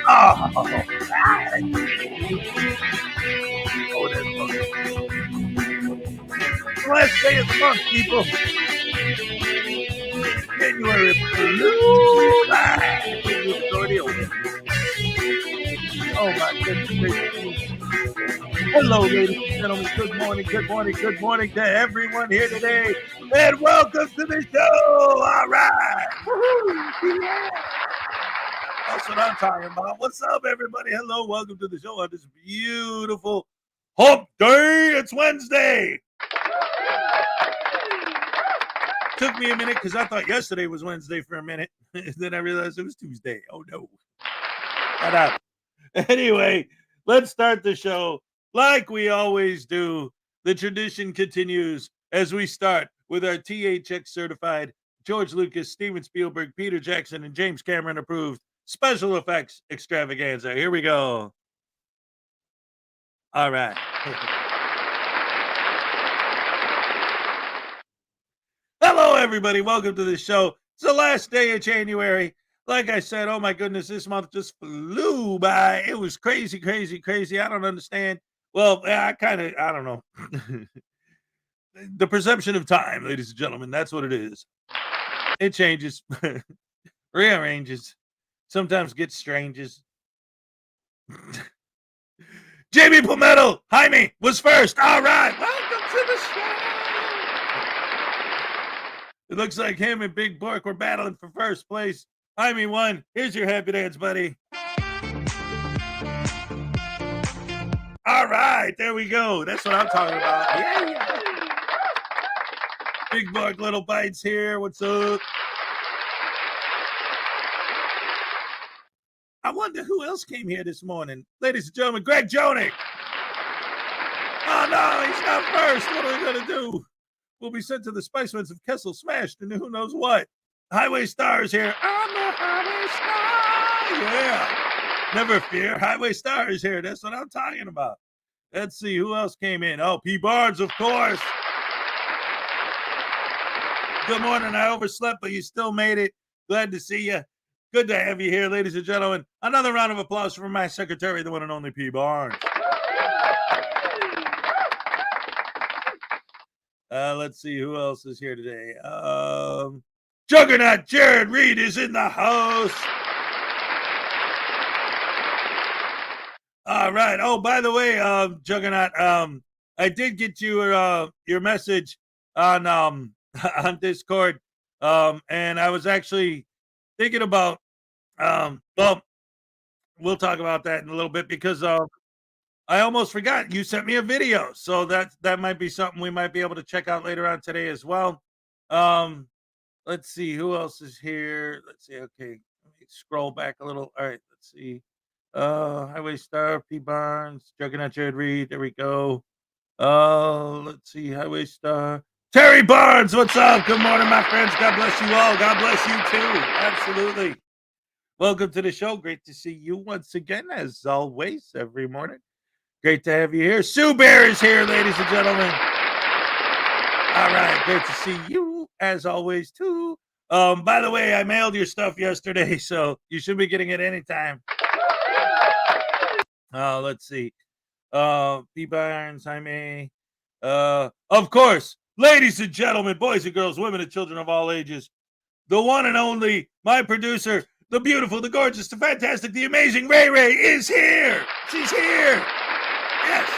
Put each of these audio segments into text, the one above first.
Oh, right. Oh, that's fun. Last day of the month, people. January flew by. It's already over. Oh, my goodness. Hello, ladies and gentlemen. Good morning, good morning, good morning to everyone here today. And welcome to the show. All right. Woo-hoo. Yeah. That's what I'm talking about. What's up, everybody? Hello, welcome to the show on this beautiful hump day. It's Wednesday. Took me a minute because I thought yesterday was Wednesday for a minute. Then I realized it was Tuesday. Oh, no. Shut up. Anyway, let's start the show like we always do. The tradition continues as we start with our THX certified George Lucas, Steven Spielberg, Peter Jackson, and James Cameron approved special effects extravaganza. Here we go. All right. Hello, everybody. Welcome to the show. It's the last day of January. Like I said, oh my goodness, this month just flew by. It was crazy, crazy, crazy. I don't understand. Well, I don't know. The perception of time, ladies and gentlemen, that's what it is. It changes, rearranges, sometimes gets stranges. Jamie Palmetto, Jaime was first. All right, welcome to the show. It looks like him and Big Bork were battling for first place. Jaime won. Here's your happy dance, buddy. All right, there we go. That's what I'm talking about. Yeah. Big Bork, Little Bites here. What's up? I wonder who else came here this morning. Ladies and gentlemen, Greg Jonick. Oh, no, he's not first. What are we going to do? We'll be sent to the Spicemans of Kessel Smashed and who knows what. Highway Star is here. I'm the Highway Star. Yeah. Never fear. Highway Star is here. That's what I'm talking about. Let's see who else came in. Oh, P. Barnes, of course. Good morning. I overslept, but you still made it. Glad to see you. Good to have you here, ladies and gentlemen. Another round of applause for my secretary, the one and only P. Barnes. Let's see who else is here today. Juggernaut Jared Reed is in the house. All right. Oh, by the way, Juggernaut, I did get your message on on Discord, and I was actually thinking about well, we'll talk about that in a little bit because I almost forgot you sent me a video, so that might be something we might be able to check out later on today as well. Let's see who else is here. Let's see. Okay, let me scroll back a little. All right, let's see. Highway Star, P. Barnes, Juggernaut Jared Reed. There we go. Let's see. Highway Star. Terry Barnes, what's up? Good morning, my friends. God bless you all. God bless you too. Absolutely. Welcome to the show. Great to see you once again, as always, every morning. Great to have you here. Sue Bear is here, ladies and gentlemen. All right, great to see you, as always, too. By the way, I mailed your stuff yesterday, so you should be getting it anytime. Let's see. P. Barnes, Jaime. Of course, ladies and gentlemen, boys and girls, women and children of all ages, the one and only, my producer, the beautiful, the gorgeous, the fantastic, the amazing Ray Ray is here. She's here. Yes.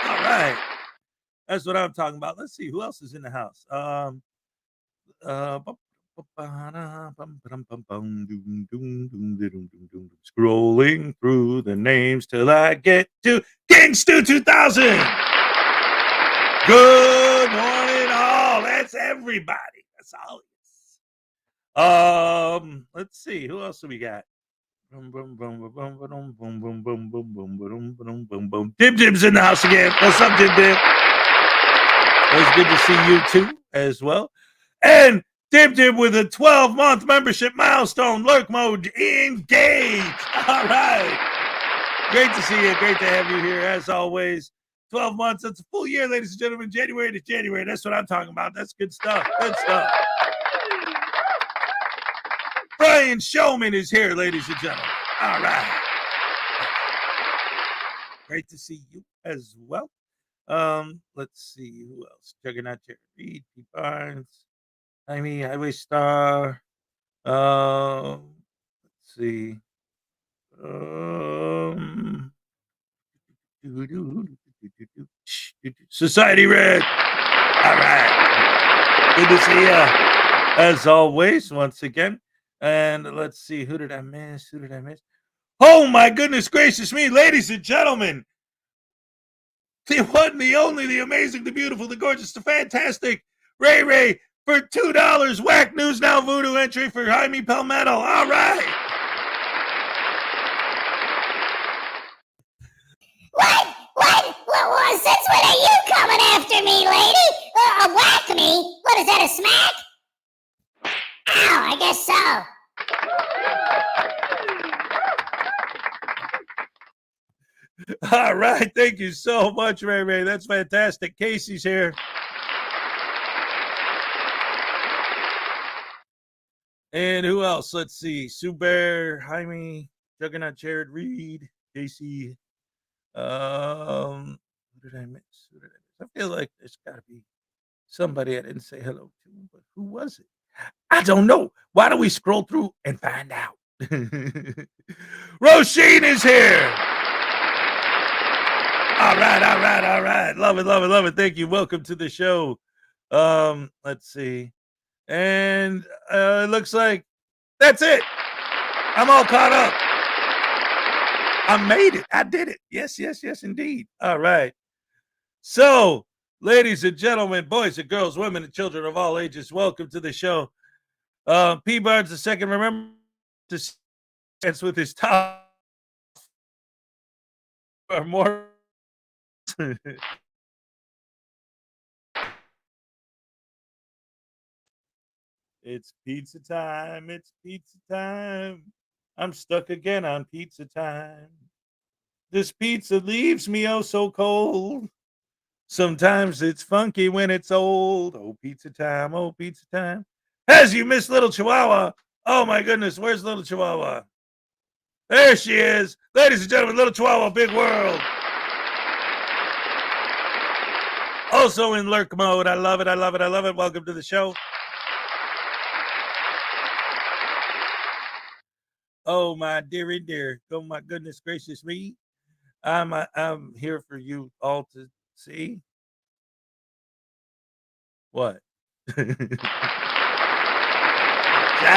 All right. That's what I'm talking about. Let's see who else is in the house. Scrolling through the names till I get to King Stu 2000. Good morning, all. That's everybody. That's all. Let's see who else do we got. Dib Dib's in the house again. What's up, Dib Dib? Always good to see you too, as well. And Dib Dib with a 12-month membership milestone. Lurk mode engaged. All right. Great to see you. Great to have you here, as always. 12 months. That's a full year, ladies and gentlemen. January to January. That's what I'm talking about. That's good stuff. Good stuff. Brian Showman is here, ladies and gentlemen. All right. Great to see you as well. Let's see who else. Juggernaut Jared Reed, P. Barnes, Jaime, Highway Star. Let's see. Society Red. All right. Good to see you, as always, once again. And let's see, who did I miss? Oh, my goodness gracious me, ladies and gentlemen. The one, the only, the amazing, the beautiful, the gorgeous, the fantastic Ray Ray for $2. Whack News Now Voodoo entry for Jaime Palmetto. All right. What? Since when are you coming after me, lady? Whack me? What is that, a smack? Ow, I guess so. All right. Thank you so much, Ray Ray. That's fantastic. Casey's here. And who else? Let's see. Sue Bear, Jaime, Juggernaut Jared Reed, Casey. Who did I miss? I feel like there's got to be somebody I didn't say hello to, but who was it? I don't know. Why don't we scroll through and find out? Roisin is here. All right. Love it. Thank you. Welcome to the show. Let's see. And it looks like that's it. I'm all caught up. I made it. I did it. Yes, indeed. All right. So, ladies and gentlemen, boys and girls, women and children of all ages, welcome to the show. P. Barnes II, remember to dance with his top or more. It's pizza time. It's pizza time. I'm stuck again on pizza time. This pizza leaves me oh so cold. Sometimes it's funky when it's old. Oh, pizza time. Oh, pizza time. As you miss little Chihuahua. Oh, my goodness. Where's little Chihuahua? There she is. Ladies and gentlemen, little Chihuahua, big world. Also in lurk mode. I love it. Welcome to the show. Oh, my dearie dear. Oh, my goodness gracious me. I'm here for you all to see. What? Shut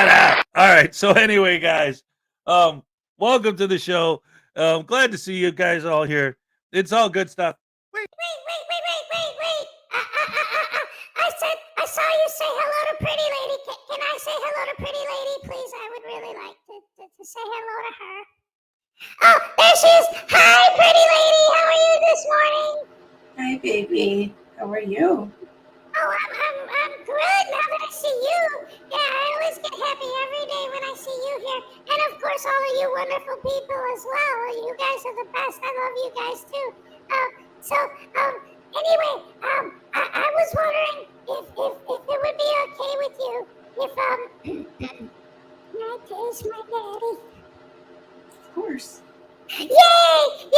up. All right. So anyway, guys, welcome to the show. Glad to see you guys all here. It's all good stuff. Wait. I saw you say hello to Pretty Lady. Can I say hello to Pretty Lady, please? I would really like to say hello to her. Oh, there she is. Hi, Pretty Lady. How are you this morning? Hi, baby. How are you? Oh, I'm good now that I see you. Yeah, I always get happy every day when I see you here. And of course, all of you wonderful people as well. You guys are the best. I love you guys too. Anyway, I was wondering if it would be okay with you if can I taste my daddy? Of course. Yay! Yeah.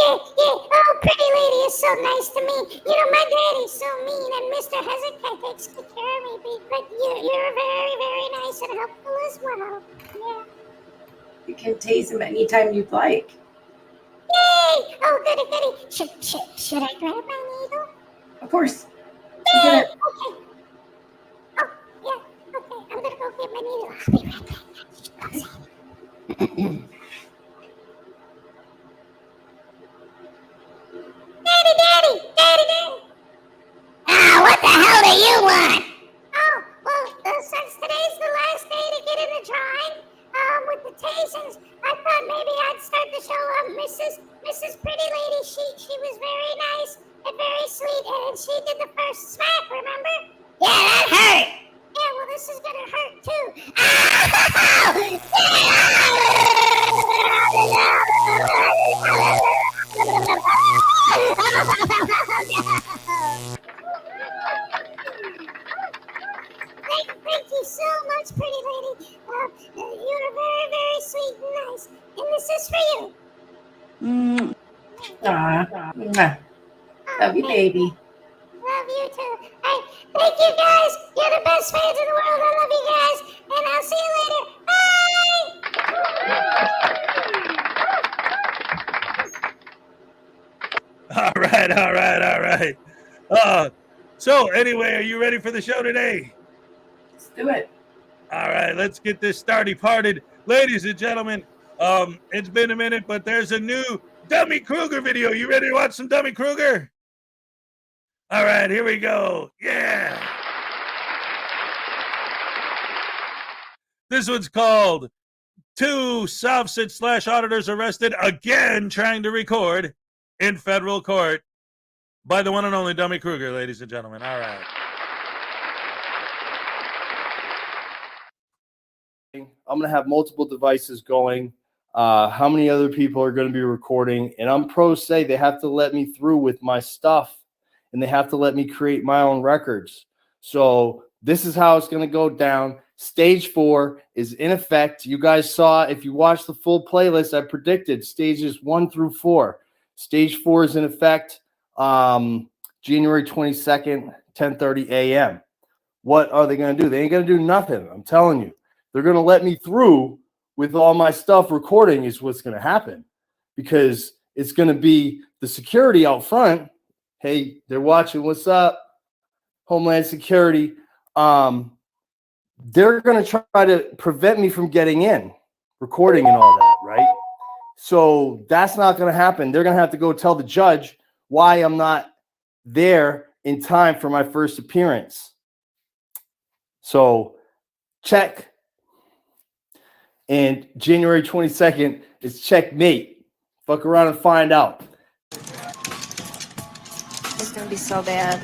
Oh, Pretty Lady is so nice to me. You know, my daddy's so mean, and Mr. Hezokuai takes good care of me. But you're very, very nice and helpful as well. Yeah. You can taste him anytime you'd like. Yay! Oh, goody. Should I grab my needle? Of course. Yay! Okay. Oh, yeah. Okay, I'm gonna go get my needle. I'll be right back. Daddy! Ah, what the hell do you want? Oh, well, since today's the last day to get in the drawing, with the tastings, I thought maybe I'd start the show. Mrs. Pretty Lady, she was very nice and very sweet, and she did the first smack, remember? Yeah, that hurt. Yeah, well, this is gonna hurt too. Thank you so much, Pretty Lady. You're very, very sweet and nice. And this is for you. Love you, baby. Love you too. Thank you guys. You're the best fans in the world. I love you guys. And I'll see you later. All right. So anyway, are you ready for the show today? Let's do it. All right, let's get this starty parted. Ladies and gentlemen, it's been a minute, but there's a new Dummy Kruger video. You ready to watch some Dummy Kruger? All right, here we go. Yeah. This one's called 2 Soft-Sit/Auditors Arrested Again Trying to Record in Federal Court by the one and only Dummy Kruger, ladies and gentlemen. All right. I'm going to have multiple devices going. How many other people are going to be recording? And I'm pro se they have to let me through with my stuff, and they have to let me create my own records. So this is how it's going to go down. Stage 4 is in effect. You guys saw, if you watched the full playlist, I predicted stages 1 through 4. Stage 4 is in effect January 22nd, 10:30 a.m. What are they going to do? They ain't going to do nothing. I'm telling you. They're going to let me through with all my stuff recording is what's going to happen, because it's going to be the security out front. Hey, they're watching. What's up? Homeland Security. They're going to try to prevent me from getting in, recording and all that, right? So that's not going to happen. They're going to have to go tell the judge why I'm not there in time for my first appearance. So check. And January 22nd is checkmate. Fuck around and find out. It's gonna be so bad.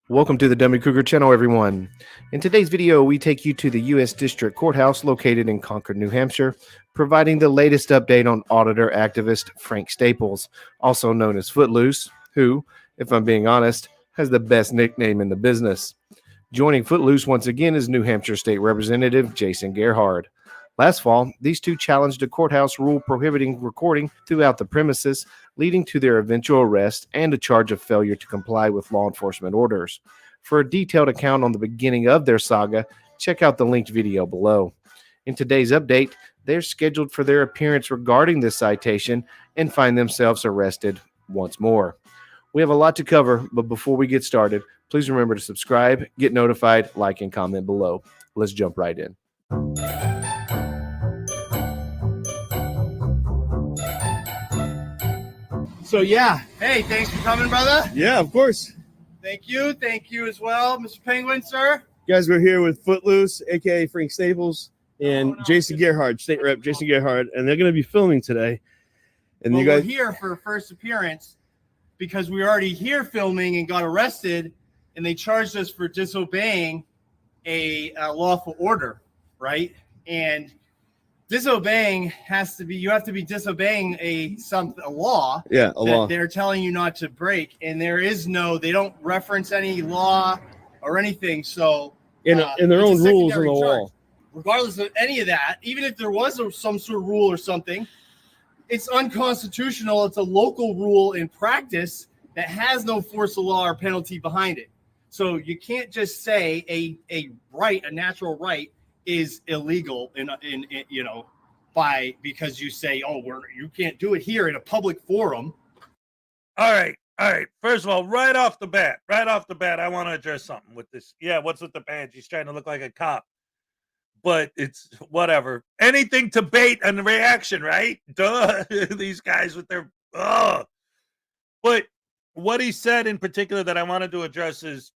Welcome to the Dummy Cougar channel, everyone. In today's video, we take you to the U.S. District Courthouse located in Concord, New Hampshire, providing the latest update on auditor activist Frank Staples, also known as Footloose, who, if I'm being honest, has the best nickname in the business. Joining Footloose once again is New Hampshire State Representative Jason Gerhard. Last fall, these two challenged a courthouse rule prohibiting recording throughout the premises, leading to their eventual arrest and a charge of failure to comply with law enforcement orders. For a detailed account on the beginning of their saga, check out the linked video below. In today's update, they're scheduled for their appearance regarding this citation and find themselves arrested once more. We have a lot to cover, but before we get started, please remember to subscribe, get notified, like, and comment below. Let's jump right in. So yeah, hey, thanks for coming, brother. Yeah, of course. Thank you as well, Mr. Penguin, sir. Guys, we're here with Footloose, aka Frank Staples, and Jason Gerhard, State Rep Jason Gerhard, and they're going to be filming today. And Well, you guys, we're here for first appearance because we were already here filming and got arrested, and they charged us for disobeying a lawful order, right? And disobeying has to be, you have to be disobeying a law. yeah, a that law. they're telling you not to break, and there is no, they don't reference any law or anything. So In their it's a own rules on secondary the charge. wall. Regardless of any of that, even if there was some sort of rule or something, it's unconstitutional. It's a local rule in practice that has no force of law or penalty behind it. So you can't just say a right, a natural right, is illegal in because you say, oh, you can't do it here in a public forum. All right. First of all, right off the bat, I want to address something with this. Yeah, what's with the badge? He's trying to look like a cop, but it's whatever. Anything to bait and reaction, right? Duh. These guys with their But what he said in particular that I wanted to address is,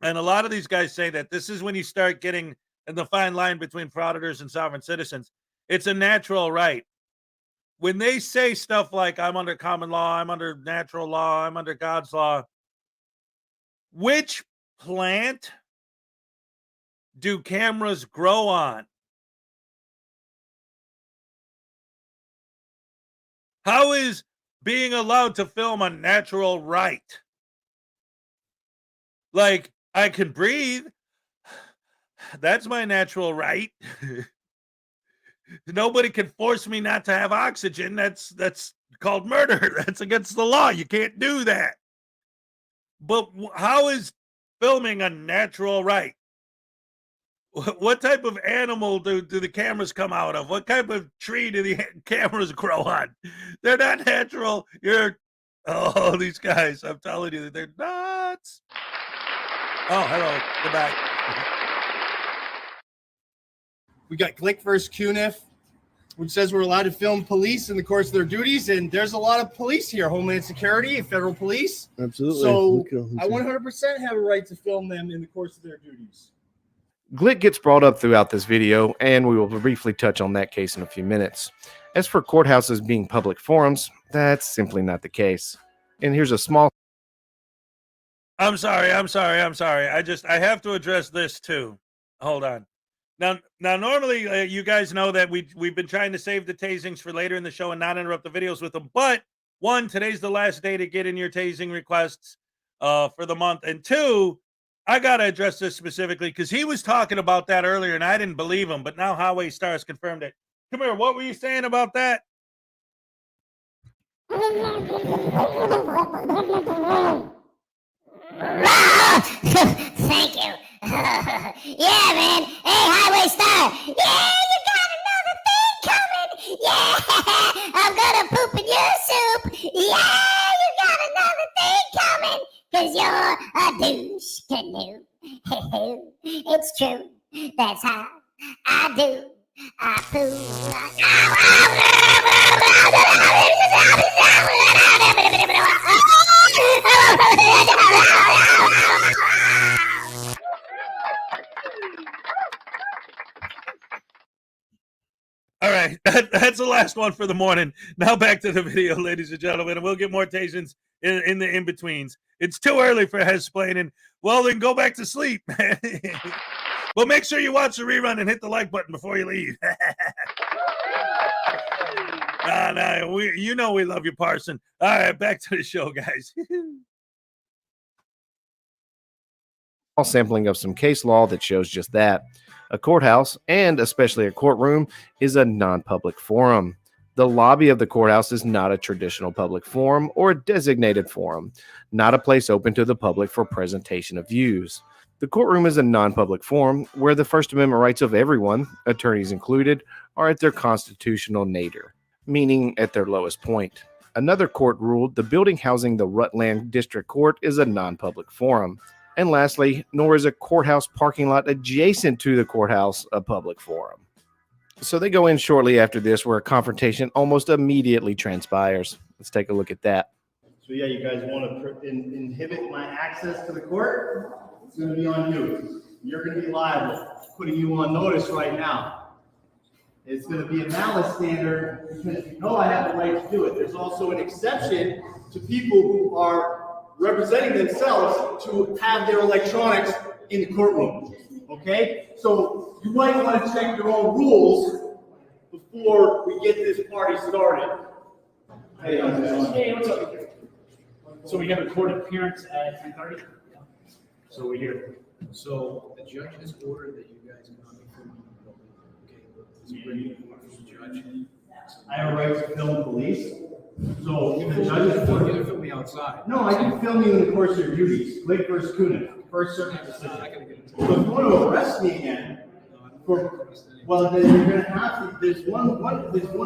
and a lot of these guys say that this is when you start getting in the fine line between frauditors and sovereign citizens. It's a natural right. When they say stuff like, I'm under common law, I'm under natural law, I'm under God's law, which plant do cameras grow on? How is being allowed to film a natural right? Like, I can breathe. That's my natural right. Nobody can force me not to have oxygen. That's called murder. That's against the law. You can't do that. But how is filming a natural right? What type of animal do the cameras come out of? What type of tree do the cameras grow on? They're not natural. These guys, I'm telling you, they're nuts. Oh, hello. Goodbye. We got Glick versus Cuniff, which says we're allowed to film police in the course of their duties, and there's a lot of police here, Homeland Security and federal police. Absolutely. So I 100% have a right to film them in the course of their duties. Glick gets brought up throughout this video, and we will briefly touch on that case in a few minutes. As for courthouses being public forums, that's simply not the case. And here's a small... I'm sorry. I have to address this too. Hold on. Now, normally you guys know that we've been trying to save the tasings for later in the show and not interrupt the videos with them. But one, today's the last day to get in your tasing requests for the month. And two, I got to address this specifically because he was talking about that earlier and I didn't believe him. But now Highway Stars confirmed it. Come here. What were you saying about that? Thank you. Yeah, man. Hey, Highway Star. Yeah, you got another thing coming. Yeah, I'm gonna poop in your soup. Yeah, you got another thing coming. Cause you're a douche canoe. It's true. That's how I do. I All right, that's the last one for the morning. Now back to the video, ladies and gentlemen, and we'll get more tations in the in-betweens. It's too early for head-splaining. Well, then go back to sleep, man. Well, make sure you watch the rerun and hit the like button before you leave. You know we love you, Parson. All right, back to the show, guys. All sampling of some case law that shows just that. A courthouse, and especially a courtroom, is a non-public forum. The lobby of the courthouse is not a traditional public forum or a designated forum, not a place open to the public for presentation of views. The courtroom is a non-public forum where the First Amendment rights of everyone, attorneys included, are at their constitutional nadir, meaning at their lowest point. Another court ruled the building housing the Rutland District Court is a non-public forum. And lastly, nor is a courthouse parking lot adjacent to the courthouse a public forum. So they go in shortly after this, where a confrontation almost immediately transpires. Let's take a look at that. So yeah, you guys want to inhibit my access to the court? It's going to be on you. You're going to be liable. Putting you on notice right now. It's going to be a malice standard because you know I have the right to do it. There's also an exception to people who are representing themselves to have their electronics in the courtroom. Okay? So you might want to check your own rules before we get this party started. Hey, what's up? So we have a court appearance at 10:30. So we're here. So the judge has ordered that you guys cannot be filming the building. Okay, this is written from the judge. I have a right to film police. So if the You judge is can film me outside. no, I can film you in the course of your duties. Blake versus Kunin, First Circuit decision. I'm not gonna get into So if you want to arrest me again, well, then you're going to have to. There's one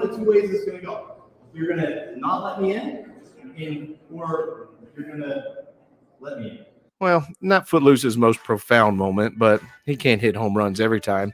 of two ways it's going to go. You're going to not let me in, or you're going to let me in. Well, not Footloose's most profound moment, but he can't hit home runs every time.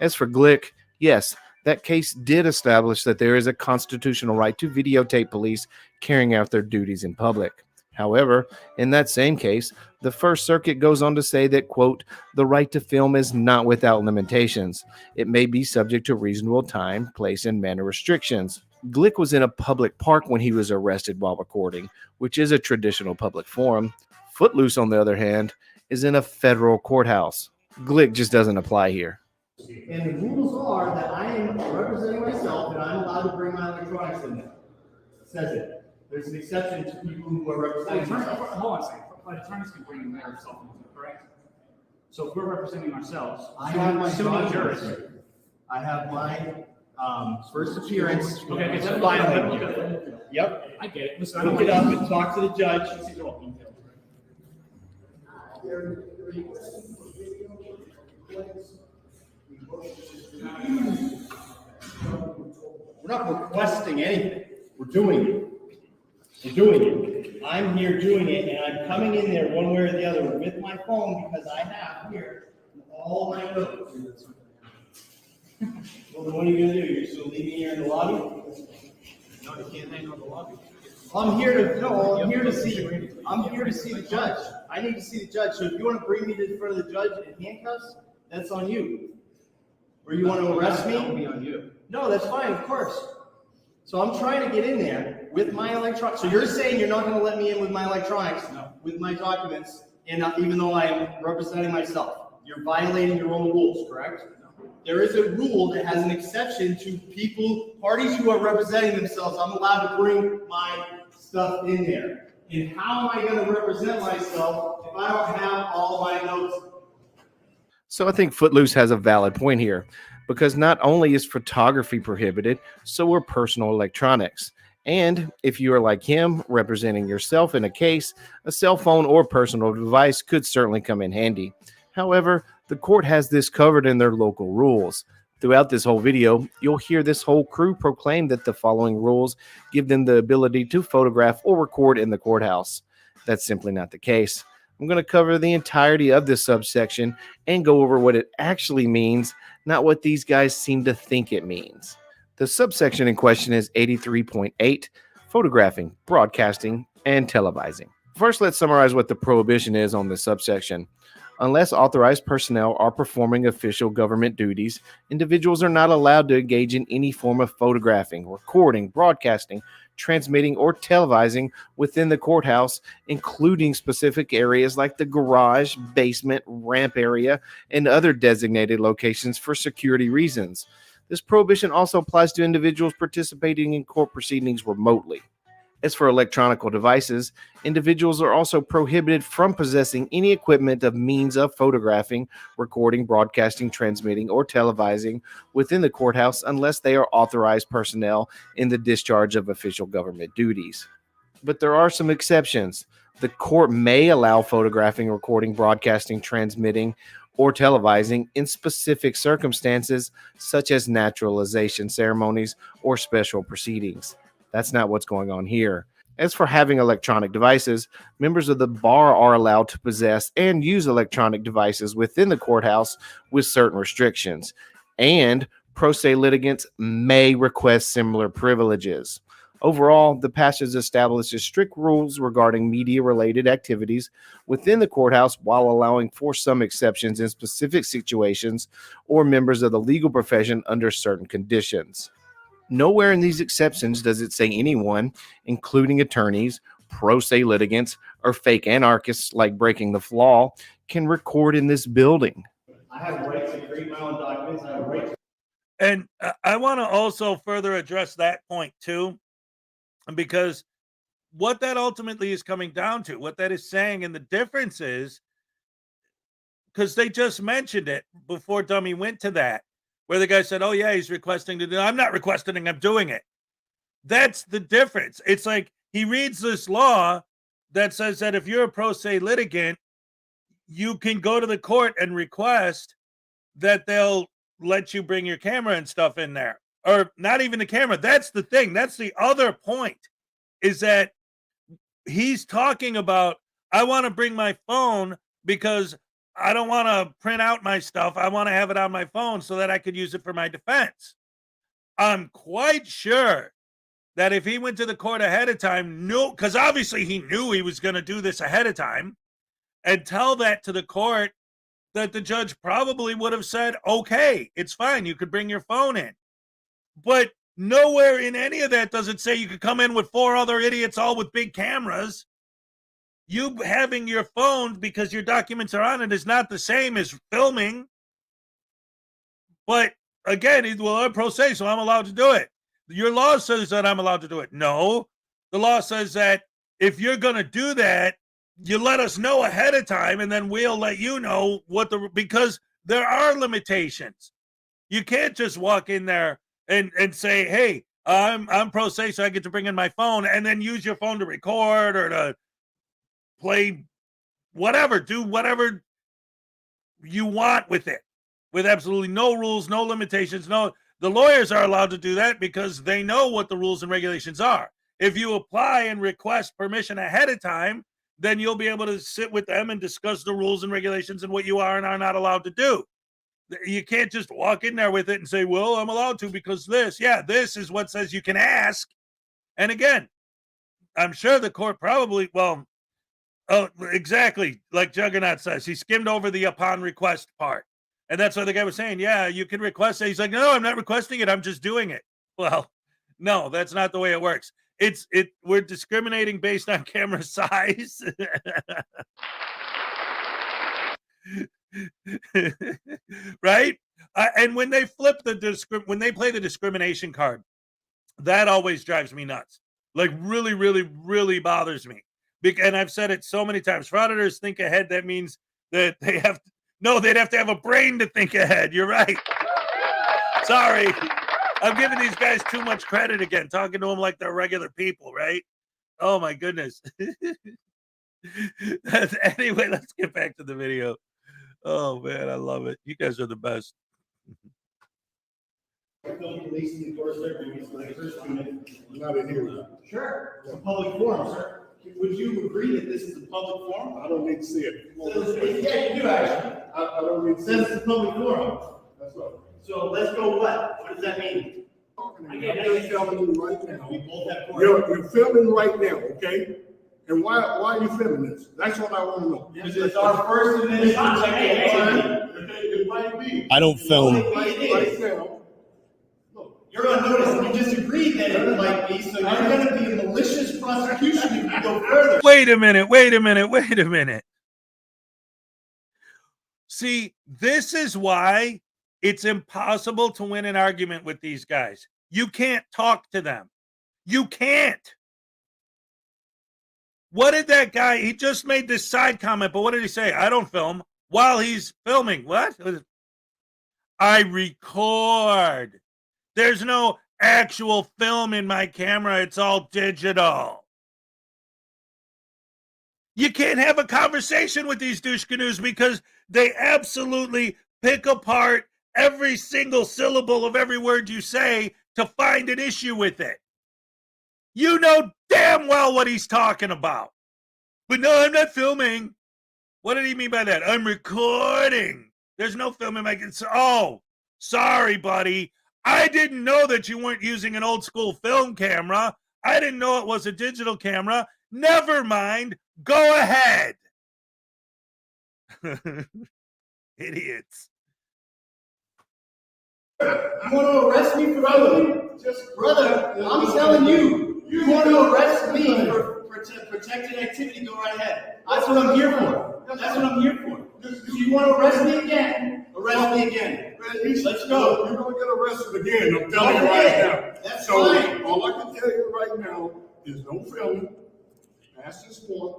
As for Glick, yes, that case did establish that there is a constitutional right to videotape police carrying out their duties in public. However, in that same case, the First Circuit goes on to say that, quote, the right to film is not without limitations. It may be subject to reasonable time, place, and manner restrictions. Glick was in a public park when he was arrested while recording, which is a traditional public forum. Footloose, on the other hand, is in a federal courthouse. Glick just doesn't apply here. And the rules are that I am representing myself and I'm allowed to bring my electronics in there. It says it. There's an exception to people who are representing themselves. Hold on a second. But attorneys can bring in their cell phones, correct? So if we're representing ourselves, I have my suing jurors. jurors. I have my first appearance. Okay, so filing here. Yep. I get it. Listen, I don't Look it want up and talk to the judge. These are all details. We're not requesting anything. We're doing it. We're doing it. I'm here doing it, and I'm coming in there one way or the other with my phone because I have here all my notes. Well, then what are you gonna do? You're just gonna leave me here in the lobby? No, you can't hang out in the lobby. I'm here to see the judge. I need to see the judge. So if you want to bring me to the front of the judge in handcuffs, that's on you. Or you want to arrest me? That will be on you. No, that's fine, of course. So I'm trying to get in there with my electronics. So you're saying you're not going to let me in with my electronics, with my documents, and even though I'm representing myself, you're violating your own rules, correct? No. There is a rule that has an exception to parties who are representing themselves. I'm allowed to bring my stuff in there. And how am I going to represent myself if I don't have all my notes? So I think Footloose has a valid point here, because not only is photography prohibited, so are personal electronics. And if you are like him, representing yourself in a case, a cell phone or personal device could certainly come in handy. However, the court has this covered in their local rules. Throughout this whole video, you'll hear this whole crew proclaim that the following rules give them the ability to photograph or record in the courthouse. That's simply not the case. I'm going to cover the entirety of this subsection and go over what it actually means, not what these guys seem to think it means. The subsection in question is 83.8, photographing, broadcasting, and televising. First, let's summarize what the prohibition is on this subsection. Unless authorized personnel are performing official government duties, individuals are not allowed to engage in any form of photographing, recording, broadcasting, transmitting, or televising within the courthouse, including specific areas like the garage, basement, ramp area, and other designated locations for security reasons. This prohibition also applies to individuals participating in court proceedings remotely. As for electronic devices, individuals are also prohibited from possessing any equipment of means of photographing, recording, broadcasting, transmitting, or televising within the courthouse unless they are authorized personnel in the discharge of official government duties. But there are some exceptions. The court may allow photographing, recording, broadcasting, transmitting, or televising in specific circumstances such as naturalization ceremonies or special proceedings. That's not what's going on here. As for having electronic devices, members of the bar are allowed to possess and use electronic devices within the courthouse with certain restrictions, and pro se litigants may request similar privileges. Overall, the passage establishes strict rules regarding media-related activities within the courthouse while allowing for some exceptions in specific situations or members of the legal profession under certain conditions. Nowhere in these exceptions does it say anyone, including attorneys, pro se litigants, or fake anarchists like breaking the law, can record in this building. I have rights to create my own documents. I have rights. And I want to also further address that point too, because what that ultimately is coming down to, what that is saying, and the difference is, because they just mentioned it before Dummy went to that, where the guy said, oh yeah, he's requesting to do, I'm not requesting, I'm doing it. That's the difference. It's like he reads this law that says that if you're a pro se litigant, you can go to the court and request that they'll let you bring your camera and stuff in there. Or not even the camera. That's the thing. That's the other point, is that he's talking about, I want to bring my phone because I don't want to print out my stuff. I want to have it on my phone so that I could use it for my defense. I'm quite sure that if he went to the court ahead of time, because obviously he knew he was going to do this ahead of time, and tell that to the court, that the judge probably would have said, okay, it's fine, you could bring your phone in. But nowhere in any of that does it say you could come in with 4 other idiots all with big cameras. You having your phone because your documents are on it is not the same as filming. But again, well, I'm pro se, so I'm allowed to do it. Your law says that I'm allowed to do it. No, the law says that if you're going to do that, you let us know ahead of time, and then we'll let you know because there are limitations. You can't just walk in there and say, hey, I'm pro se, so I get to bring in my phone, and then use your phone to record or to play whatever, do whatever you want with it, with absolutely no rules, no limitations. No, the lawyers are allowed to do that because they know what the rules and regulations are. If you apply and request permission ahead of time, then you'll be able to sit with them and discuss the rules and regulations and what you are and are not allowed to do. You can't just walk in there with it and say, well, I'm allowed to because this. Yeah, this is what says you can ask. And again, I'm sure the court probably, exactly like Juggernaut says, he skimmed over the upon request part. And that's why the guy was saying, yeah, you can request it. He's like, no, I'm not requesting it. I'm just doing it. Well, no, that's not the way it works. We're discriminating based on camera size. Right? And when they flip when they play the discrimination card, that always drives me nuts. Like really, really, really bothers me. And I've said it so many times. Frauditors think ahead. That means that they'd have to have a brain to think ahead. You're right. Sorry. I'm giving these guys too much credit again, talking to them like they're regular people, right? Oh my goodness. Anyway, let's get back to the video. Oh man, I love it. You guys are the best. Not in here. Sure, it's a public forum, sir. Would you agree that this is a public forum? I don't need to see it. Yeah, you do actually. I don't need to see it. It says it's a public forum. That's right. So let's go what? What does that mean? You're filming you right now. We both have you're filming right now, okay? And why are you filming this? That's what I want to know. Because it's our first amendment. It might be. I don't film. Right now. You're on notice. We disagreed that it might be, so you're going to be a malicious prosecution if you go further. Wait a minute. See, this is why it's impossible to win an argument with these guys. You can't talk to them. You can't. What did that guy, he just made this side comment, but what did he say? I don't film while he's filming. What? I record. There's no actual film in my camera. It's all digital. You can't have a conversation with these douche canoes because they absolutely pick apart every single syllable of every word you say to find an issue with it. You know damn well what he's talking about. But no, I'm not filming. What did he mean by that? I'm recording. There's no film in my... Oh, sorry, buddy. I didn't know that you weren't using an old school film camera. I didn't know it was a digital camera. Never mind. Go ahead. Idiots. You want to arrest me for brother, I'm telling you, you want to arrest me for protected activity, go right ahead. That's what I'm here for. That's what I'm here for. If you want to arrest me again, arrest me again. Let's go. You're going to get arrested again, I'm telling you right now. That's fine. All I can tell you right now is no filming. Past this point.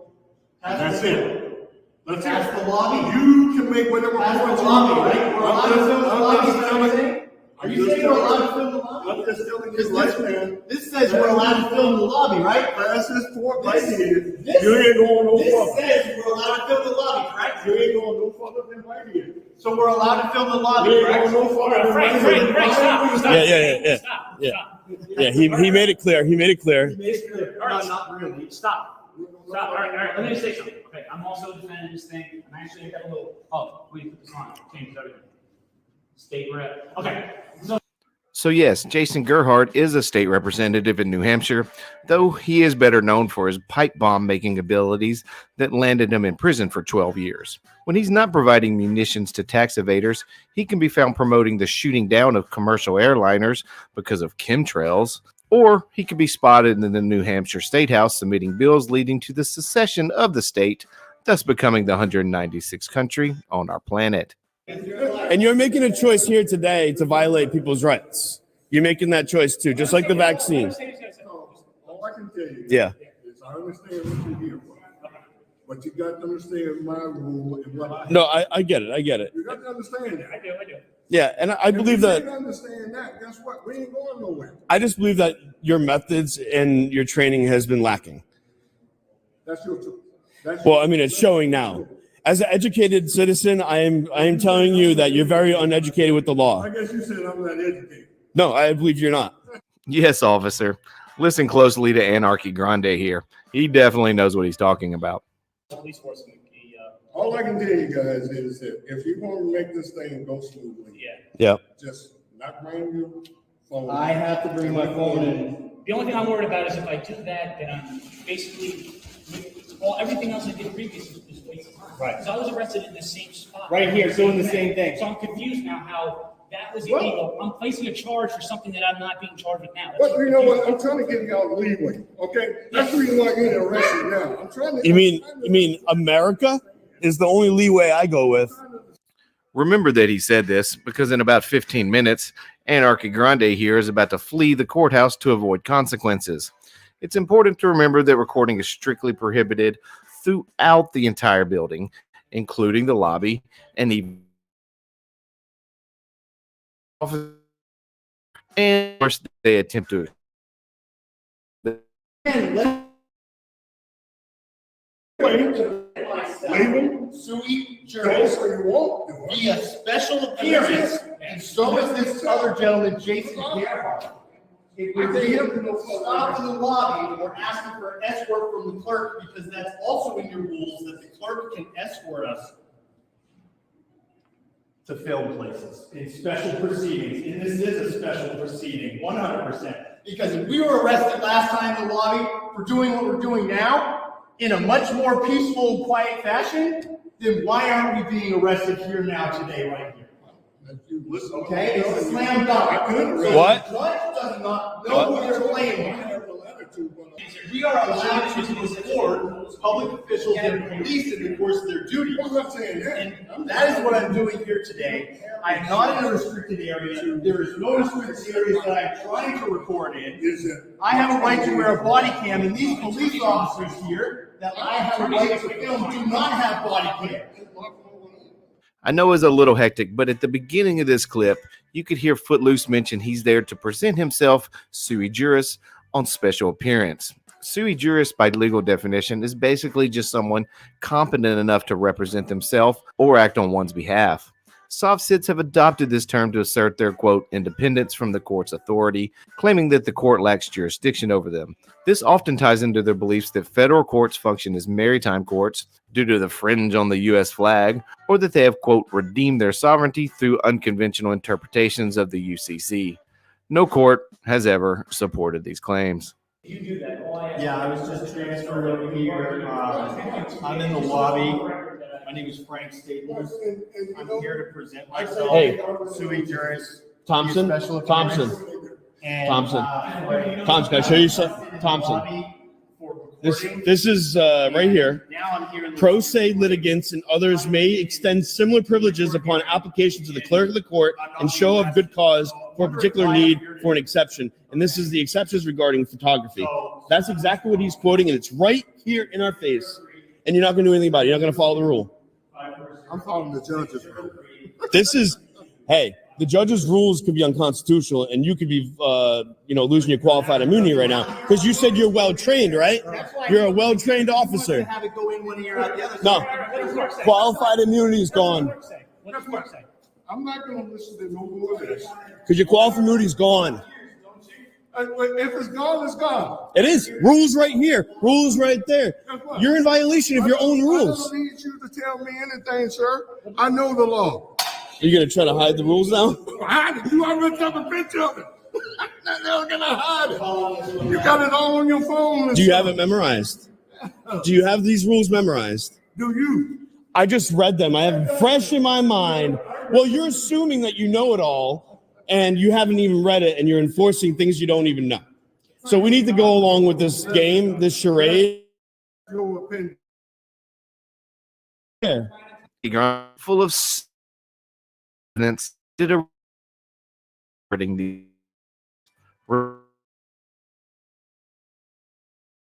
That's it. That's the lobby. You can make whatever points you want. Right? We're allowed to film the lobby. Are you saying we're allowed to film the lobby? I'm just telling you right now. This says we're allowed to film the lobby, right? Past this point right here. You ain't going no further. This says we're allowed to film the lobby, correct? You ain't going no further than right here. So we're allowed to film the lobby, correct? You ain't going no further than right here. Stop. Yeah, he made it clear. He made it clear. All right, not really. Stop. All right. Let me just say something. Okay, I'm also defending this thing. I'm actually got a little. Oh, we put this on. Change everything. State rep. Okay. So yes, Jason Gerhardt is a state representative in New Hampshire, though he is better known for his pipe bomb making abilities that landed him in prison for 12 years. When he's not providing munitions to tax evaders, he can be found promoting the shooting down of commercial airliners because of chemtrails, or he could be spotted in the New Hampshire State House submitting bills leading to the secession of the state, thus becoming the 196th country on our planet. And you're making a choice here today to violate people's rights. You're making that choice too, just like the vaccine. All I can tell you Yeah. is I understand what you're here for. But you got to understand my rule and what No, I get it. you got to understand that. I do. Yeah, and I believe If you that. understand that, guess what? We ain't going nowhere. I just believe that your methods and your training has been lacking. That's your truth. Well, I mean, it's showing now. As an educated citizen, I am telling you that you're very uneducated with the law. I guess you said I'm not educated. No, I believe you're not. Yes, officer. Listen closely to Anarchy Grande here. He definitely knows what he's talking about. Police force. All I can tell you guys is that if you want to make this thing go smoothly, Yeah. just not bring your phone. I have to bring my phone in. The only thing I'm worried about is if I do that, then I'm basically everything else I did previously was just waste of time. Right. Because I was arrested in the same spot. Right here, doing the same thing. So I'm confused now how that was illegal. I'm placing a charge for something that I'm not being charged with now. But you know what? I'm trying to give y'all leeway. Okay, that's the reason why you're getting arrested now. I'm trying to. You mean America is the only leeway I go with? Remember that he said this because in about 15 minutes, Anarchy Grande here is about to flee the courthouse to avoid consequences. It's important to remember that recording is strictly prohibited throughout the entire building, including the lobby and even And of course, they attempt to. Laban, Sui, Juris, via special appearance, and so is this other gentleman, Jason Gerhardt. If we stop in the lobby, we're asking for escort from the clerk, because that's also in your rules that the clerk can escort us to film places in special proceedings. And this is a special proceeding, 100%. Because if we were arrested last time in the lobby for doing what we're doing now, in a much more peaceful and quiet fashion, then why aren't we being arrested here now today, right here? Okay, it's a slam dunk. What? The judge does not know who they're playing with. We are allowed to record public officials and police in the course of their duties. And that is what I'm doing here today. I'm not in a restricted area. There is no restricted areas that I'm trying to record in. I have a right to wear a body cam, and these police officers here that I have a right to film do not have body cams. I know it's a little hectic, but at the beginning of this clip, you could hear Footloose mention he's there to present himself sui juris on special appearance. Sui juris, by legal definition, is basically just someone competent enough to represent themselves or act on one's behalf. Soft sits have adopted this term to assert their, quote, independence from the court's authority, claiming that the court lacks jurisdiction over them. This often ties into their beliefs that federal courts function as maritime courts due to the fringe on the U.S. flag, or that they have, quote, redeemed their sovereignty through unconventional interpretations of the UCC. No court has ever supported these claims. Yeah, I was just transferred over here. I'm in the lobby. My name is Frank Staples. I'm here to present myself. Hey. Sui juris. Thompson, Special Thompson, appearance. And, Thompson, Thompson, can I show you something? Thompson. This is right here. Now I'm here in the Pro se litigants and others may extend similar privileges upon application to the clerk of the court and show of good cause for a particular need for an exception. And this is the exceptions regarding photography. That's exactly what he's quoting, and it's right here in our face. And you're not going to do anything about it. You're not going to follow the rule. I'm following the judge's rule. This is, hey, the judge's rules could be unconstitutional, and you could be, losing your qualified immunity right now because you said you're well trained, right? You're a well trained officer. have it go in one ear out the other. No, qualified immunity is gone What does Mark say? I'm not going to listen to no more of this. because your qualified immunity is gone. If it's gone, it's gone. It is. Rules right here. Rules right there. You're in violation of your own rules. I don't need you to tell me anything, sir. I know the law. Are you going to try to hide the rules now? Hide it. You already took a picture of it. They're not going to hide it. You got it all on your phone. Do you have it memorized? Do you have these rules memorized? Do you? I just read them. I have them fresh in my mind. Well, you're assuming that you know it all, and you haven't even read it, and you're enforcing things you don't even know. So we need to go along with this game, this charade. No opinion. Yeah. Full of evidence did a reading the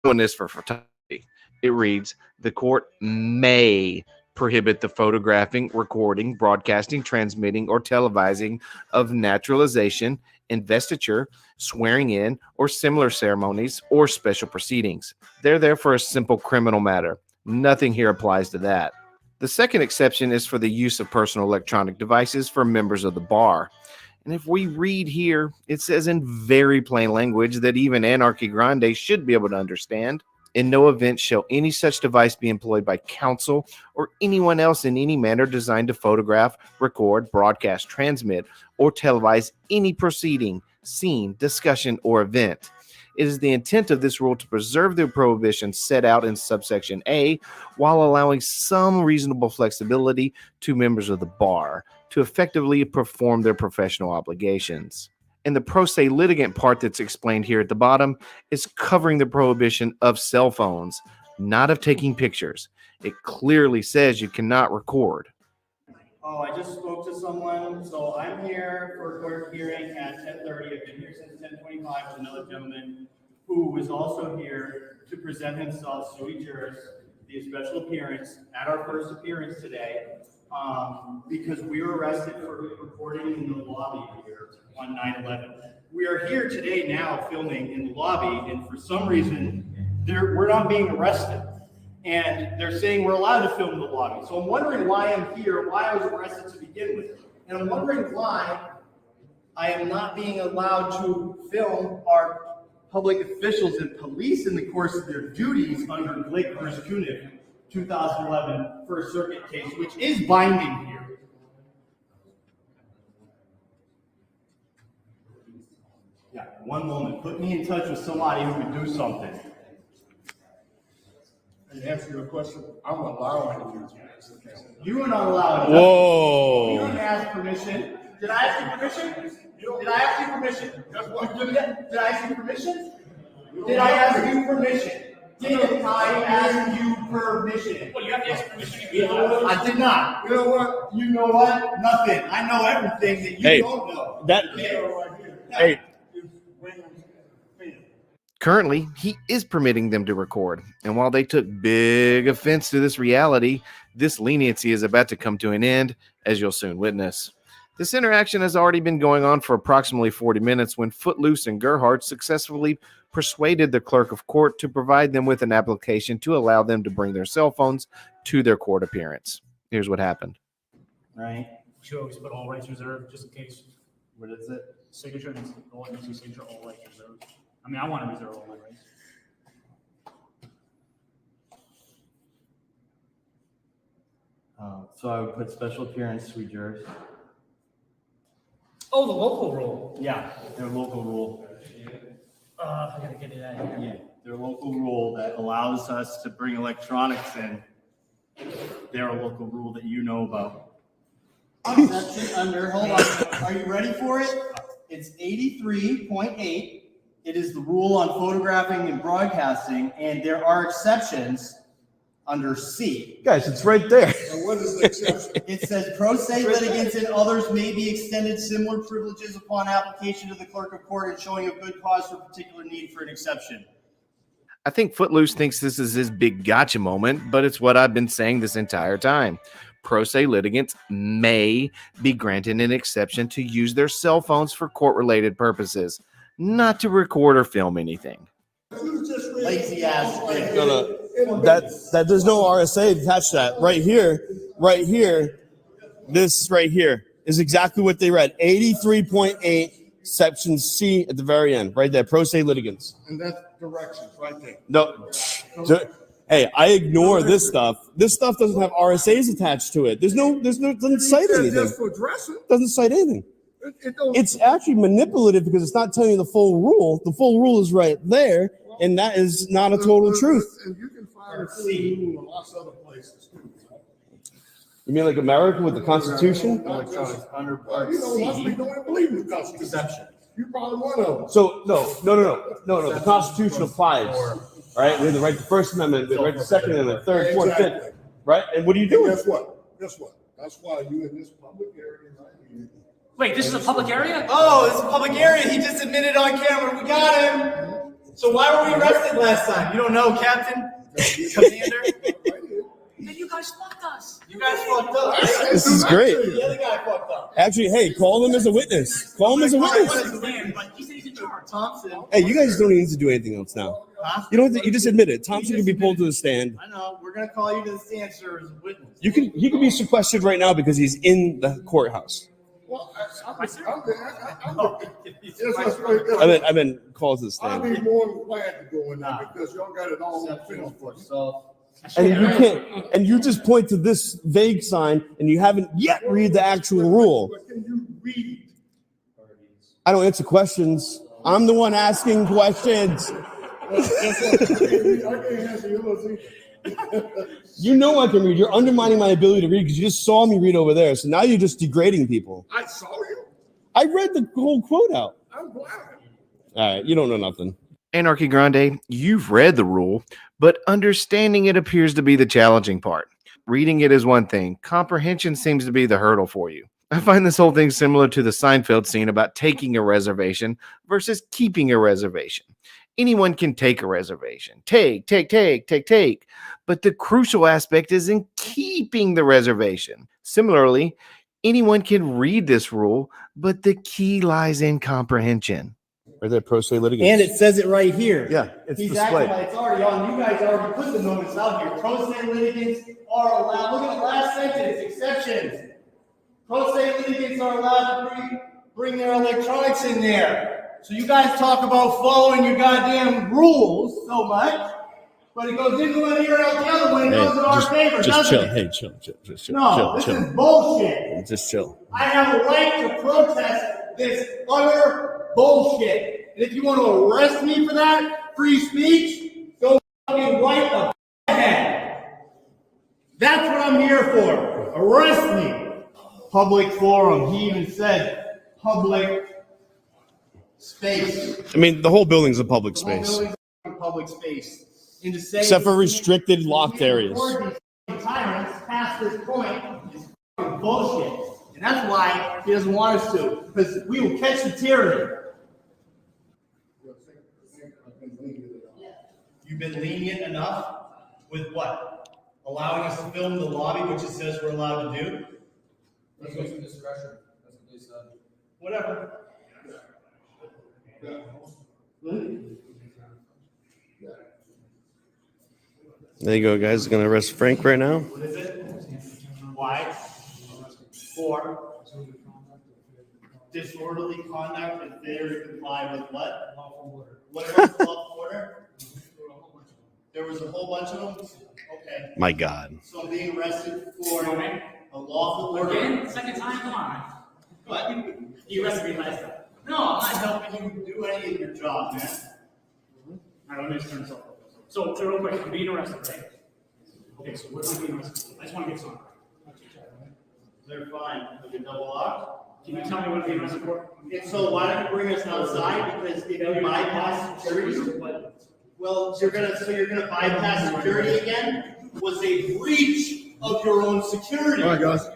doing this for photography. It reads, the court may prohibit the photographing, recording, broadcasting, transmitting, or televising of naturalization, investiture, swearing in, or similar ceremonies or special proceedings. They're there for a simple criminal matter. Nothing here applies to that. The second exception is for the use of personal electronic devices for members of the bar. And if we read here, it says in very plain language that even Anarchy Grande should be able to understand. In no event shall any such device be employed by counsel or anyone else in any manner designed to photograph, record, broadcast, transmit, or televise any proceeding, scene, discussion, or event. It is the intent of this rule to preserve the prohibition set out in subsection A while allowing some reasonable flexibility to members of the bar to effectively perform their professional obligations. And the pro se litigant part that's explained here at the bottom is covering the prohibition of cell phones, not of taking pictures. It clearly says you cannot record. Oh, I just spoke to someone, so I'm here for a court hearing at 10:30. I've been here since 10:25 with another gentleman who was also here to present himself sui juris, the special appearance, at our first appearance today. because we were arrested for recording in the lobby here on 9/11. We are here today now filming in the lobby, and for some reason, we're not being arrested. And they're saying we're allowed to film in the lobby. So I'm wondering why I'm here, why I was arrested to begin with. And I'm wondering why I am not being allowed to film our public officials and police in the course of their duties under Glick v. Kunick, 2011 First Circuit case, which is binding here. Yeah, one moment. Put me in touch with somebody who can do something. And answer your question, I'm allowing you to answer. You are not allowed. Whoa. You didn't ask permission. Did I ask you permission? Did I ask you permission? Did I ask you permission? Did I ask you permission? Did I ask you permission? Well, you have to ask permission. I did not. You know what? You know what? Nothing. I know everything that you don't know. Hey. Currently, he is permitting them to record, and while they took big offense to this reality, this leniency is about to come to an end, as you'll soon witness. This interaction has already been going on for approximately 40 minutes when Footloose and Gerhardt successfully persuaded the clerk of court to provide them with an application to allow them to bring their cell phones to their court appearance. Here's what happened. Right. We should always put all rights reserved, just in case. What is it? Signature, all signature, all rights reserved. I mean, I want to reserve all my rights. So I would put special appearance, sui juris. Oh, the local rule. Yeah, their local rule. I gotta get it out of here. Yeah, their local rule that allows us to bring electronics in. They're a local rule that you know about. Section under, hold on, are you ready for it? It's 83.8. It is the rule on photographing and broadcasting, and there are exceptions under C. Guys, it's right there. And what is the exception? It says pro se litigants and others may be extended similar privileges upon application to the clerk of court and showing of good cause for particular need for an exception. I think Footloose thinks this is his big gotcha moment, but it's what I've been saying this entire time. Pro se litigants may be granted an exception to use their cell phones for court-related purposes, not to record or film anything. Lazy ass bitch. No. That there's no RSA attached to that. Right here, this right here is exactly what they read. 83.8, section C at the very end, right there. Pro se litigants. And that's directions right there. No. Hey, I ignore this stuff. This stuff doesn't have RSAs attached to it. Doesn't cite anything. Just for dressing. Doesn't cite anything. It's actually manipulative because it's not telling you the full rule. The full rule is right there, and that is not a total truth. And you can find a full rule in lots of other places too. You mean like America with the Constitution? Under Well, you know, most people don't believe in the Constitution. You're probably one of them. So no. The Constitution applies. All right, we have the right to First Amendment, we have the right to Second Amendment, Third, Fourth, Fifth. Right, and what are you doing? Guess what? That's why you in this public area right here. Wait, this is a public area? Oh, it's a public area. He just admitted on camera. We got him. So why were we arrested last time? You don't know, Captain? Commander? Then you guys fucked us. You guys fucked up. This is great. The other guy fucked up. Actually, hey, call him as a witness. Call him as a witness. But he said he's in charge. Thompson. Hey, you guys don't need to do anything else now. Huh? You don't. You just admitted. Thompson can be pulled to the stand. I know. We're going to call you to the stand, sir, as a witness. He can be sequestered right now because he's in the courthouse. Well, I've been called to the I'll stand. be more than glad to go in there because y'all got it all on film for you. So, And you can't. And you just point to this vague sign, and you haven't yet read the actual rule. But can you read? I don't answer questions. I'm the one asking questions. I can't answer yours either. You know I can read. You're undermining my ability to read because you just saw me read over there. So now you're just degrading people. I saw you. I read the whole quote out. I'm glad. All right, you don't know nothing. Anarchy Grande, you've read the rule, but understanding it appears to be the challenging part. Reading it is one thing. Comprehension seems to be the hurdle for you. I find this whole thing similar to the Seinfeld scene about taking a reservation versus keeping a reservation. Anyone can take a reservation. Take. But the crucial aspect is in keeping the reservation. Similarly, anyone can read this rule, but the key lies in comprehension. Or that pro se litigants. And it says it right here. Yeah, it's He's displayed. acting like it's already on. You guys already put the notice out here. Pro se litigants are allowed. Look at the last sentence. Exceptions. Pro se litigants are allowed to bring their electronics in there. So you guys talk about following your goddamn rules so much, but it goes into one ear out the other one. It goes in our favor, doesn't it? Hey, chill. Just chill. No, this is bullshit. Just chill. I have a right to protest this utter bullshit. And if you want to arrest me for that, free speech, go fucking right the ahead. That's what I'm here for. Arrest me. Public forum. He even said public space. I mean, the whole building's a public space. The whole building's a public space. And to say Except for restricted locked areas. These tyrants past this point is fucking bullshit. And that's why he doesn't want us to, because we will catch the tyranny. You've been lenient enough with what? Allowing us to film the lobby, which it says we're allowed to do? That's what's in discretion. That's what they said. Whatever. There you go, guys. Going to arrest Frank right now. What is it? Why? For disorderly conduct and failure to comply with what? Lawful order. What was lawful order? There was a whole bunch of them? Okay. My God. So I'm being arrested for a lawful order. Again, second time, come on. What? You arrested me last time. No, I'm not helping you do any of your job, man. All right, let me just turn this off. So real quick, I'm being arrested, right? Okay, so what am I being arrested for? I just want to get some. They're fine. Like a double lock. Can you tell me what I'm being arrested for? And so why don't you bring us outside? Because if you bypass security, well, you're gonna bypass security again? Was a breach of your own security. All right, guys.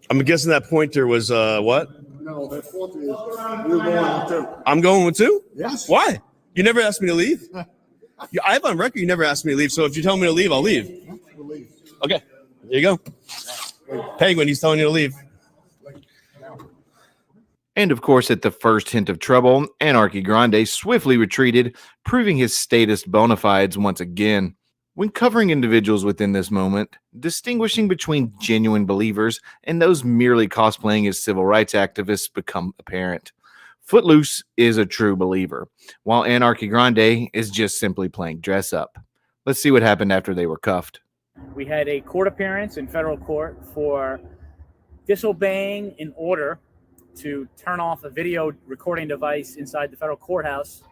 I'm guessing that pointer was what? No, that fourth is we're going with two. I'm going with two? Yes. Why? You never asked me to leave. I have on record you never asked me to leave. So if you tell me to leave, I'll leave. We'll leave. Okay. There you go. Penguin, he's telling you to leave. And of course, at the first hint of trouble, Anarchy Grande swiftly retreated, proving his status bona fides once again. When covering individuals within this moment, distinguishing between genuine believers and those merely cosplaying as civil rights activists become apparent. Footloose is a true believer, while Anarchy Grande is just simply playing dress up. Let's see what happened after they were cuffed. We had a court appearance in federal court for disobeying an order to turn off a video recording device inside the federal courthouse,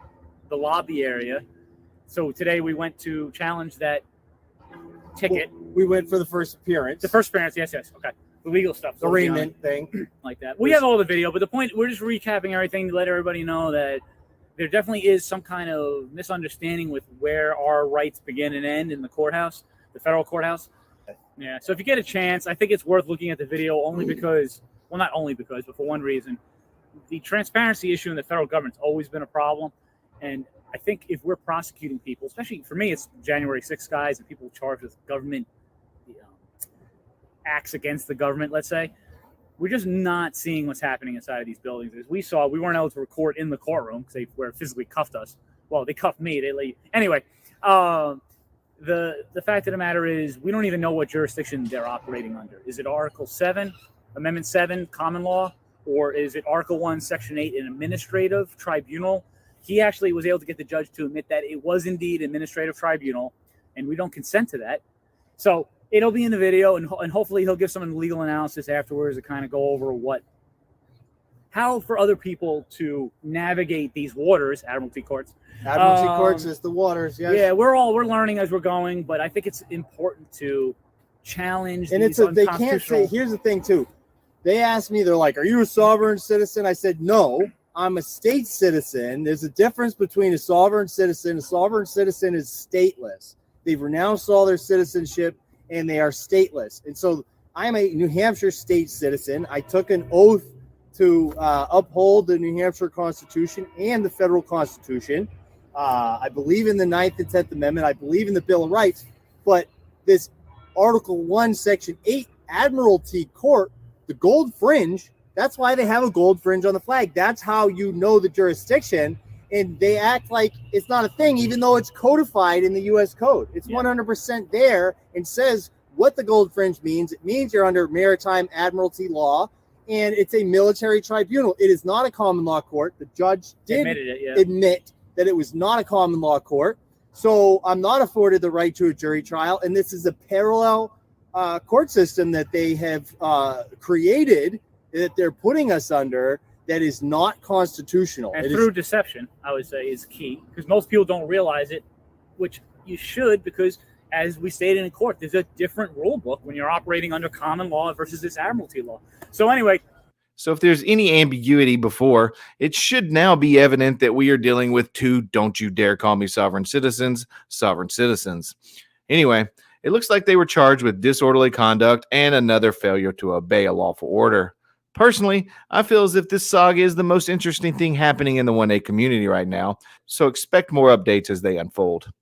the lobby area. So today we went to challenge that ticket. We went for the first appearance. The first appearance, yes, okay. The legal stuff. The arraignment thing. Like that. We have all the video, but the point, we're just recapping everything to let everybody know that there definitely is some kind of misunderstanding with where our rights begin and end in the courthouse, the federal courthouse. Yeah, so if you get a chance, I think it's worth looking at the video only because, well, not only because, but for one reason. The transparency issue in the federal government's always been a problem. And I think if we're prosecuting people, especially for me, it's January 6th guys and people charged with government acts against the government, let's say, we're just not seeing what's happening inside of these buildings. As we saw, we weren't able to record in the courtroom because they were physically cuffed us. Well, they cuffed me. Anyway, the fact of the matter is we don't even know what jurisdiction they're operating under. Is it Article 7, Amendment 7, common law, or is it Article 1, Section 8, an administrative tribunal? He actually was able to get the judge to admit that it was indeed administrative tribunal, and we don't consent to that. So it'll be in the video, and hopefully he'll give some legal analysis afterwards to kind of go over how for other people to navigate these waters, Admiralty courts. Admiralty courts is the waters, yes. Yeah, we're learning as we're going, but I think it's important to challenge and these they can't say, here's the thing too. They asked me, they're like, are you a sovereign citizen? I said, no, I'm a state citizen. There's a difference between a sovereign citizen. A sovereign citizen is stateless. They've renounced all their citizenship and they are stateless. And so I'm a New Hampshire state citizen. I took an oath to uphold the New Hampshire Constitution and the federal Constitution. I believe in the 9th and 10th Amendment. I believe in the Bill of Rights. But this Article 1, Section 8, Admiralty Court, the gold fringe, that's why they have a gold fringe on the flag. That's how you know the jurisdiction. And they act like it's not a thing, even though it's codified in the U.S. Code. It's 100% there and says what the gold fringe means. It means you're under maritime admiralty law, and it's a military tribunal. It is not a common law court. The judge did admit that it was not a common law court. So I'm not afforded the right to a jury trial, and this is a parallel court system that they have created, that they're putting us under, that is not constitutional. And through deception, I would say, is key, because most people don't realize it, which you should, because as we stated in court, there's a different rule book when you're operating under common law versus this admiralty law. So anyway. So if there's any ambiguity before, it should now be evident that we are dealing with two don't you dare call me sovereign citizens. Anyway, it looks like they were charged with disorderly conduct and another failure to obey a lawful order. Personally, I feel as if this saga is the most interesting thing happening in the 1A community right now, so expect more updates as they unfold.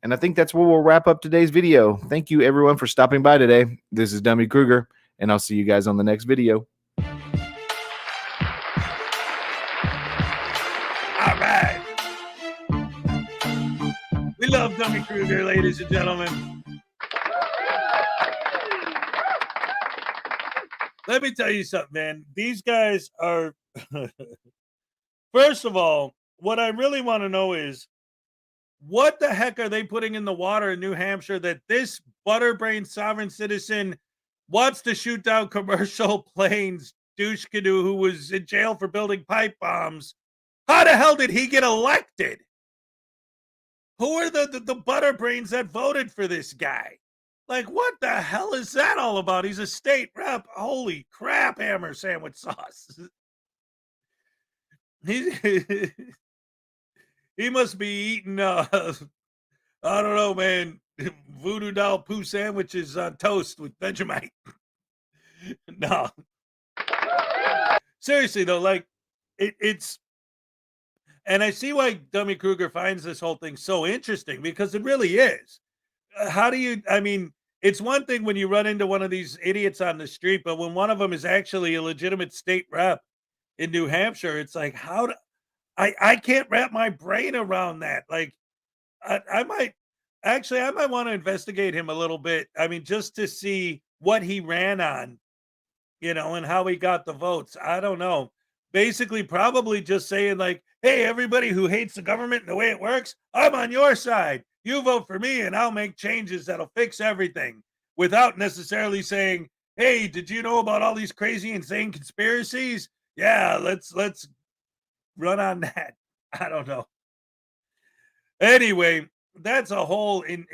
And I think that's where we'll wrap up today's video. Thank you everyone for stopping by today. This is Dummy Kruger, and I'll see you guys on the next video. All right. We love Dummy Kruger, ladies and gentlemen. Let me tell you something, man. These guys are, first of all, what I really want to know is, what the heck are they putting in the water in New Hampshire that this butterbrain sovereign citizen wants to shoot down commercial planes douche canoe who was in jail for building pipe bombs? How the hell did he get elected? Who are the butterbrains that voted for this guy? Like, what the hell is that all about? He's a state rep. Holy crap, hammer sandwich sauce. He must be eating, I don't know, man, voodoo doll poo sandwiches on toast with Vegemite. No. Seriously, though, like, it's, and I see why Dummy Kruger finds this whole thing so interesting, because it really is. How do you, I mean, it's one thing when you run into one of these idiots on the street, but when one of them is actually a legitimate state rep in New Hampshire, it's like, how do, I can't wrap my brain around that. Like, I might want to investigate him a little bit. I mean, just to see what he ran on, you know, and how he got the votes. I don't know. Basically, probably just saying like, hey, everybody who hates the government and the way it works, I'm on your side. You vote for me and I'll make changes that'll fix everything, without necessarily saying, hey, did you know about all these crazy, insane conspiracies? Yeah, let's run on that. I don't know. Anyway, that's a whole in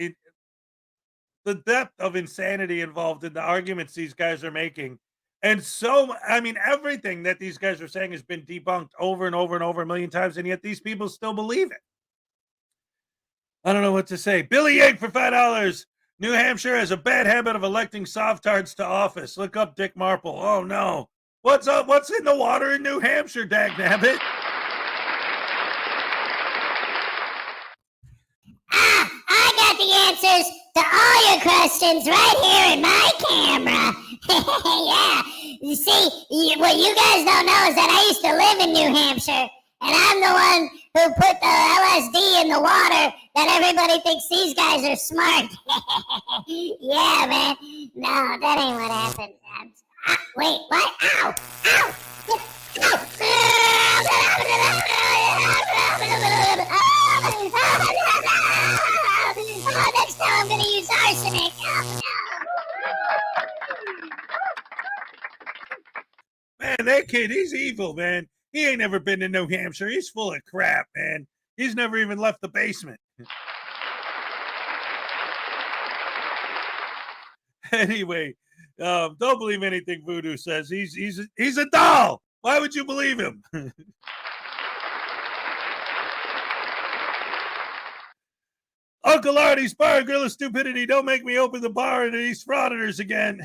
the depth of insanity involved in the arguments these guys are making. And so, I mean, everything that these guys are saying has been debunked over and over and over a million times, and yet these people still believe it. I don't know what to say. Billy Yank for $5. New Hampshire has a bad habit of electing softards to office. Look up Dick Marple. Oh, no. What's up? What's in the water in New Hampshire, dagnabbit? I got the answers to all your questions right here in my camera. Yeah. You see, what you guys don't know is that I used to live in New Hampshire, and I'm the one who put the LSD in the water that everybody thinks these guys are smart. Yeah, man. No, that ain't what happened. Wait, what? Ow! Ow! Next time I'm gonna use arsenic. Man, that kid, he's evil, man. He ain't never been to New Hampshire. He's full of crap, man. He's never even left the basement. Anyway, don't believe anything Voodoo says. He's a doll. Why would you believe him? Uncle Artie's Bar and Grill of Stupidity. Don't make me open the bar into these Frauditors again.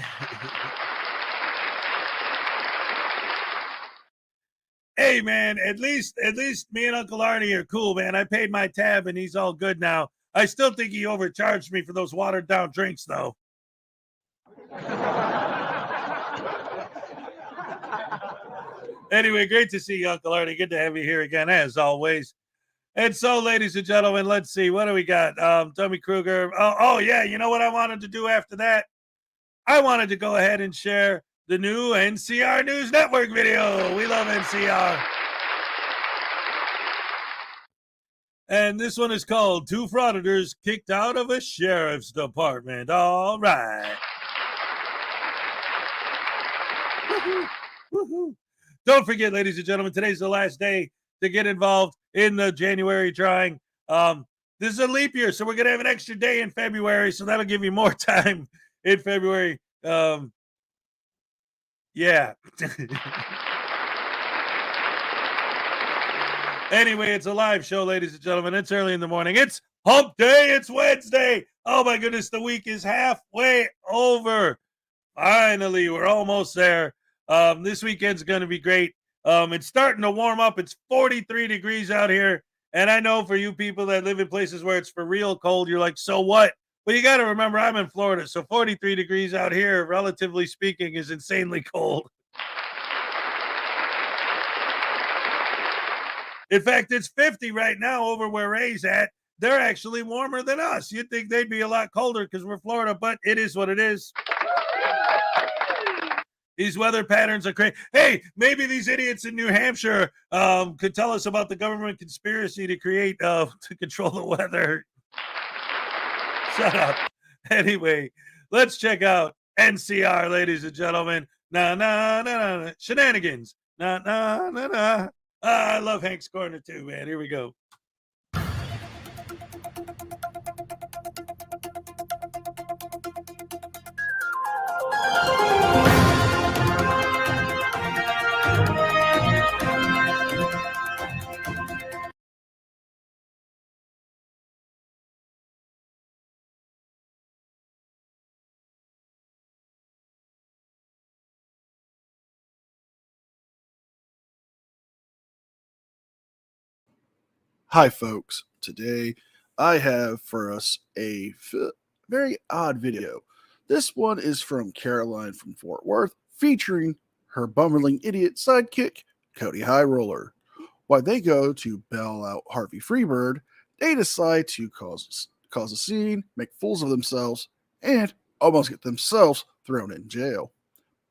Hey, man, at least me and Uncle Arnie are cool, man. I paid my tab and he's all good now. I still think he overcharged me for those watered down drinks, though. Anyway, great to see you, Uncle Arnie. Good to have you here again, as always. And so, ladies and gentlemen, let's see. What do we got? Tommy Kruger. Oh, yeah. You know what I wanted to do after that? I wanted to go ahead and share the new NCR News Network video. We love NCR. And this one is called Two Frauditors Kicked Out of a Sheriff's Department. All right. Woo-hoo. Woo-hoo. Don't forget, ladies and gentlemen, today's the last day to get involved in the January drawing. This is a leap year, so we're going to have an extra day in February, so that'll give you more time in February. Yeah. Anyway, it's a live show, ladies and gentlemen. It's early in the morning. It's hump day. It's Wednesday. Oh, my goodness. The week is halfway over. Finally, we're almost there. This weekend's going to be great. It's starting to warm up. It's 43 degrees out here. And I know for you people that live in places where it's for real cold, you're like, so what? Well, you got to remember, I'm in Florida. So 43 degrees out here, relatively speaking, is insanely cold. In fact, it's 50 right now over where Ray's at. They're actually warmer than us. You'd think they'd be a lot colder because we're Florida, but it is what it is. These weather patterns are crazy. Hey, maybe these idiots in New Hampshire could tell us about the government conspiracy to create, to control the weather. Shut up. Anyway, let's check out NCR, ladies and gentlemen. Na shenanigans. Na. I love Hank's Corner too, man. Here we go. Hi, folks. Today I have for us a very odd video. This one is from Caroline from Fort Worth, featuring her bumbling idiot sidekick, Cody High Roller. While they go to bail out Harvey Freebird, they decide to cause a scene, make fools of themselves, and almost get themselves thrown in jail.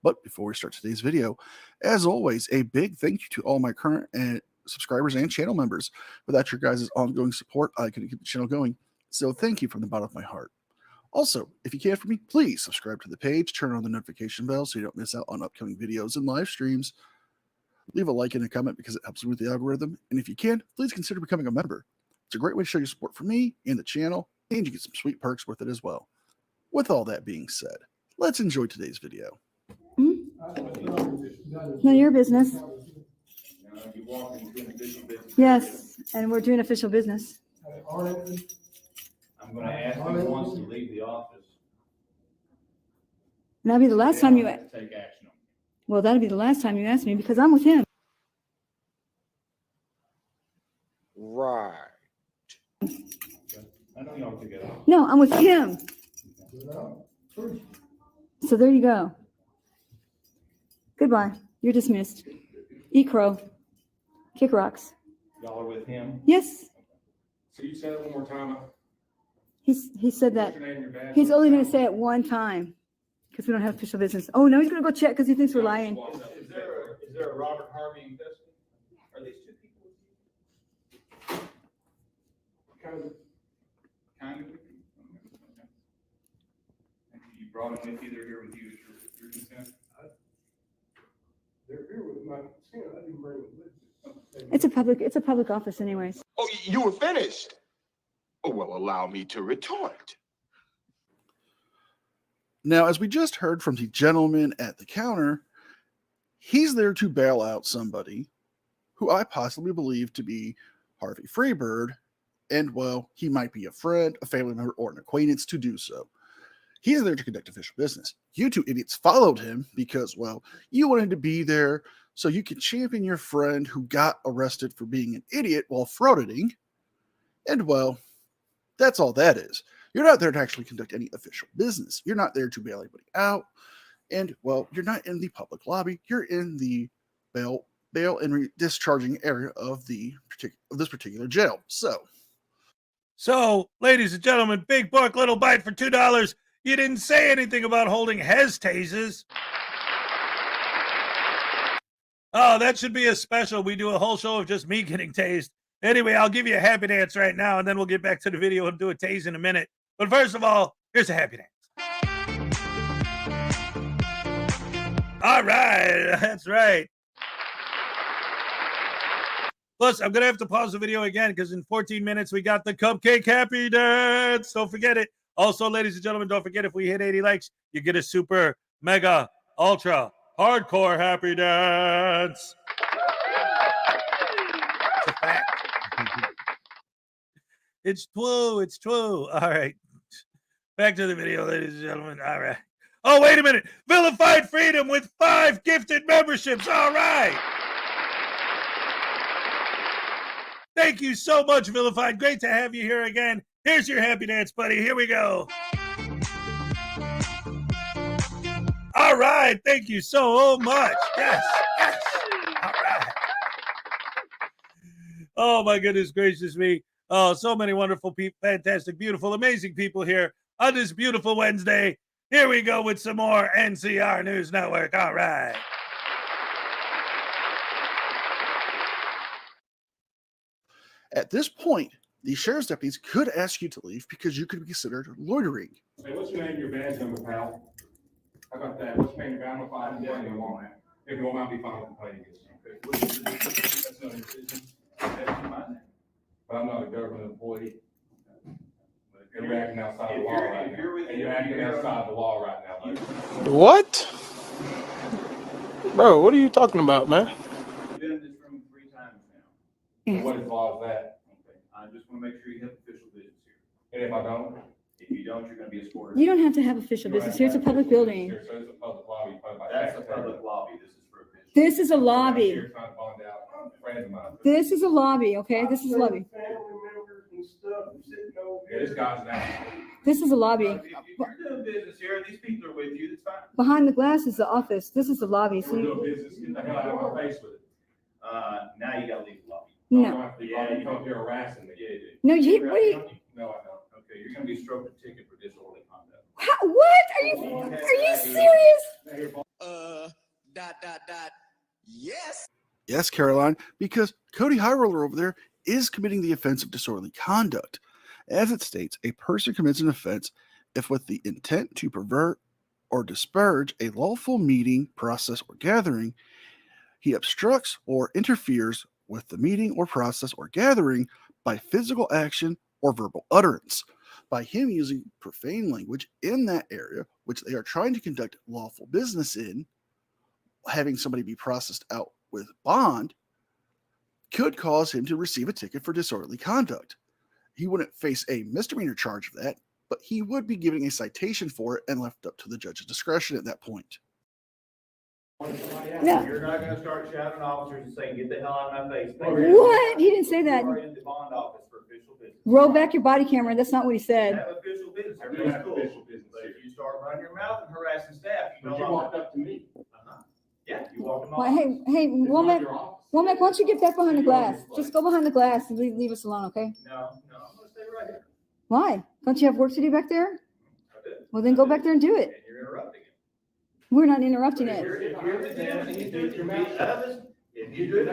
But before we start today's video, as always, a big thank you to all my current and subscribers and channel members. Without your guys' ongoing support, I couldn't keep the channel going. So thank you from the bottom of my heart. Also, if you can for me, please subscribe to the page, turn on the notification bell so you don't miss out on upcoming videos and live streams. Leave a like and a comment because it helps me with the algorithm. And if you can, please consider becoming a member. It's a great way to show your support for me and the channel, and you get some sweet perks with it as well. With all that being said, let's enjoy today's video. None of your business. Yes, and we're doing official business. I'm going to ask him if he wants to leave the office. And that'll be the last time you. Take action. Well, that'll be the last time you ask me because I'm with him. Right. I know y'all together. No, I'm with him. So there you go. Goodbye. You're dismissed. Eat crow. Kick rocks. Y'all are with him? Yes. So you said it one more time. He said that. What's your name, your badge? He's only going to say it one time because we don't have official business. Oh, no, he's going to go check because he thinks we're lying. Is there a Robert Harvey in custody? Are these two people? Kind of. You brought them with you. They're here with you. Your consent? They're here with my consent. I didn't bring them with me. It's a public office anyways. Oh, you were finished? Oh, well, allow me to retort. Now, as we just heard from the gentleman at the counter, he's there to bail out somebody who I possibly believe to be Harvey Freebird, and, well, he might be a friend, a family member, or an acquaintance to do so. He's there to conduct official business. You two idiots followed him because, well, you wanted to be there So you can champion your friend who got arrested for being an idiot while frauditing. And well, that's all that is. You're not there to actually conduct any official business. You're not there to bail anybody out. And well, you're not in the public lobby. You're in the bail and discharging area of this particular jail. So, ladies and gentlemen, big buck, little bite for $2. You didn't say anything about holding Hez tasers. Oh, that should be a special. We do a whole show of just me getting tased. Anyway, I'll give you a happy dance right now, and then we'll get back to the video and do a tase in a minute. But first of all, here's a happy dance. All right, that's right. Plus, I'm going to have to pause the video again because in 14 minutes, we got the cupcake happy dance. Don't forget it. Also, ladies and gentlemen, don't forget if we hit 80 likes, you get a super, mega, ultra, hardcore happy dance. It's a fact. It's true. It's true. All right. Back to the video, ladies and gentlemen. All right. Oh, wait a minute. Vilified Freedom with 5 gifted memberships. All right. Thank you so much, Vilified. Great to have you here again. Here's your happy dance, buddy. Here we go. All right. Thank you so much. Yes. Yes. All right. Oh, my goodness gracious me. Oh, so many wonderful people, fantastic, beautiful, amazing people here on this beautiful Wednesday. Here we go with some more NCR News Network. All right. At this point, the sheriff's deputies could ask you to leave because you could be considered loitering. Hey, what's your name, your badge number, pal? How about that? What's your name, your badge number? If you want, I'll be fine with complaining. That's not your decision. That's my name. But I'm not a government employee. You're acting outside the law right now. You're acting outside the law right now. What? Bro, what are you talking about, man? You've been in this room 3 times now. What is law is that? Okay. I just want to make sure you have official business here. And if I don't? If you don't, you're going to be escorted. You don't have to have official business here. It's a public building. Here, so it's a public lobby. That's a public lobby. This is for a business. This is a lobby. You're trying to bond out friends of mine. This is a lobby, okay? This is a lobby. Yeah, this guy's an asshole. This is a lobby. If you're doing business here, these people are with you, that's fine. Behind the glass is the office. This is the lobby. We're doing business, get the hell out of my face with it. Now you gotta leave the lobby. No. Yeah, you come here harassing me. Yeah, you do. No, you, what are you? No, I don't. Okay, you're gonna be stroked a ticket for disorderly conduct. What? Are you serious? Yes. Yes, Caroline, because Cody Highroller over there is committing the offense of disorderly conduct. As it states, a person commits an offense if with the intent to pervert or disparage a lawful meeting, process, or gathering, he obstructs or interferes with the meeting or process or gathering by physical action or verbal utterance. By him using profane language in that area, which they are trying to conduct lawful business in, having somebody be processed out with bond could cause him to receive a ticket for disorderly conduct. He wouldn't face a misdemeanor charge of that, but he would be giving a citation for it and left up to the judge's discretion at that point. Yeah. You're not gonna start shouting at officers and saying, "Get the hell out of my face." What? He didn't say that. You are in the bond office for official business. Roll back your body camera. That's not what he said. Have official business. Everything's cool. Official business. But if you start running your mouth and harassing staff, you know. But you walked up to me. Yeah, you walked them off. Well, hey, Womack, why don't you get back behind the glass? Just go behind the glass and leave us alone, okay? No, I'm gonna stay right here. Why? Don't you have work to do back there? I do. Well, then go back there and do it. And you're interrupting it. We're not interrupting If it. you're the man and you do it,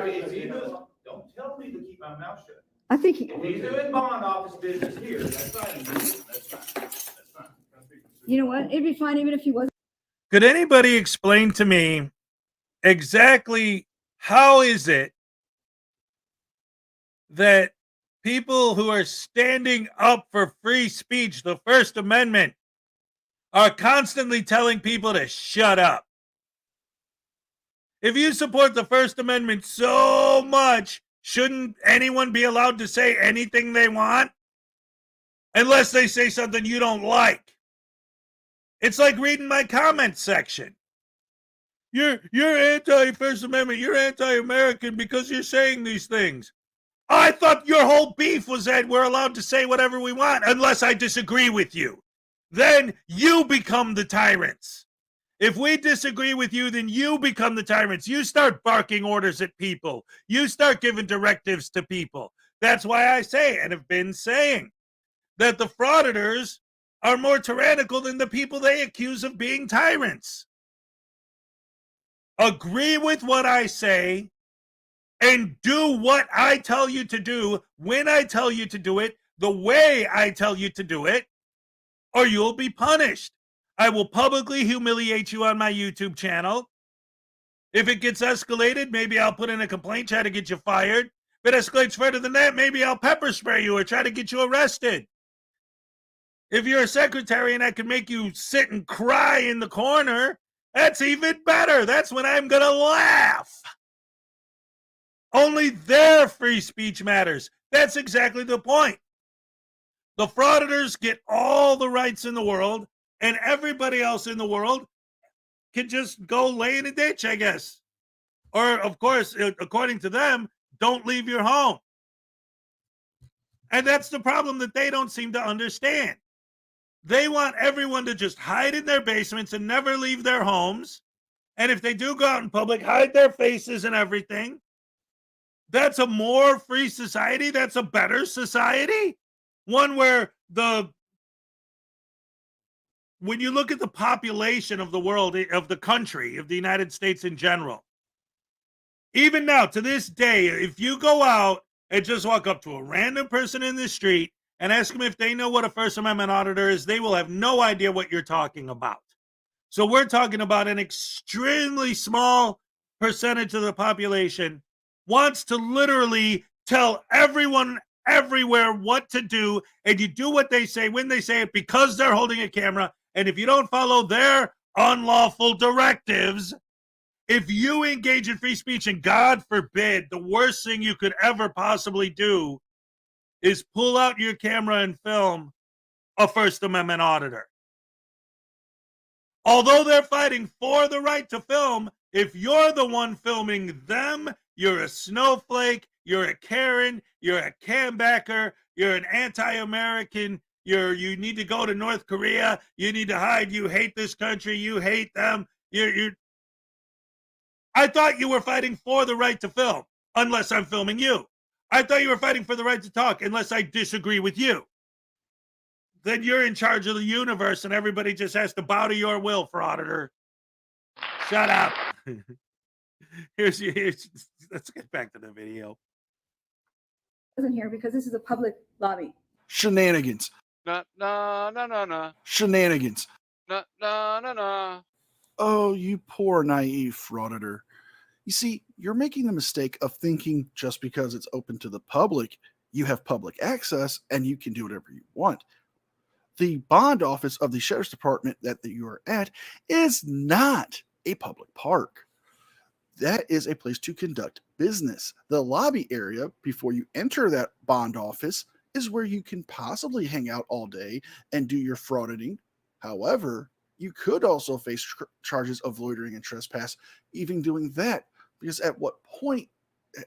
don't tell me to keep my mouth shut. I think If he's doing bond office business here, that's fine. That's fine. That's fine. You know what? It'd be fine even if he wasn't. Could anybody explain to me exactly how is it that people who are standing up for free speech, the First Amendment, are constantly telling people to shut up? If you support the First Amendment so much, shouldn't anyone be allowed to say anything they want? Unless they say something you don't like. It's like reading my comment section. You're anti-First Amendment. You're anti-American because you're saying these things. I thought your whole beef was that we're allowed to say whatever we want unless I disagree with you. Then you become the tyrants. If we disagree with you, then you become the tyrants. You start barking orders at people. You start giving directives to people. That's why I say, and have been saying, that the frauditors are more tyrannical than the people they accuse of being tyrants. Agree with what I say and do what I tell you to do when I tell you to do it, the way I tell you to do it, or you'll be punished. I will publicly humiliate you on my YouTube channel. If it gets escalated, maybe I'll put in a complaint, try to get you fired. If it escalates further than that, maybe I'll pepper spray you or try to get you arrested. If you're a secretary and I can make you sit and cry in the corner, that's even better. That's when I'm going to laugh. Only their free speech matters. That's exactly the point. The frauditors get all the rights in the world, and everybody else in the world can just go lay in a ditch, I guess. Or, of course, according to them, don't leave your home. And that's the problem that they don't seem to understand. They want everyone to just hide in their basements and never leave their homes. And if they do go out in public, hide their faces and everything. That's a more free society. That's a better society. One where when you look at the population of the world, of the country, of the United States in general, even now, to this day, if you go out and just walk up to a random person in the street and ask them if they know what a First Amendment auditor is, they will have no idea what you're talking about. So we're talking about an extremely small percentage of the population wants to literally tell everyone everywhere what to do, and you do what they say when they say it because they're holding a camera. And if you don't follow their unlawful directives, if you engage in free speech, and God forbid, the worst thing you could ever possibly do is pull out your camera and film a First Amendment auditor. Although they're fighting for the right to film, if you're the one filming them, you're a snowflake, you're a Karen, you're a cambacker, you're an anti-American, you need to go to North Korea, you need to hide, you hate this country, you hate them, I thought you were fighting for the right to film, unless I'm filming you. I thought you were fighting for the right to talk, unless I disagree with you. Then you're in charge of the universe, and everybody just has to bow to your will, frauditor. Shut up. Here's let's get back to the video. Isn't here because this is a public lobby. Shenanigans. No. Shenanigans. No. Oh, you poor naive frauditor. You see, you're making the mistake of thinking just because it's open to the public, you have public access and you can do whatever you want. The bond office of the sheriff's department that you are at is not a public park. That is a place to conduct business. The lobby area before you enter that bond office is where you can possibly hang out all day and do your frauditing. However, you could also face charges of loitering and trespass, even doing that, because at what point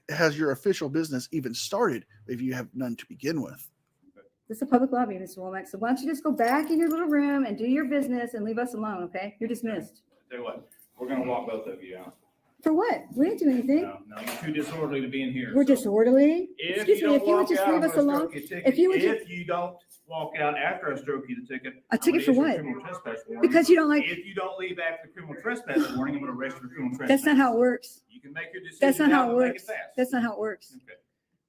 has your official business even started if you have none to begin with? This is a public lobby, Mr. Womack. So why don't you just go back in your little room and do your business and leave us alone, okay? You're dismissed. Tell you what, we're gonna walk both of you out. For what? We didn't do anything. No, you're too disorderly to be in here. We're disorderly. Excuse me, if you would walk just out, leave I'm us gonna alone. stroke your ticket. If you would If you don't walk out after I stroke you the ticket. A ticket for I'm gonna what? issue a criminal trespass warning. Because you don't like. If you don't leave after the criminal trespass warning, I'm gonna arrest you for criminal trespass. That's not how it works. You can make your decision. That's not how now, it but make works. it fast. That's not how it works. Okay.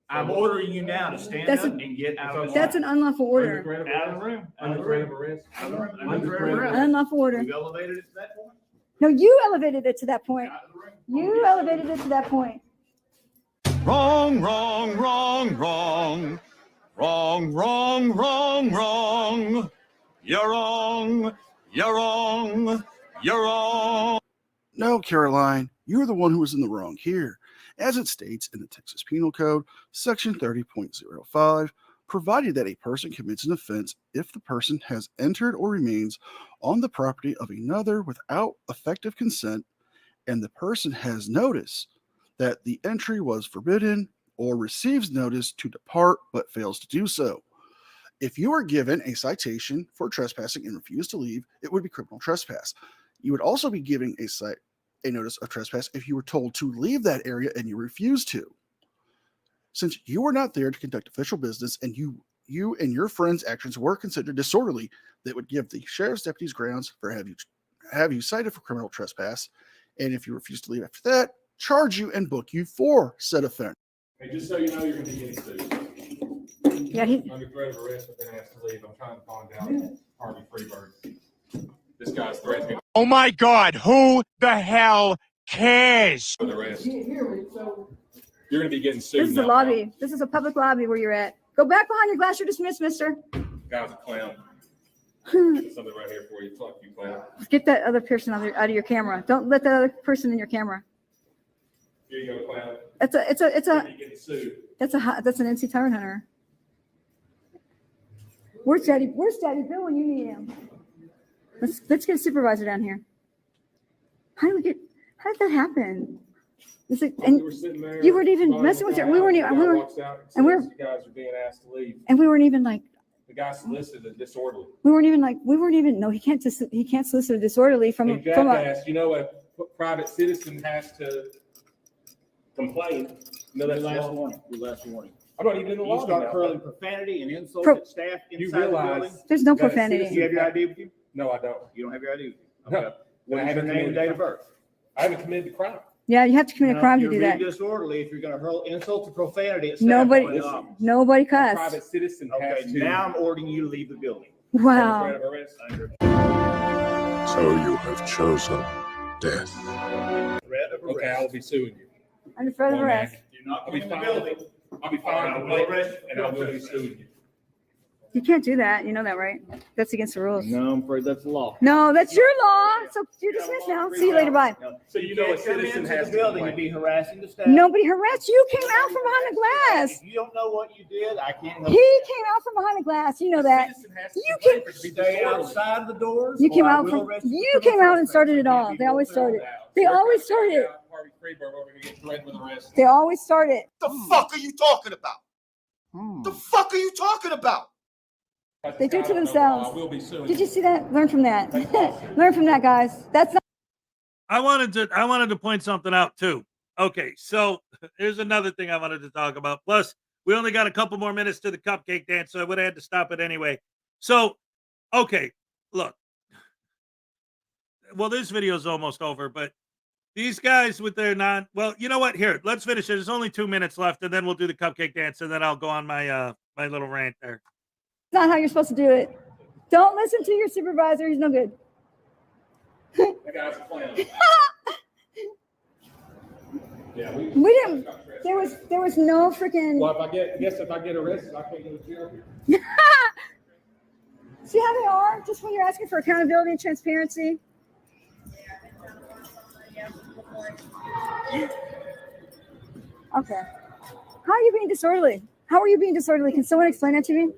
I'm ordering you now to stand That's up a- and get out of the That's room. an unlawful order. Out of the room. Under threat of arrest. Out of the room. An Under threat of arrest. unlawful order. You elevated it to that point? No, you elevated it to that point. You elevated it to that point. Wrong. You're wrong. No, Caroline, you're the one who is in the wrong here. As it states in the Texas Penal Code, Section 30.05, provided that a person commits an offense if the person has entered or remains on the property of another without effective consent, and the person has notice that the entry was forbidden or receives notice to depart but fails to do so. If you are given a citation for trespassing and refuse to leave, it would be criminal trespass. You would also be giving a notice of trespass if you were told to leave that area and you refuse to. Since you were not there to conduct official business and you and your friend's actions were considered disorderly, that would give the sheriff's deputies grounds for have you cited for criminal trespass. And if you refuse to leave after that, charge you and book you for said offense. Hey, just so you know, you're going to be getting sued. Yeah, Under threat of arrest, I've been asked to leave. I'm trying to find out Harvey Freeberg. This guy's threatening me Oh my God, who the hell cares? with arrest. You're going to be getting sued. This is a now, lobby. This is a public lobby where you're at. Go back behind your glass. You're dismissed, mister. Guy's a clown. Something right here for you. Fuck you, clown. Get that other person out of your camera. Don't let that other person in your camera. Here you go, clown. It's a You're getting sued. that's an NC Tyrant Hunter. Where's Daddy Bill when you need him? Let's get a supervisor down here. How did that happen? It's like, and you weren't even messing with her. We weren't even. We were, and we're. You guys are being asked to leave. And we weren't even like. The guy solicited a disorderly. We weren't even. No, he can't solicit a disorderly from Hey, jackass, you know a private citizen has to complain. No, that's Your last wrong. warning. Your last warning. I'm not even in the You lobby start now. hurling profanity and insults Pro- at staff You inside the realize building. There's no that a profanity. Do you have your ID with you? No, I don't. You don't have your ID with you. No. Okay. What is your haven't name and committed date a of birth? I haven't committed the crime. Yeah, you have to commit a crime to You're do that. being disorderly if you're going to hurl insults and profanity at staff. Nobody while in the office. cussed. Private citizen Okay, has to. now I'm ordering you to leave the building. Wow. Under threat of arrest. So you have chosen death. Threat of Okay, I will arrest. be suing you. Under threat of One arrest. act. Do not I'll come be in the fine. building. I'll be fine I with will it, arrest and I will be suing you. You can't do that. You know that, right? That's against the rules. No, I'm afraid that's the law. No, that's your law. So you're dismissed now. See you later. Bye. So you know a can't come citizen into has the to building and complain. be harassing the staff. Nobody harassed you. Came out from behind the glass. If you don't know what you did, I can't help He came out from behind the glass. You know that. Citizen has to You complain can- for it to be Stay disorderly. outside of the doors. You or came I out will from. arrest You for came out and trespassing. started it You all. can't be They always wholesale started. now. They We're always trying to figure started. out Harvey Freeberg over here get threatened with arrest. They always started. The fuck are you talking about? The fuck are you talking about? They do it to I themselves. will be suing Did you see that? Learn from that. Learn from that, guys. That's not. I wanted to point something out too. Okay, so here's another thing I wanted to talk about. Plus, we only got a couple more minutes to the cupcake dance, so I would have had to stop it anyway. So, okay, look. Well, this video is almost over, but these guys with their well, you know what? Here, let's finish it. There's only 2 minutes left, and then we'll do the cupcake dance, and then I'll go on my my little rant there. Not how you're supposed to do it. Don't listen to your supervisor. He's no good. That guy's a clown. Yeah, We didn't. There was no freaking. Well, I guess if I get arrested, I can't go to jail. See how they are? Just when you're asking for accountability and transparency. Okay. How are you being disorderly? How are you being disorderly? Can someone explain that to me?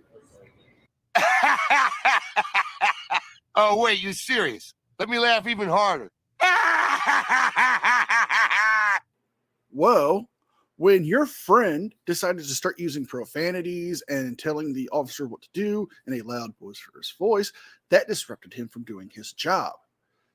Oh, wait, you serious? Let me laugh even harder. Well, when your friend decided to start using profanities and telling the officer what to do in a loud, boisterous voice, that disrupted him from doing his job.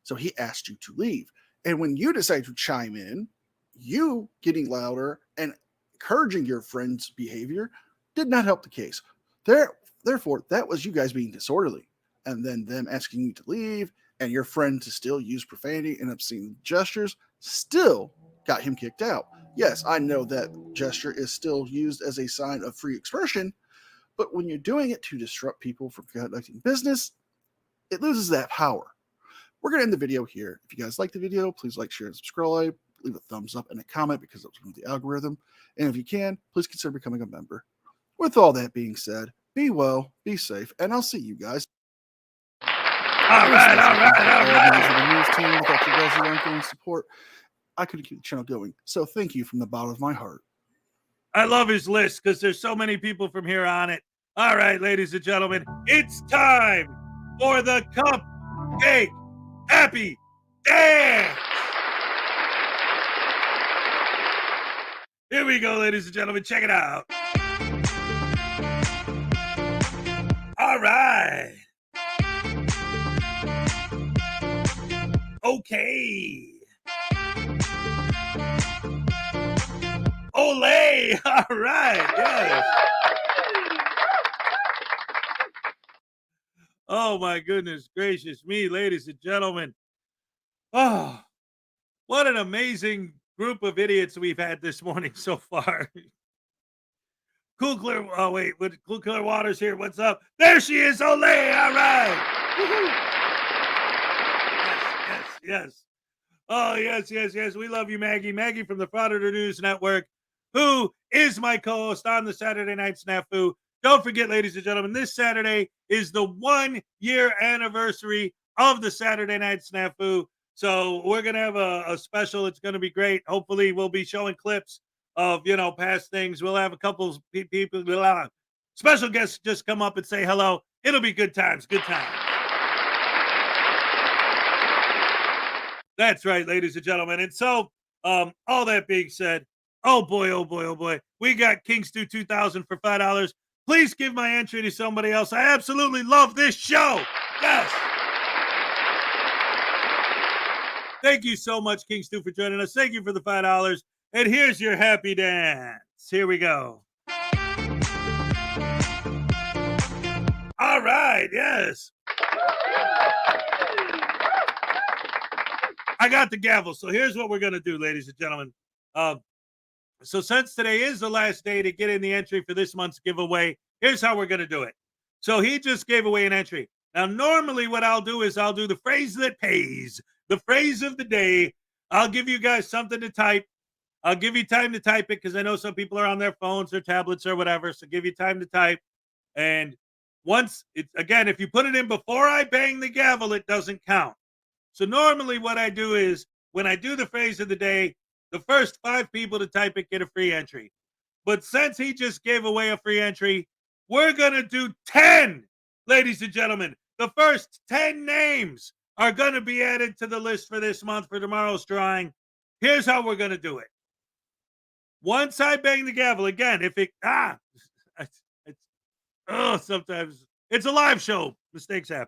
So he asked you to leave. And when you decided to chime in, you getting louder and encouraging your friend's behavior did not help the case. Therefore, that was you guys being disorderly. And then them asking you to leave and your friend to still use profanity and obscene gestures still got him kicked out. Yes, I know that gesture is still used as a sign of free expression, but when you're doing it to disrupt people from conducting business, it loses that power. We're going to end the video here. If you guys like the video, please like, share, and subscribe. Leave a thumbs up and a comment because it was the algorithm. And if you can, please consider becoming a member. With all that being said, be well, be safe, and I'll see you guys. All right. The news team, without you guys' ongoing support, I couldn't keep the channel going. So thank you from the bottom of my heart. I love his list because there's so many people from here on it. All right, ladies and gentlemen, it's time for the Cupcake Happy Dance. we go, ladies and gentlemen. Check it out. All right. Okay. Olay. All right. Yes. Oh, my goodness gracious me, ladies and gentlemen. Oh, what an amazing group of idiots we've had this morning so far. Cool Clear, oh wait, Cool Clear Waters here. What's up? There she is, Olay. All right. Yes. Oh, yes. We love you, Maggie. Maggie from the Frauditor News Network, who is my co-host on the Saturday Night Snafu. Don't forget, ladies and gentlemen, this Saturday is the 1-year anniversary of the Saturday Night Snafu. So we're going to have a special. It's going to be great. Hopefully we'll be showing clips of, past things. We'll have a couple people, special guests just come up and say hello. It'll be good times. That's right, ladies and gentlemen. And so, all that being said, oh boy, we got King Stew 2000 for $5. Please give my entry to somebody else. I absolutely love this show. Yes. Thank you so much, King Stew, for joining us. Thank you for the $5. And here's your happy dance. Here we go. All right, yes. I got the gavel. So here's what we're going to do, ladies and gentlemen. So since today is the last day to get in the entry for this month's giveaway, here's how we're going to do it. So he just gave away an entry. Now, normally what I'll do is I'll do the phrase that pays, the phrase of the day. I'll give you guys something to type. I'll give you time to type it because I know some people are on their phones or tablets or whatever. So give you time to type. And once it's, again, if you put it in before I bang the gavel, it doesn't count. So normally what I do is when I do the phrase of the day, the first 5 people to type it get a free entry. But since he just gave away a free entry, we're going to do 10, ladies and gentlemen. The first 10 names are going to be added to the list for this month for tomorrow's drawing. Here's how we're going to do it. Once I bang the gavel, again, if it, sometimes it's a live show. Mistakes happen.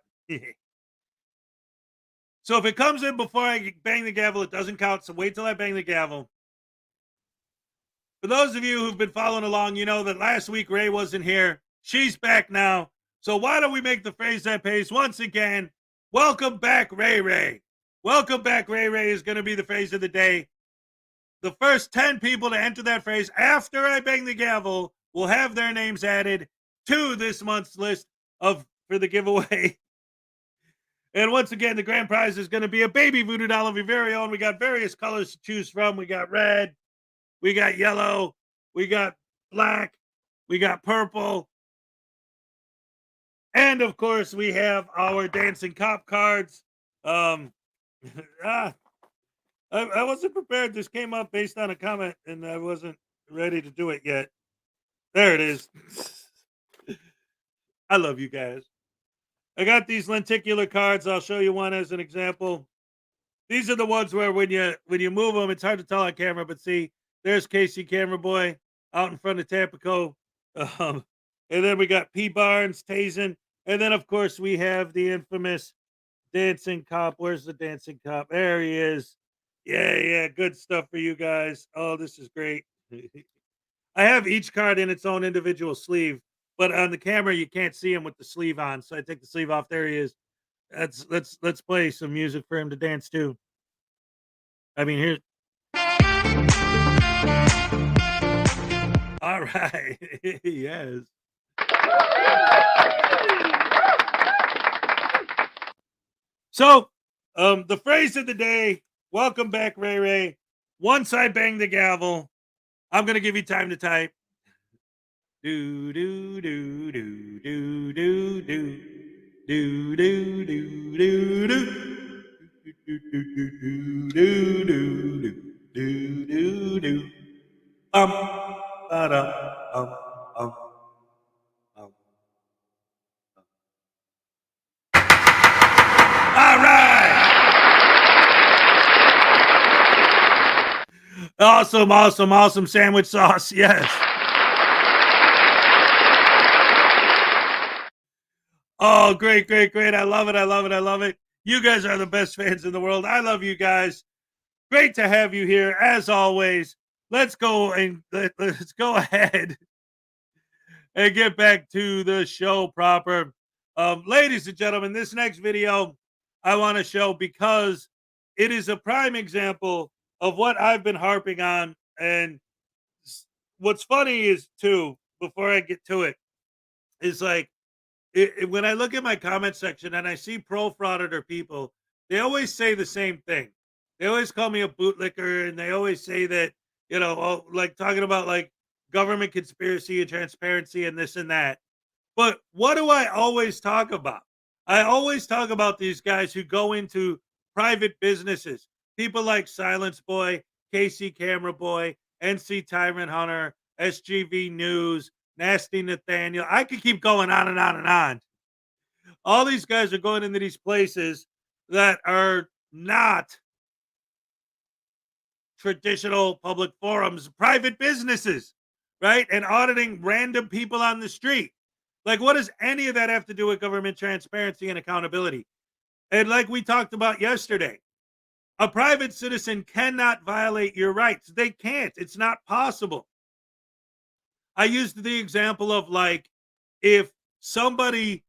So if it comes in before I bang the gavel, it doesn't count. So wait till I bang the gavel. For those of you who've been following along, you know that last week Ray wasn't here. She's back now. So why don't we make the phrase that pays once again? Welcome back, Ray Ray. Welcome back, Ray Ray is going to be the phrase of the day. The first 10 people to enter that phrase after I bang the gavel will have their names added to this month's list for the giveaway. And once again, the grand prize is going to be a baby voodoo doll of your very own. We got various colors to choose from. We got red, we got yellow, we got black, we got purple. And of course, we have our dancing cop cards. I wasn't prepared. This came up based on a comment, and I wasn't ready to do it yet. There it is. I love you guys. I got these lenticular cards. I'll show you one as an example. These are the ones where when you move them, it's hard to tell on camera, but see, there's Casey Camera Boy out in front of Tampico. And then we got P. Barnes, Tazen. And then, of course, we have the infamous dancing cop. Where's the dancing cop? There he is. Yeah, good stuff for you guys. Oh, this is great. I have each card in its own individual sleeve, but on the camera you can't see him with the sleeve on. So I take the sleeve off. There he is. Let's play some music for him to dance to. I mean, here's all right. Yes. So, the phrase of the day. Welcome back, Ray Ray. Once I bang the gavel, I'm gonna give you time to type. Do do do do do do do do do do do do do do do. All right. Awesome, awesome, awesome sandwich sauce. Yes. Oh, great, great, great. I love it. I love it. I love it. You guys are the best fans in the world. I love you guys. Great to have you here as always. Let's go and let's go ahead and get back to the show proper. Ladies and gentlemen, this next video I want to show because it is a prime example of what I've been harping on. And what's funny is, too, before I get to it, is like, when I look at my comment section and I see pro frauditor people, they always say the same thing. They always call me a bootlicker, and they always say that, like talking about like government conspiracy and transparency and this and that. But what do I always talk about? I always talk about these guys who go into private businesses, people like Silence Boy, KC Camera Boy, NC Tyrant Hunter, SGV News, Nasty Nathaniel. I could keep going on and on and on. All these guys are going into these places that are not traditional public forums, private businesses, right? And auditing random people on the street. Like, what does any of that have to do with government transparency and accountability? And like we talked about yesterday, a private citizen cannot violate your rights. They can't. It's not possible. I used the example of like if somebody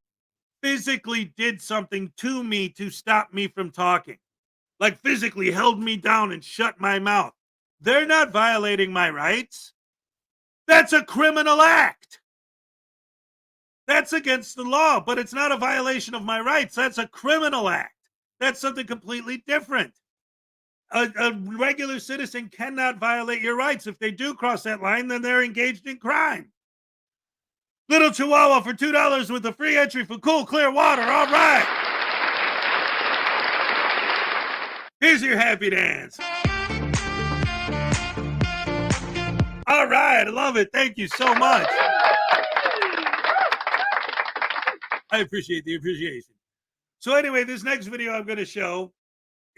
physically did something to me to stop me from talking, like physically held me down and shut my mouth. They're not violating my rights. That's a criminal act. That's against the law, but it's not a violation of my rights. That's a criminal act. That's something completely different. A regular citizen cannot violate your rights. If they do cross that line, then they're engaged in crime. Little Chihuahua for $2 with a free entry for cool, clear water. All right. Here's your happy dance. All right. I love it. Thank you so much. I appreciate the appreciation. So anyway, this next video I'm going to show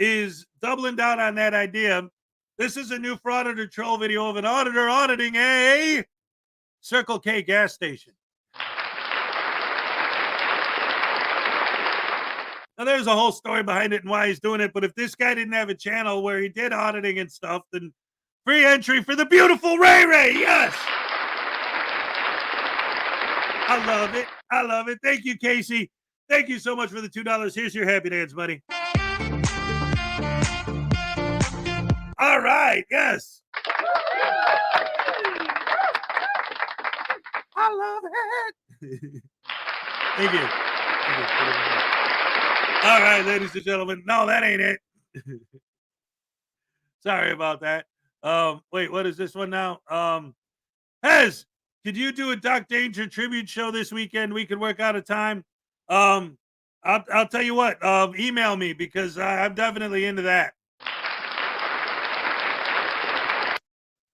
is doubling down on that idea. This is a new Frauditor troll video of an auditor auditing a Circle K gas station. Now, there's a whole story behind it and why he's doing it, but if this guy didn't have a channel where he did auditing and stuff, then free entry for the beautiful Ray Ray. Yes. I love it. I love it. Thank you, Casey. Thank you so much for the $2. Here's your happy dance, buddy. All right. Yes. I love it. Thank you. All right, ladies and gentlemen. No, that ain't it. Sorry about that. Wait, what is this one now? Hez, could you do a Doc Danger tribute show this weekend? We could work out a time. I'll tell you what. Email me because I'm definitely into that.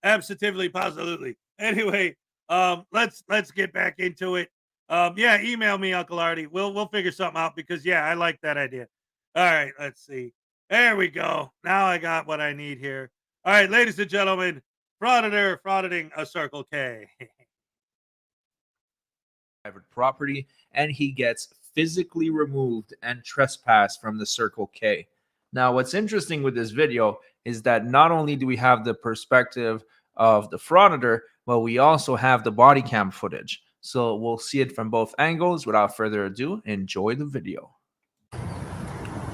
Absolutely, positively. Anyway, let's get back into it. Yeah, email me, Uncle Artie. We'll figure something out because yeah, I like that idea. All right, let's see. There we go. Now I got what I need here. All right, ladies and gentlemen, Frauditor frauditing a Circle K. Private property, and he gets physically removed and trespassed from the Circle K. Now, what's interesting with this video is that not only do we have the perspective of the frauditor, but we also have the body cam footage. So we'll see it from both angles. Without further ado, enjoy the video.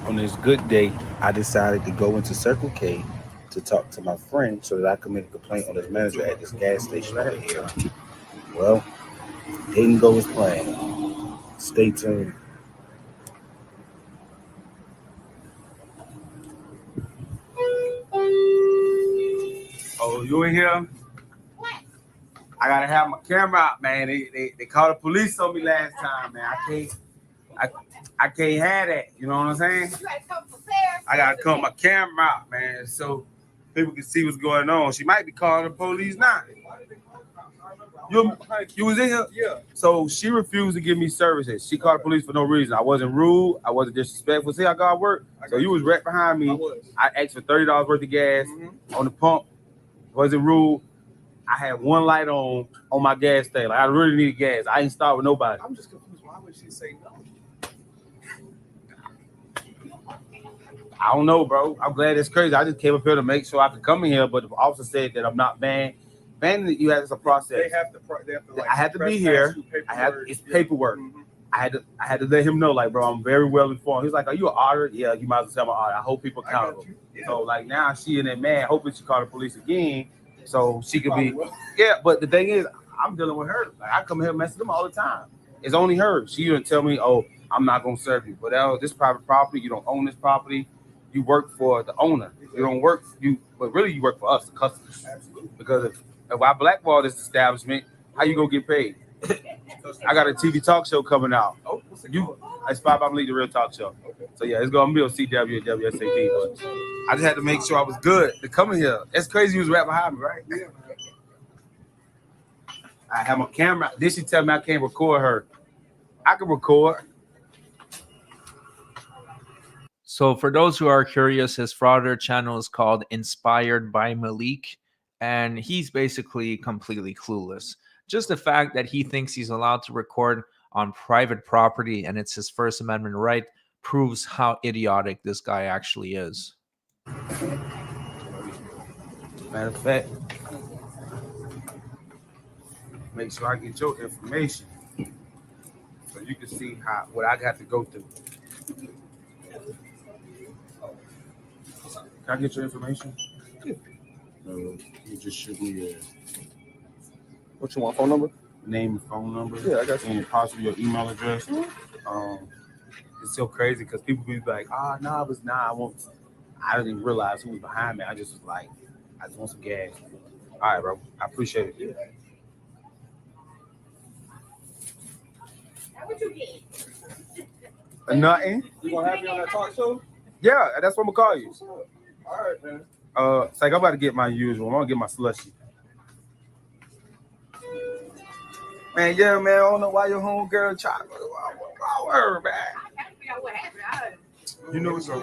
On this good day, I decided to go into Circle K to talk to my friend so that I could make a complaint on this manager at this gas station over here. Well, didn't go as planned. Stay tuned. Oh, you in here? What? I gotta have my camera out, man. They called the police on me last time, man. I can't have that. You know what I'm saying? You gotta come prepared. I gotta come my camera out, man, so people can see what's going on. She might be calling the police now. You was in here? Yeah. So she refused to give me services. She called the police for no reason. I wasn't rude. I wasn't disrespectful. See how God worked? So you was right behind me. I asked for $30 worth of gas on the pump. Was it rule? I had one light on my gas tank. Like I really needed gas. I ain't start with nobody. I'm just confused. Why would she say no? I don't know, bro. I'm glad it's crazy. I just came up here to make sure I could come in here, but the officer said that I'm not banned. Banning you have a process. They have to like, I had to be here. It's paperwork. Mm-hmm. I had to let him know, like, bro, I'm very well informed. He's like, "Are you an auditor?" Yeah, you might as well tell my auditor. I hold people accountable. Yeah. So like now she and that man hoping she call the police again, so she could be. Yeah, but the thing is, I'm dealing with her. Like I come here messing them all the time. It's only her. She didn't tell me, "Oh, I'm not gonna serve you." But this private property, you don't own this property. You work for the owner. You don't work but really you work for us, the customers. Absolutely. Because if I blackball this establishment, how you gonna get paid? I got a TV talk show coming out. Oh, what's it called? It's 5 I'm Lead the Real Talk Show. Okay. So yeah, it's gonna be on CW and WSAD. But I just had to make sure I was good to come in here. It's crazy you was right behind me, right? Yeah. I have my camera. Then she tell me I can't record her. I can record. So for those who are curious, his Frauditor channel is called Inspired by Malik, and he's basically completely clueless. Just the fact that he thinks he's allowed to record on private property and it's his First Amendment right proves how idiotic this guy actually is. Matter of fact, make sure I get your information so you can see what I got to go through. Can I get your information? You just shoot me what you want, phone number? Name and phone number. Yeah, I got you. And possibly your email address. It's so crazy because people be like, no, it was not. I didn't even realize who was behind me. I just was like, I just want some gas. All right, bro. I appreciate it. Yeah. What you get? Nothing. You gonna have me on that talk show? Yeah, that's what I'm gonna call you. All right, man. It's like I'm about to get my usual. I'm gonna get my slushy. Man, yeah, man. I don't know why your homegirl tried. Wrong word, man. I gotta figure out what happened. You know what's up.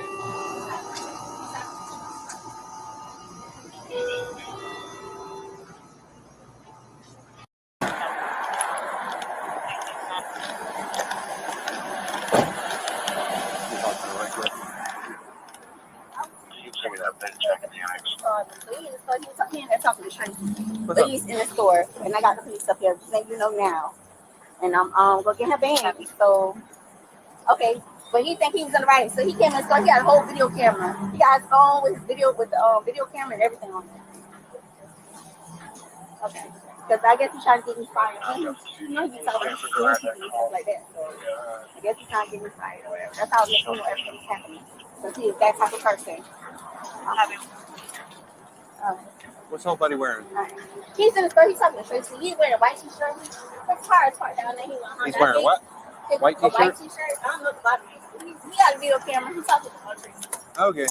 Talking to Tracy. But he's in the store, and I got the police up here. Just letting you know now. And I'm gonna get her banned. So, okay. But he think he was in the right, so he came in the store. He had a whole video camera. He got his phone with his video video camera and everything on it. Okay. Because I guess he's trying to get me fired. You know, he be talking about people and stuff like that. So I guess he's trying to get me fired or whatever. That's how I know everything's happening. So he is that type of person. I'll have him. What's nobody wearing? He's in the store. He's talking to Tracy. He's wearing a white t-shirt. His car is parked down there. He's wearing what? White A t-shirt? white t-shirt. I don't know about it. He got a video camera. He's talking to Tracy. Okay.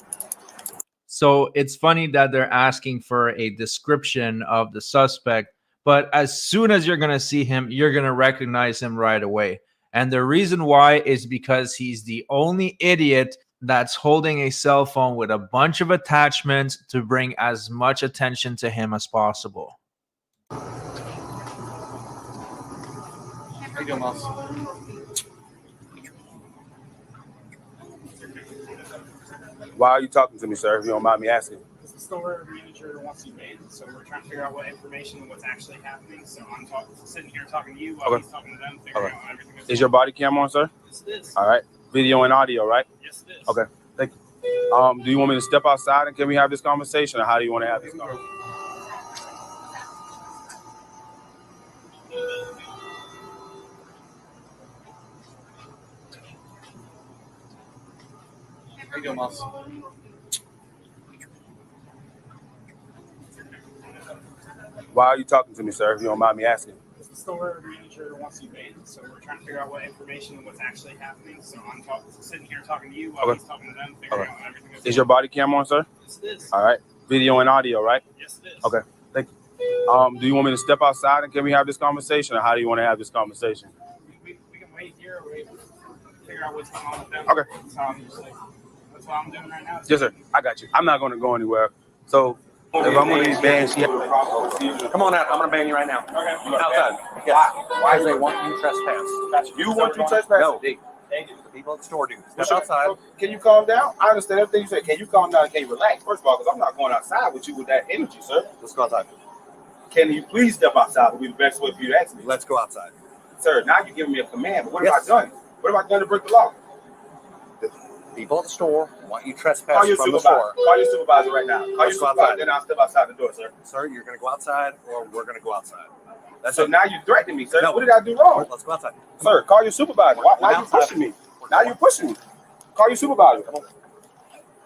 So it's funny that they're asking for a description of the suspect, but as soon as you're going to see him, you're going to recognize him right away. And the reason why is because he's the only idiot that's holding a cell phone with a bunch of attachments to bring as much attention to him as possible. How you doing, boss? Why are you talking to me, sir? If you don't mind me asking. Because the store manager wants you banned, so we're trying to figure out what information and what's actually happening. So I'm sitting here talking to you while he's talking to them, figuring out everything. Is your body cam on, sir? Yes, it is. All right. Video and audio, right? Yes, it is. Okay. Thank you. Do you want me to step outside and can we have this conversation, or how do you want to have this conversation? How you doing, boss? Why are you talking to me, sir? If you don't mind me asking. Because the store manager wants you banned, so we're trying to figure out what information and what's actually happening. So I'm sitting here talking to you while he's talking to them, figuring out everything. Is your body cam on, sir? Yes, it is. All right. Video and audio, right? Yes, it is. Okay. Thank you. Do you want me to step outside and can we have this conversation, or how do you want to have this conversation? We can wait here or figure out what's going on with them. Okay. So I'm just like, that's what I'm doing right now. Yes, sir. I got you. I'm not going to go anywhere. So If I'm gonna be banned, yeah. Come on out. I'm gonna ban you right now. Outside. Yes. Because they want you trespass. You want to trespass? No, they do. The people at the store do. Step outside. Can you calm down? I understand everything you said. Can you calm down and can you relax? First of all, because I'm not going outside with you with that energy, sir. Let's go outside. Can you please step outside? Would be the best way for you to ask me. Let's go outside. Sir, now you're giving me a command, but what have I done? What have I done to break the law? The people at the store want you trespass Call your from the supervisor. store. Call your supervisor right now. Call your Let's go supervisor, outside. then I'll step outside the door, sir. Sir, you're gonna go outside, or we're gonna go outside. That's So it. now you're threatening me, sir. No. What did I do wrong? Let's go outside. Sir, call your supervisor. Why are you outside. pushing me? Now you're pushing me. Call your supervisor.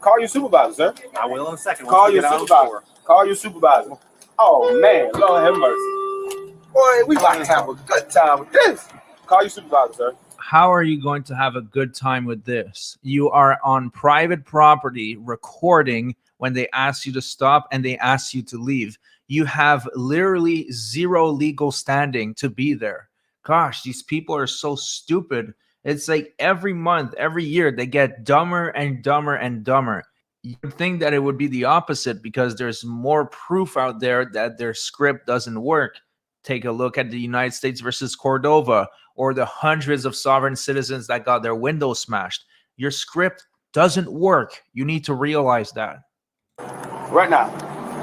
Call your supervisor, sir. I will in a second. Call once we your get out of the supervisor. store. Call your supervisor. Oh man, Lord have mercy. Boy, we about to have a good time with this. Call your supervisor, sir. How are you going to have a good time with this? You are on private property recording when they ask you to stop and they ask you to leave. You have literally zero legal standing to be there. Gosh, these people are so stupid. It's like every month, every year, they get dumber and dumber and dumber. You would think that it would be the opposite because there's more proof out there that their script doesn't work. Take a look at the United States versus Cordova, or the hundreds of sovereign citizens that got their windows smashed. Your script doesn't work. You need to realize that. Right now.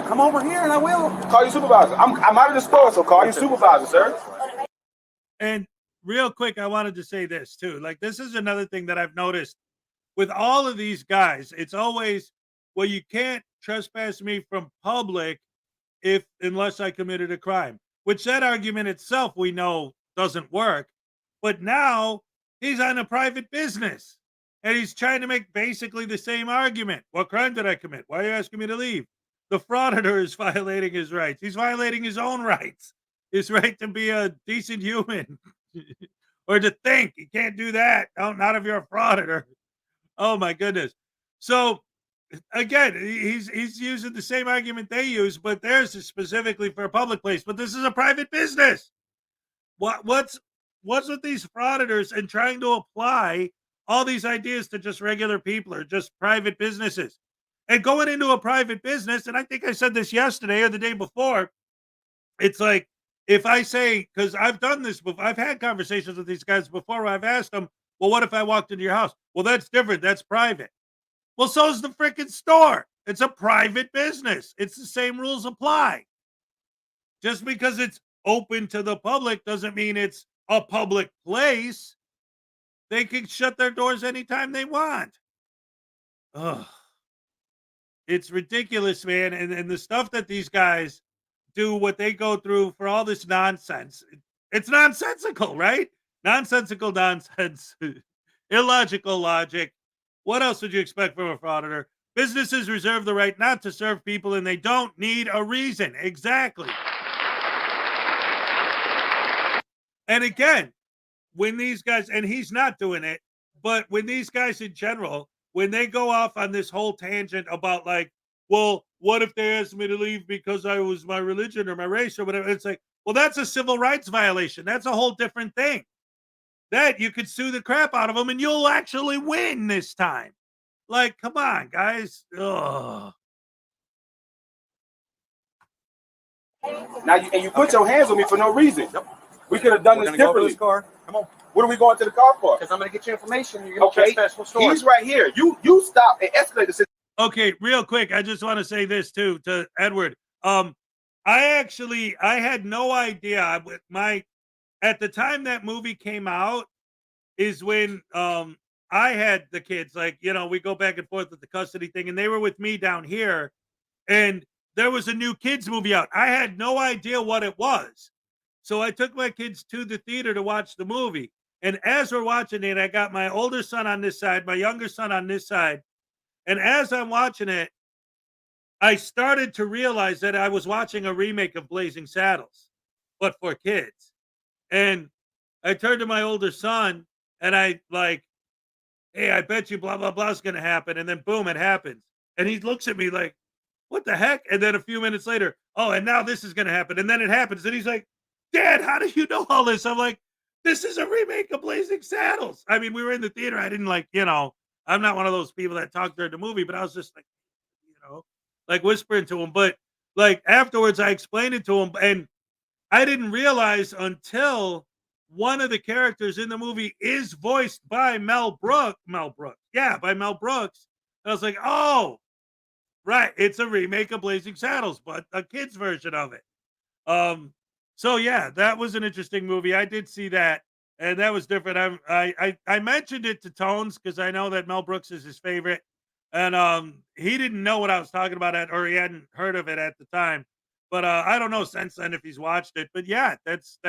Come over here and I will. Call your supervisor. I'm out of the store, so call your supervisor, sir. And real quick, I wanted to say this too. Like, this is another thing that I've noticed with all of these guys. It's always, well, you can't trespass me from public unless I committed a crime, which that argument itself we know doesn't work. But now he's on a private business and he's trying to make basically the same argument. What crime did I commit? Why are you asking me to leave? The frauditor is violating his rights. He's violating his own rights, his right to be a decent human or to think. You can't do that. Oh, not if you're a frauditor. Oh my goodness. So again, he's using the same argument they use, but theirs is specifically for a public place. But this is a private business. What's with these frauditors and trying to apply all these ideas to just regular people or just private businesses? And going into a private business, and I think I said this yesterday or the day before, it's like, if I say, because I've done this before, I've had conversations with these guys before where I've asked them, well, what if I walked into your house? Well, that's different. That's private. Well, so is the freaking store. It's a private business. It's the same rules apply. Just because it's open to the public doesn't mean it's a public place. They can shut their doors anytime they want. Ugh. It's ridiculous, man. And the stuff that these guys do, what they go through for all this nonsense, it's nonsensical, right? Nonsensical nonsense. Illogical logic. What else would you expect from a frauditor? Businesses reserve the right not to serve people and they don't need a reason. Exactly. And again, when these guys, and he's not doing it, but when these guys in general, when they go off on this whole tangent about like, well, what if they asked me to leave because I was my religion or my race or whatever? It's like, well, that's a civil rights violation. That's a whole different thing. That you could sue the crap out of them and you'll actually win this time. Like, come on, guys. Ugh. Now you put your hands on me for no reason. We could have done this differently. Car. Come on. What are we going to the car for? Because I'm going to get you information. You're going to trespass from the store. He's right here. You stop and escalate the situation. Okay, real quick, I just want to say this too to Edward. I had no idea at the time that movie came out is when I had the kids, like, you know, we go back and forth with the custody thing, and they were with me down here, and there was a new kids movie out. I had no idea what it was. So I took my kids to the theater to watch the movie. And as we're watching it, I got my older son on this side, my younger son on this side. And as I'm watching it, I started to realize that I was watching a remake of Blazing Saddles, but for kids. And I turned to my older son and I like, hey, I bet you blah, blah, blah is going to happen. And then boom, it happens. And he looks at me like, what the heck? And then a few minutes later, oh, and now this is going to happen. And then it happens. And he's like, Dad, how do you know all this? I'm like, this is a remake of Blazing Saddles. I mean, we were in the theater. I didn't like, you know, I'm not one of those people that talk during the movie, but I was just like, you know, like whispering to him. But Like afterwards, I explained it to him, and I didn't realize until one of the characters in the movie is voiced by Mel Brooks. Yeah, by Mel Brooks. And I was like, oh, right. It's a remake of Blazing Saddles, but a kid's version of it. So yeah, that was an interesting movie. I did see that, and that was different. I mentioned it to Tones because I know that Mel Brooks is his favorite, and he didn't know what I was talking about or he hadn't heard of it at the time. But I don't know since then if he's watched it. But yeah, that's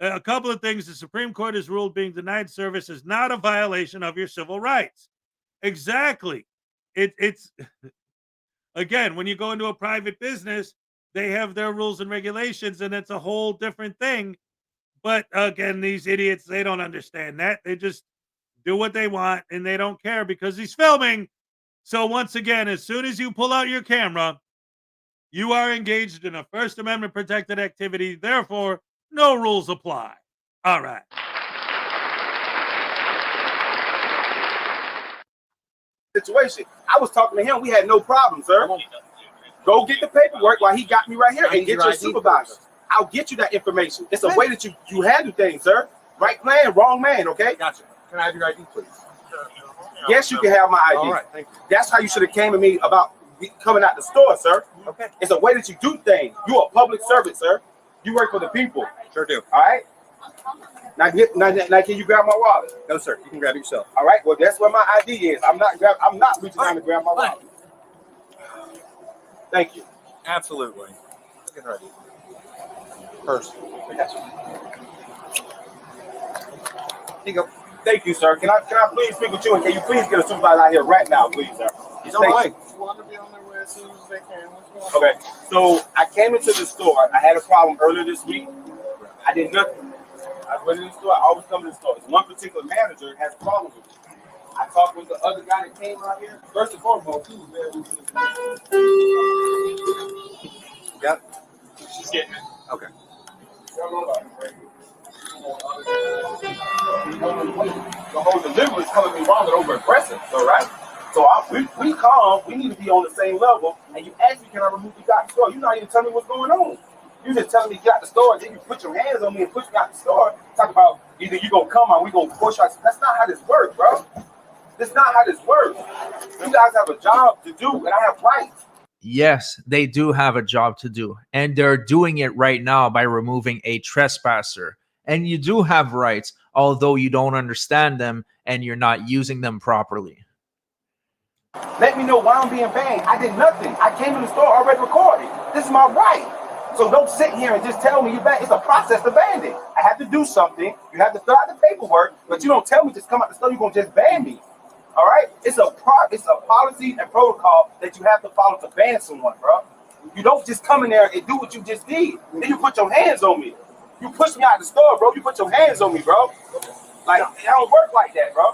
a couple of things. The Supreme Court has ruled being denied service is not a violation of your civil rights. Exactly. It's again, when you go into a private business, they have their rules and regulations, and it's a whole different thing. But again, these idiots, they don't understand that. They just do what they want, and they don't care because he's filming. So once again, as soon as you pull out your camera, you are engaged in a First Amendment protected activity. Therefore, no rules apply. All right. Situation. I was talking to him. We had no problem, sir. Go get the paperwork while he got me right here and get your supervisor. I'll get you that information. It's a way that you handle things, sir. Right plan, wrong man, okay? Gotcha. Can I have your ID, please? Yes, you can have my ID. All right, thank you. That's how you should have came to me about coming out the store, sir. Okay. It's a way that you do things. You're a public servant, sir. You work for the people. Sure do. All right? Now, can you grab my wallet? No, sir. You can grab it yourself. All right. Well, that's where my ID is. I'm not reaching down to grab my wallet. Thank you. Absolutely. Look at her ID. Purse. I got you. Here you go. Thank you, sir. Can I please speak with you? And can you please get a supervisor out here right now, please, sir? He's on the way. Want to be on their way as soon as they can. Okay. So I came into the store. I had a problem earlier this week. I did nothing. I went in the store. I always come to the store. One particular manager has a problem with me. I talked with the other guy that came out here. First and foremost, he was very Yep. She's getting it. Okay. The whole delivery is coming me wrong and over aggressive, all right? So we calm. We need to be on the same level. And you ask me, can I remove you out the store? You're not even telling me what's going on. You just telling me get out the store, and then you put your hands on me and push me out the store. Talk about either you gonna come or we gonna push us. That's not how this works, bro. That's not how this works. You guys have a job to do, and I have rights. Yes, they do have a job to do, and they're doing it right now by removing a trespasser. And you do have rights, although you don't understand them and you're not using them properly. Let me know why I'm being banned. I did nothing. I came in the store already recorded. This is my right. So don't sit here and just tell me you're banned. It's a process to ban it. I have to do something. You have to fill out the paperwork, but you don't tell me just come out the store, you're going to just ban me. All right? It's a policy and protocol that you have to follow to ban someone, bro. You don't just come in there and do what you just did. Then you put your hands on me. You push me out the store, bro. You put your hands on me, bro. Like, it don't work like that, bro.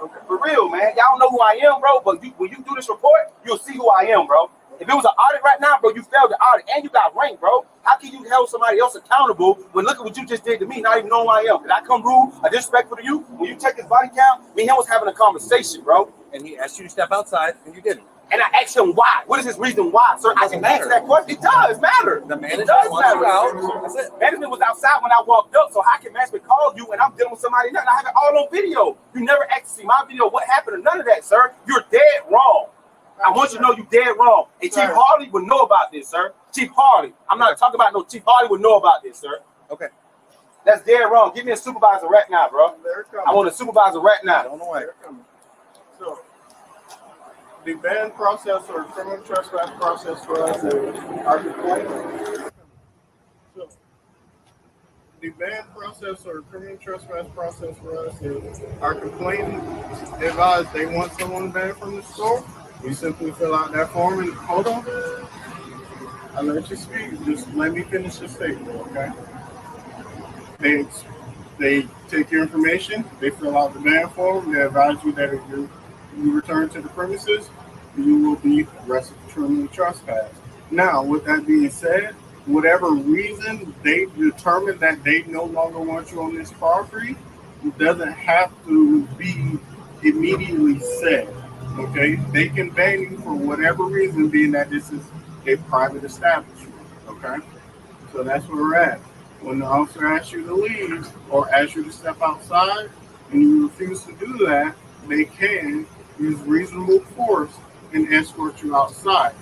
Okay. For real, man. Y'all know who I am, bro, but when you do this report, you'll see who I am, bro. If it was an audit right now, bro, you failed the audit and you got ranked, bro. How can you hold somebody else accountable when look at what you just did to me, not even knowing who I am? Did I come rude or disrespectful to you? When you check his body count, me and him was having a conversation, bro. And he asked you to step outside, and you didn't. And I asked him why. What is his reason why, sir? I can answer that question. It does matter. The manager does wants matter. you out. That's it. Management was outside when I walked up, so how can management call you and I'm dealing with somebody else? I have it all on video. You never asked to see my video. What happened to none of that, sir? You're dead wrong. I want you to know you're dead wrong. And Chief Harley would know about this, sir. Chief Harley. I'm not talking about no Chief Harley would know about this, sir. Okay. That's dead wrong. Give me a supervisor right now, bro. I want a supervisor right now. On the way. So, the ban process or criminal trespass process for us is our complaint. So, the ban process or criminal trespass process for us is our complainant advised they want someone banned from the store. We simply fill out that form and hold on. I let you speak. Just let me finish the statement, okay? They take your information. They fill out the ban form. They advise you that if you return to the premises, you will be arrested for criminal trespass. Now, with that being said, whatever reason they determine that they no longer want you on this property, it doesn't have to be immediately said. Okay, they can ban you for whatever reason, being that this is a private establishment. Okay? So that's where we're at. When the officer asks you to leave or asks you to step outside and you refuse to do that, they can use reasonable force and escort you outside.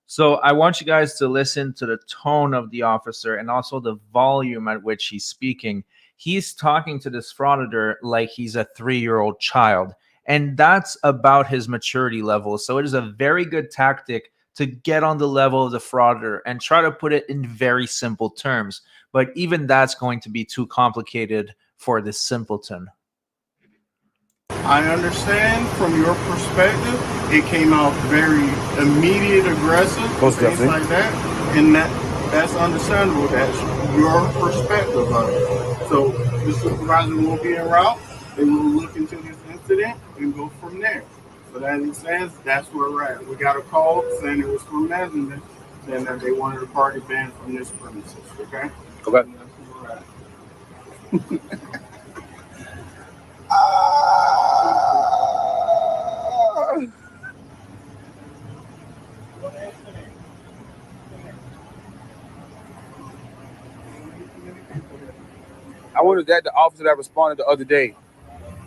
So I want you guys to listen to the tone of the officer and also the volume at which he's speaking. He's talking to this frauditor like he's a 3-year-old child. And that's about his maturity level. So it is a very good tactic to get on the level of the frauditor and try to put it in very simple terms. But even that's going to be too complicated for this simpleton. I understand from your perspective, it came out very immediate, aggressive, Most things definitely. like that, and that's understandable. That's your perspective of it. So the supervisor will be en route. They will look into this incident and go from there. But as it stands, that's where we're at. We got a call saying it was from management, saying that they wanted a party banned from this premises. Okay. Okay. That's where we're at. I wonder if that the officer that responded the other day.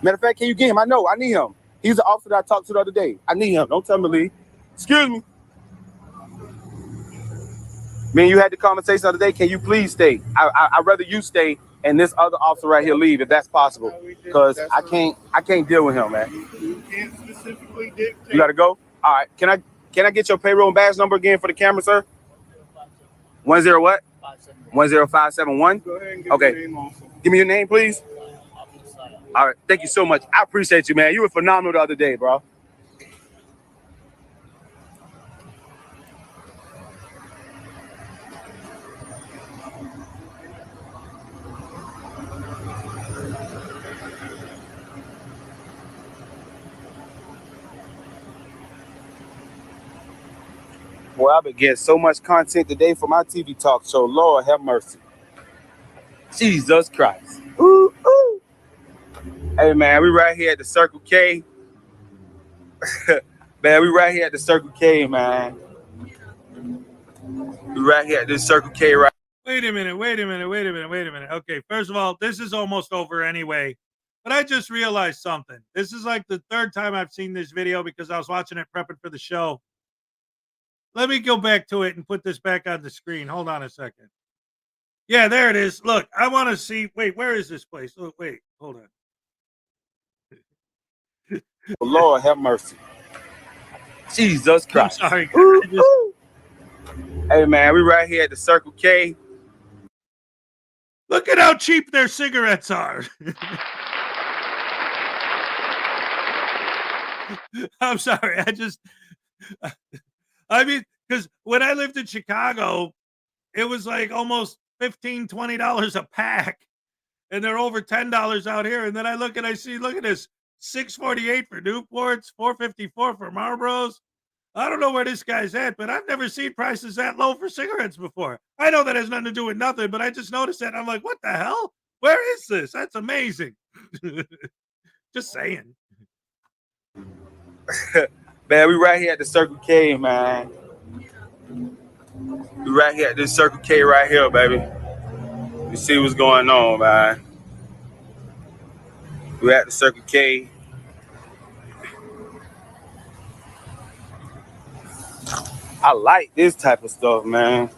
Matter of fact, can you get him? I know, I need him. He's the officer that I talked to the other day. I need him. Don't tell me to leave. Excuse me. Man, you had the conversation the other day. Can you please stay? I'd rather you stay and this other officer right here leave if that's possible. Because I can't deal with him, man. You can't specifically dictate. You gotta go? All right. Can I get your payroll and badge number again for the camera, sir? 10 what? 10571. Go ahead and give Okay. your name also. Give me your name, please. All right. Thank you so much. I appreciate you, man. You were phenomenal the other day, bro. Boy, I've been getting so much content today for my TV talk show. Lord have mercy. Jesus Christ. Ooh, ooh. Hey, man, we right here at the Circle K. Man, we right here at the Circle K, man. We right here at the Circle K right. Wait a minute. Okay, first of all, this is almost over anyway. But I just realized something. This is like the third time I've seen this video because I was watching it prepping for the show. Let me go back to it and put this back on the screen. Hold on a second. Yeah, there it is. Look, I want to see. Wait, where is this place? Oh, wait, hold on. Lord have mercy. Jesus Christ. I'm sorry. Ooh, ooh. Hey, man, we right here at the Circle K. Look at how cheap their cigarettes are. I'm sorry. I mean, because when I lived in Chicago, it was like almost $15, $20 a pack. And they're over $10 out here. And then I look and I see, look at this, $6.48 for Newports, $4.54 for Marlboros. I don't know where this guy's at, but I've never seen prices that low for cigarettes before. I know that has nothing to do with nothing, but I just noticed that. I'm like, what the hell? Where is this? That's amazing. Just saying. Man, we right here at the Circle K, man. We right here at this Circle K right here, baby. You see what's going on, man. We at the Circle K. I like this type of stuff, man.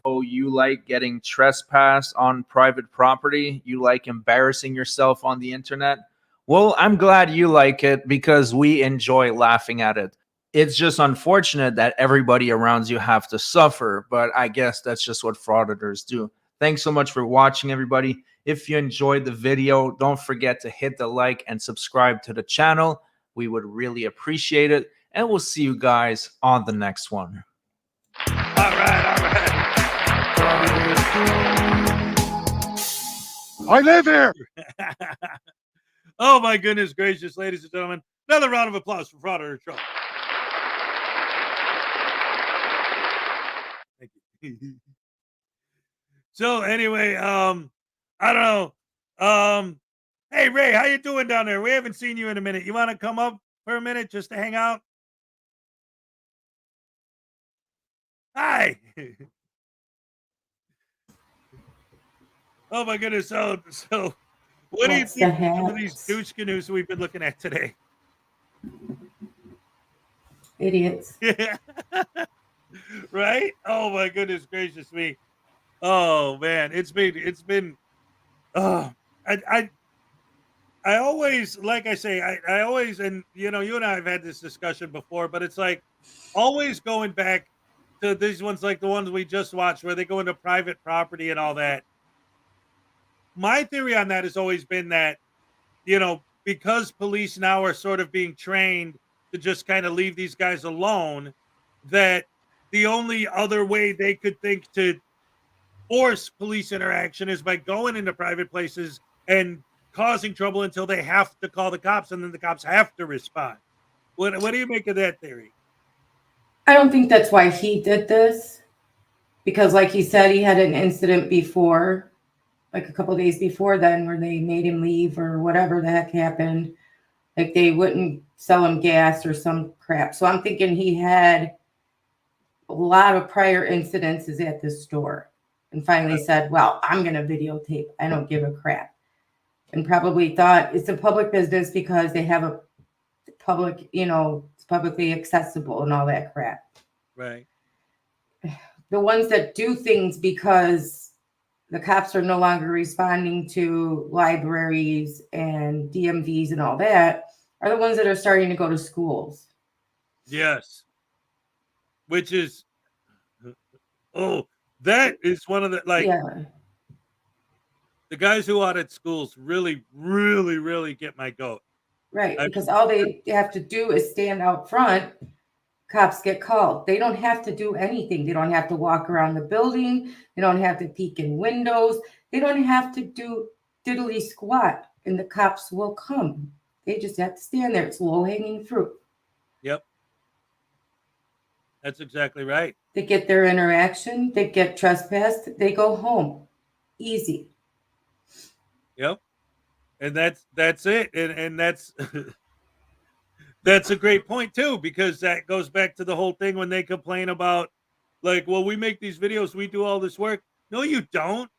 Oh, you like getting trespassed on private property? You like embarrassing yourself on the internet? Well, I'm glad you like it because we enjoy laughing at it. It's just unfortunate that everybody around you have to suffer, but I guess that's just what frauditors do. Thanks so much for watching, everybody. If you enjoyed the video, don't forget to hit the like and subscribe to the channel. We would really appreciate it, and we'll see you guys on the next one. All right. I live here. Oh, my goodness gracious, ladies and gentlemen. Another round of applause for Frauditor Trump. Thank you. So anyway, I don't know. Hey, Ray, how you doing down there? We haven't seen you in a minute. You want to come up for a minute just to hang out? Hi. Oh my goodness. So what do you What's think the of some of these hat? douche canoes we've been looking at today? Idiots. Yeah. Right? Oh my goodness gracious me. Oh man, it's been oh I always, like I say, I always, and you know, you and I have had this discussion before, but it's like always going back to these ones like the ones we just watched where they go into private property and all that. My theory on that has always been that, you know, because police now are sort of being trained to just kind of leave these guys alone, that the only other way they could think to force police interaction is by going into private places and causing trouble until they have to call the cops, and then the cops have to respond. What do you make of that theory? I don't think that's why he did this, because like he said, he had an incident before, like a couple days before then, where they made him leave or whatever the heck happened. Like they wouldn't sell him gas or some crap. So I'm thinking he had a lot of prior incidences at the store and finally said, well, I'm going to videotape. I don't give a crap. And probably thought it's a public business because they have a public, you know, it's publicly accessible and all that crap. Right. The ones that do things because the cops are no longer responding to libraries and DMVs and all that are the ones that are starting to go to schools. Yes. Which is, oh, that is one of the, like, yeah. The guys who audit schools really, really, really get my goat. Right. Because all they have to do is stand out front. Cops get called. They don't have to do anything. They don't have to walk around the building. They don't have to peek in windows. They don't have to do diddly squat, and the cops will come. They just have to stand there. It's low-hanging fruit. Yep. That's exactly right. They get their interaction. They get trespassed. They go home. Easy. Yep. And that's it. And that's that's a great point too, because that goes back to the whole thing when they complain about, like, well, we make these videos, we do all this work. No, you don't.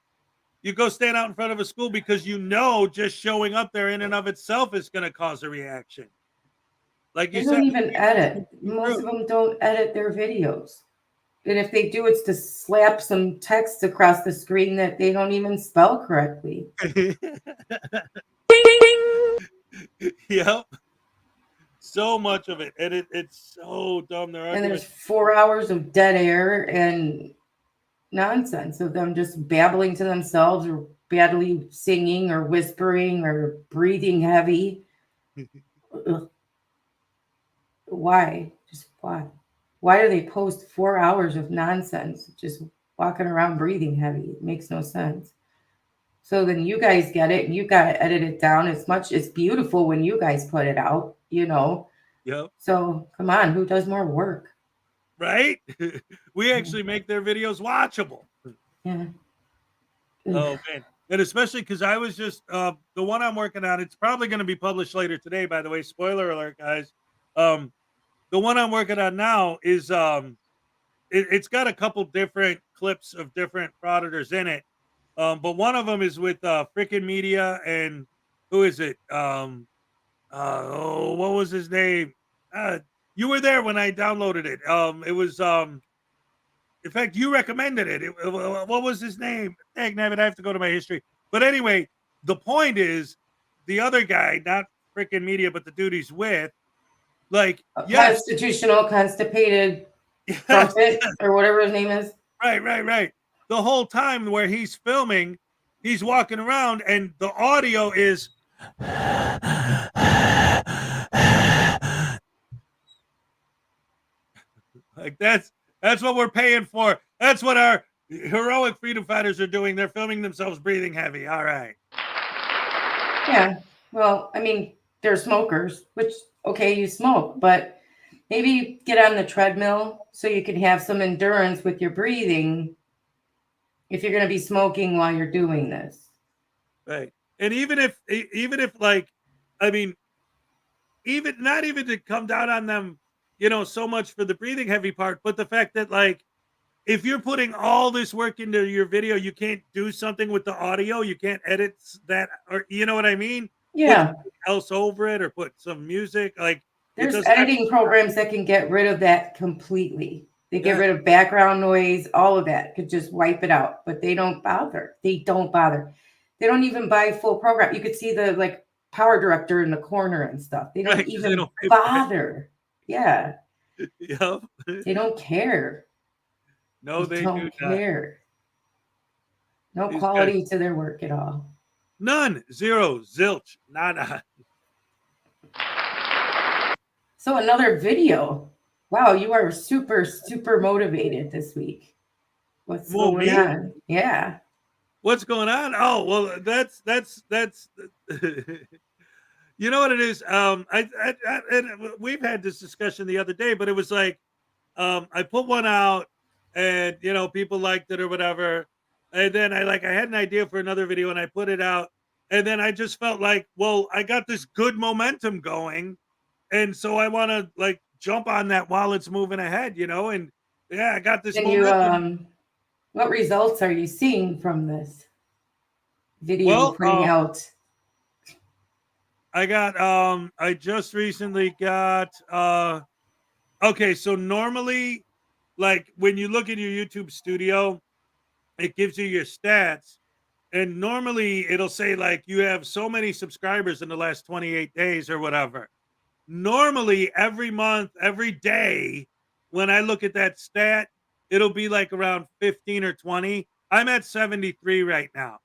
You go stand out in front of a school because you know just showing up there in and of itself is going to cause a reaction. Like you They said, don't even edit. Most of them don't edit their videos. And if they do, it's to slap some text across the screen that they don't even spell correctly. Yep. So much of it. And it's so dumb. And there's 4 hours of dead air and nonsense of them just babbling to themselves or badly singing or whispering or breathing heavy. Why? Just why? Why do they post 4 hours of nonsense just walking around breathing heavy? It makes no sense. So then you guys get it and you got to edit it down as much. It's beautiful when you guys put it out, you know. Yep. So come on, who does more work? Right? We actually make their videos watchable. Yeah. Oh man. And especially because I was just the one I'm working on, it's probably going to be published later today, by the way. Spoiler alert, guys. The one I'm working on now is it's got a couple different clips of different frauditors in it. But one of them is with Frickin' Media and who is it? What was his name? You were there when I downloaded it. It was in fact, you recommended it. What was his name? Dang, nabbit, I have to go to my history. But anyway, the point is the other guy, not Frickin' Media, but the dude he's with, like, yes, Constitutional constipated trumpet or whatever his name is. Right. The whole time where he's filming, he's walking around and the audio is like that's what we're paying for. That's what our heroic freedom fighters are doing. They're filming themselves breathing heavy. All right. Yeah. Well, I mean, they're smokers, which, okay, you smoke, but maybe get on the treadmill so you can have some endurance with your breathing if you're going to be smoking while you're doing this. Right. And even if like, I mean, even not even to come down on them, you know, so much for the breathing heavy part, but the fact that, like, if you're putting all this work into your video, you can't do something with the audio. You can't edit that, or you know what I mean? Yeah. Put something else over it or put some music. Like it There's doesn't have to editing programs that can get rid of that completely. They get Yeah. rid of background noise, all of that. Could just wipe it out, but they don't bother. They don't bother. They don't even buy full program. You could see the like power director in the corner and stuff. They don't Right, 'cause they even don't pay for it. bother. Yeah. Yep. They don't care. No, they do don't not. care. No These quality guys- to their work at all. None. Zero. Zilch. Nada. So another video. Wow, you are super, super motivated this week. What's Well, going me? on? Yeah. What's going on? Oh, well, that's you know what it is. And we've had this discussion the other day, but it was like, I put one out and people liked it or whatever. And then I had an idea for another video and I put it out. And then I just felt like, well, I got this good momentum going. And so I want to like jump on that while it's moving ahead, and yeah, I got this Can momentum. you what results are you seeing from this video Well, putting out? I got I just recently got okay, so normally like when you look at your YouTube studio, it gives you your stats, and normally it'll say like you have so many subscribers in the last 28 days or whatever. Normally every month, every day, when I look at that stat, it'll be like around 15 or 20. I'm at 73 right now.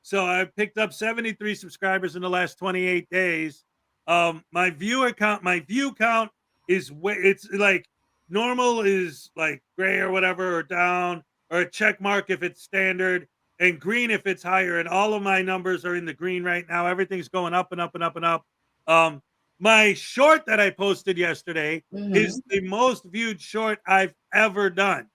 So I picked up 73 subscribers in the last 28 days. My view count is it's like normal is like gray or whatever, or down, or a check mark if it's standard, and green if it's higher. And all of my numbers are in the green right now. Everything's going up and up and up and up. My short that I posted yesterday is the most viewed short I've ever done.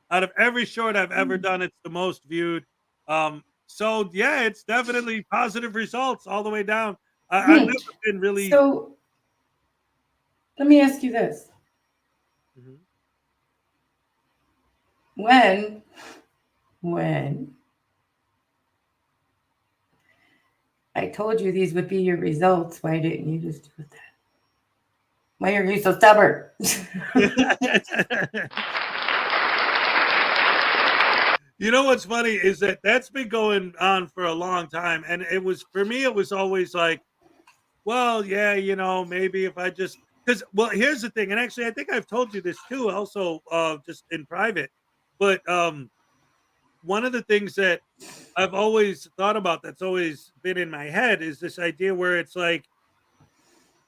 Out of every short I've ever done, it's the most viewed. So yeah, it's definitely positive results all the way down. I've never been really. So let me ask you this. Mhm. When I told you these would be your results, why didn't you just do that? Why are you so stubborn? You know what's funny is that that's been going on for a long time, and it was for me. It was always like, well, yeah, maybe if I just because well, here's the thing, and actually, I think I've told you this too, also, just in private. But one of the things that I've always thought about that's always been in my head is this idea where it's like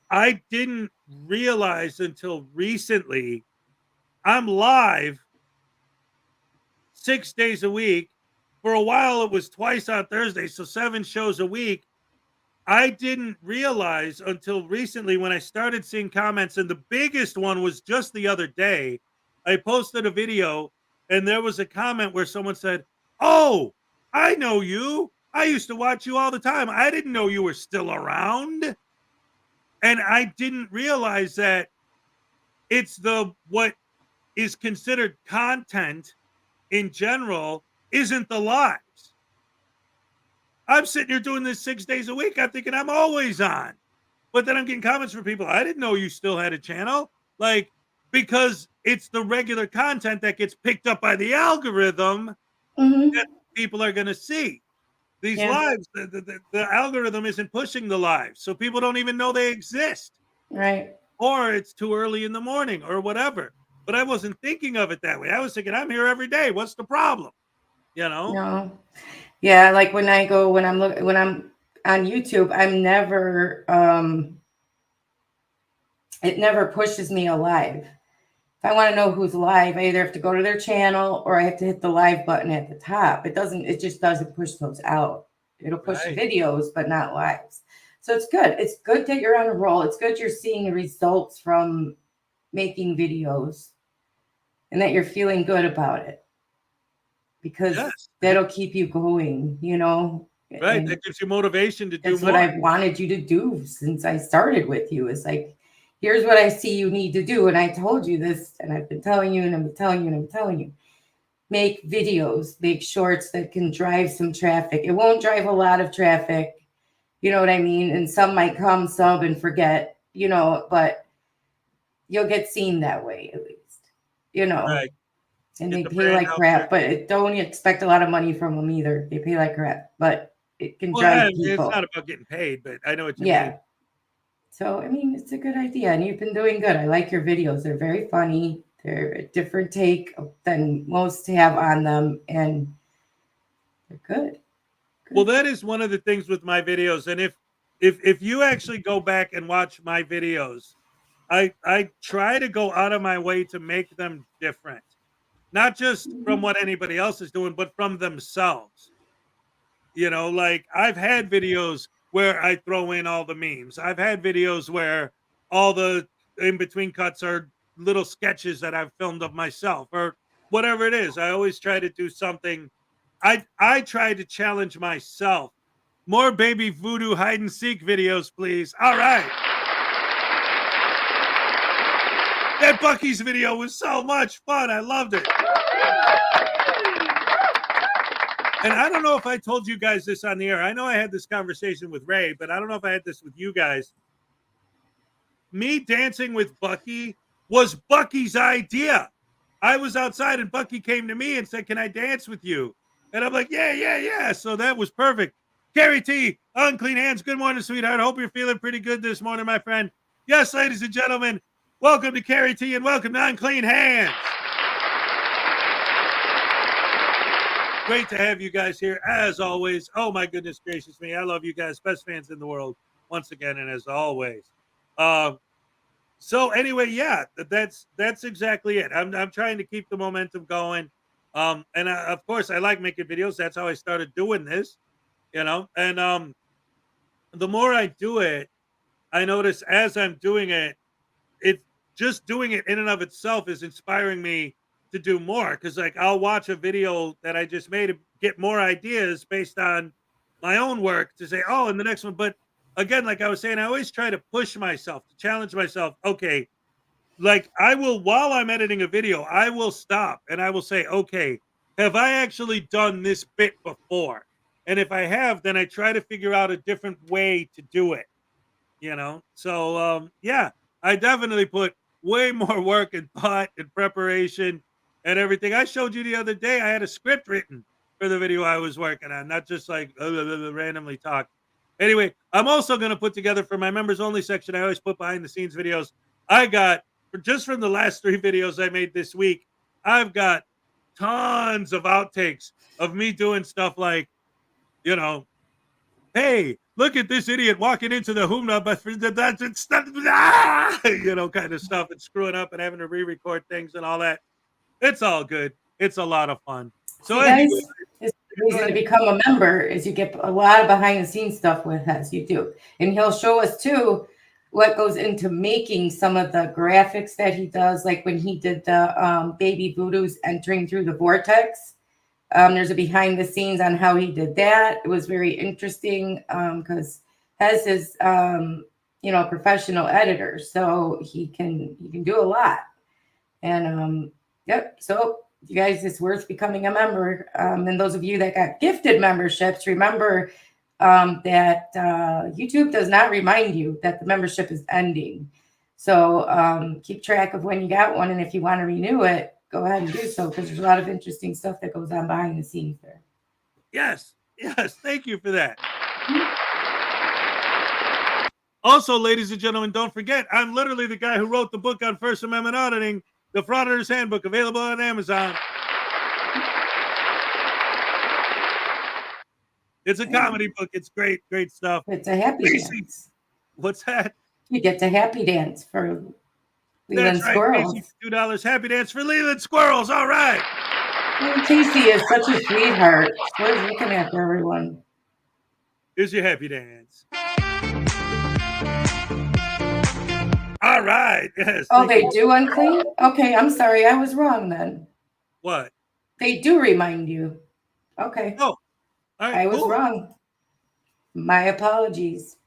I didn't realize until recently I'm live 6 days a week. For a while, it was twice on Thursday, so 7 shows a week. I didn't realize until recently when I started seeing comments, and the biggest one was just the other day. I posted a video, and there was a comment where someone said, "Oh, I know you. I used to watch you all the time. I didn't know you were still around." And I didn't realize that it's what is considered content in general isn't the lives. I'm sitting here doing this 6 days a week. I'm thinking I'm always on. But then I'm getting comments from people. I didn't know you still had a channel. Like, because it's the regular content that gets picked up by the algorithm that people are going to see. These lives, the algorithm isn't pushing the lives. So people don't even know they exist. Right. Or it's too early in the morning or whatever. But I wasn't thinking of it that way. I was thinking, I'm here every day. What's the problem? No. Yeah, like when I'm on YouTube, I'm never it never pushes me alive. If I want to know who's live, I either have to go to their channel or I have to hit the live button at the top. It just doesn't push those out. It'll push videos, but not lives. So it's good. It's good that you're on a roll. It's good you're seeing the results from making videos and that you're feeling good about it. Because that'll keep you going, Right. And that gives you motivation to do that's more. what I've wanted you to do since I started with you. It's like, here's what I see you need to do. And I told you this, and I've been telling you, and I've been telling you, and I'm telling you. make videos, make shorts that can drive some traffic. It won't drive a lot of traffic, you know what I mean? And some might come, sub, and forget, but you'll get seen that way at least, Right. And Get they the pay brand like out crap, there. but don't expect a lot of money from them either. They pay like crap, but it can Well, drive it's people. not about getting paid, but I know what you Yeah. mean. So, I mean, it's a good idea, and you've been doing good. I like your videos. They're very funny. They're a different take than most have on them, and they're good. Well, that is one of the things with my videos. And if you actually go back and watch my videos, I try to go out of my way to make them different. Not just from what anybody else is doing, but from themselves. Like I've had videos where I throw in all the memes. I've had videos where all the in between cuts are little sketches that I've filmed of myself or whatever it is. I always try to do something. I try to challenge myself. More baby voodoo hide and seek videos, please. All right. That Bucky's video was so much fun. I loved it. And I don't know if I told you guys this on the air. I know I had this conversation with Ray, but I don't know if I had this with you guys. Me dancing with Bucky was Bucky's idea. I was outside and Bucky came to me and said, "Can I dance with you?" And I'm like, yeah. So that was perfect. Carrie T, Unclean Hands. Good morning, sweetheart. Hope you're feeling pretty good this morning, my friend. Yes, ladies and gentlemen, welcome to Carrie T and welcome to Unclean Hands. Great to have you guys here as always. Oh my goodness gracious me. I love you guys. Best fans in the world once again and as always. So anyway, yeah, that's exactly it. I'm trying to keep the momentum going. Of course I like making videos. That's how I started doing this, and the more I do it, I notice as I'm doing it, it's just doing it in and of itself is inspiring me to do more. Cause like I'll watch a video that I just made and get more ideas based on my own work to say, oh, and the next one. But again, like I was saying, I always try to push myself, to challenge myself. Okay. Like I will, while I'm editing a video, I will stop and I will say, okay, have I actually done this bit before? And if I have, then I try to figure out a different way to do it. So yeah, I definitely put way more work and thought and preparation and everything. I showed you the other day I had a script written for the video I was working on, not just like randomly talk. Anyway, I'm also going to put together for my members only section. I always put behind the scenes videos. I got just from the last 3 videos I made this week, I've got tons of outtakes of me doing stuff like, hey, look at this idiot walking into the Humna, but that's kind of stuff and screwing up and having to re-record things and all that. It's all good. It's a lot of fun. So guys, the reason to become a member is you get a lot of behind the scenes stuff with us. You do. And he'll show us too what goes into making some of the graphics that he does, like when he did the baby voodoos entering through the vortex. There's a behind the scenes on how he did that. It was very interesting because Hez is professional editor, so he can do a lot. And yep, so you guys, it's worth becoming a member. And those of you that got gifted memberships, remember that YouTube does not remind you that the membership is ending. So keep track of when you got one, and if you want to renew it, go ahead and do so, because there's a lot of interesting stuff that goes on behind the scenes there. Yes. Thank you for that. Also, ladies and gentlemen, don't forget, I'm literally the guy who wrote the book on First Amendment auditing, the Frauditors Handbook, available on Amazon. It's a comedy book. It's great stuff. It's a happy dance. What's that? You get to happy dance for Leland That's Squirrels. Right, $2 happy dance for Leland Squirrels. All right. Casey is such a sweetheart. We're looking after everyone. Here's your happy dance. All right. Yes. Oh, they do unclean? Okay, I'm sorry. I was wrong then. What? They do remind you. Okay. Oh, all right, I was cool. wrong. My apologies.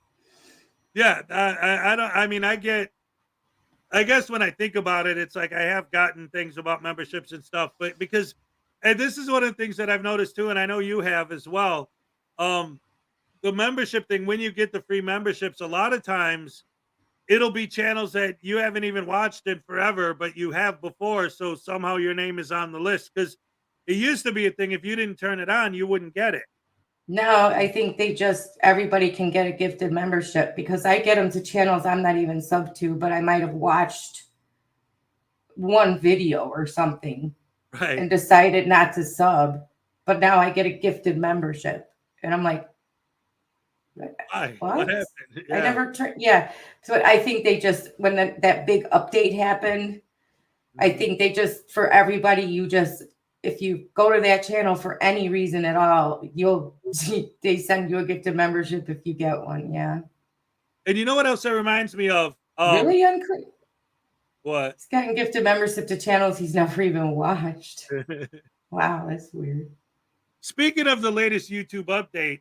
Yeah, I don't. I mean, I guess when I think about it, it's like I have gotten things about memberships and stuff, but because And this is one of the things that I've noticed too, and I know you have as well. The membership thing, when you get the free memberships, a lot of times it'll be channels that you haven't even watched in forever, but you have before. So somehow your name is on the list, because it used to be a thing. If you didn't turn it on, you wouldn't get it. No, I think everybody can get a gifted membership, because I get them to channels I'm not even sub to, but I might have watched one video or something and decided not to sub, but now I get a gifted membership. And I'm like, what? happened? I never turned. Yeah. So I think they just, when that big update happened, I think they just, for everybody, if you go to that channel for any reason at all, they send you a gifted membership if you get one. Yeah. And you know what else that reminds me of? Really unclear. What? He's gotten gifted membership to channels he's never even watched. Wow, that's weird. Speaking of the latest YouTube update,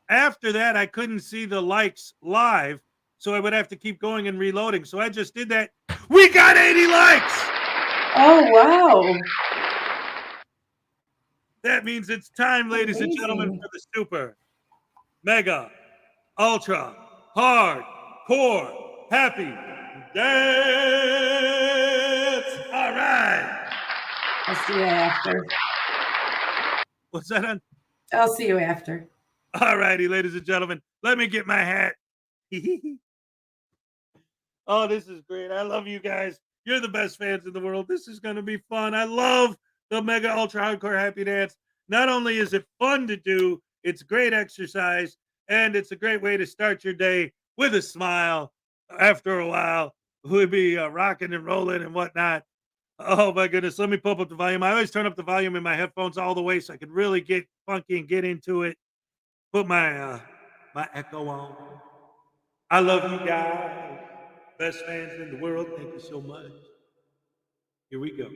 after that, I couldn't see the likes live, so I would have to keep going and reloading. So I just did that. We got 80 likes! Oh, wow. That means it's time, ladies and gentlemen, for the super, mega, ultra, hard, core, happy dance. All right. I'll see you after. What's that on? I'll see you after. All righty, ladies and gentlemen. Let me get my hat. Oh, this is great. I love you guys. You're the best fans in the world. This is going to be fun. I love the Mega Ultra Hardcore Happy Dance. Not only is it fun to do, it's great exercise, and it's a great way to start your day with a smile. After a while, we'll be rocking and rolling and whatnot. Oh, my goodness. Let me pump up the volume. I always turn up the volume in my headphones all the way so I can really get funky and get into it. Put my my echo on. I love you guys. Best fans in the world. Thank you so much. Here we go.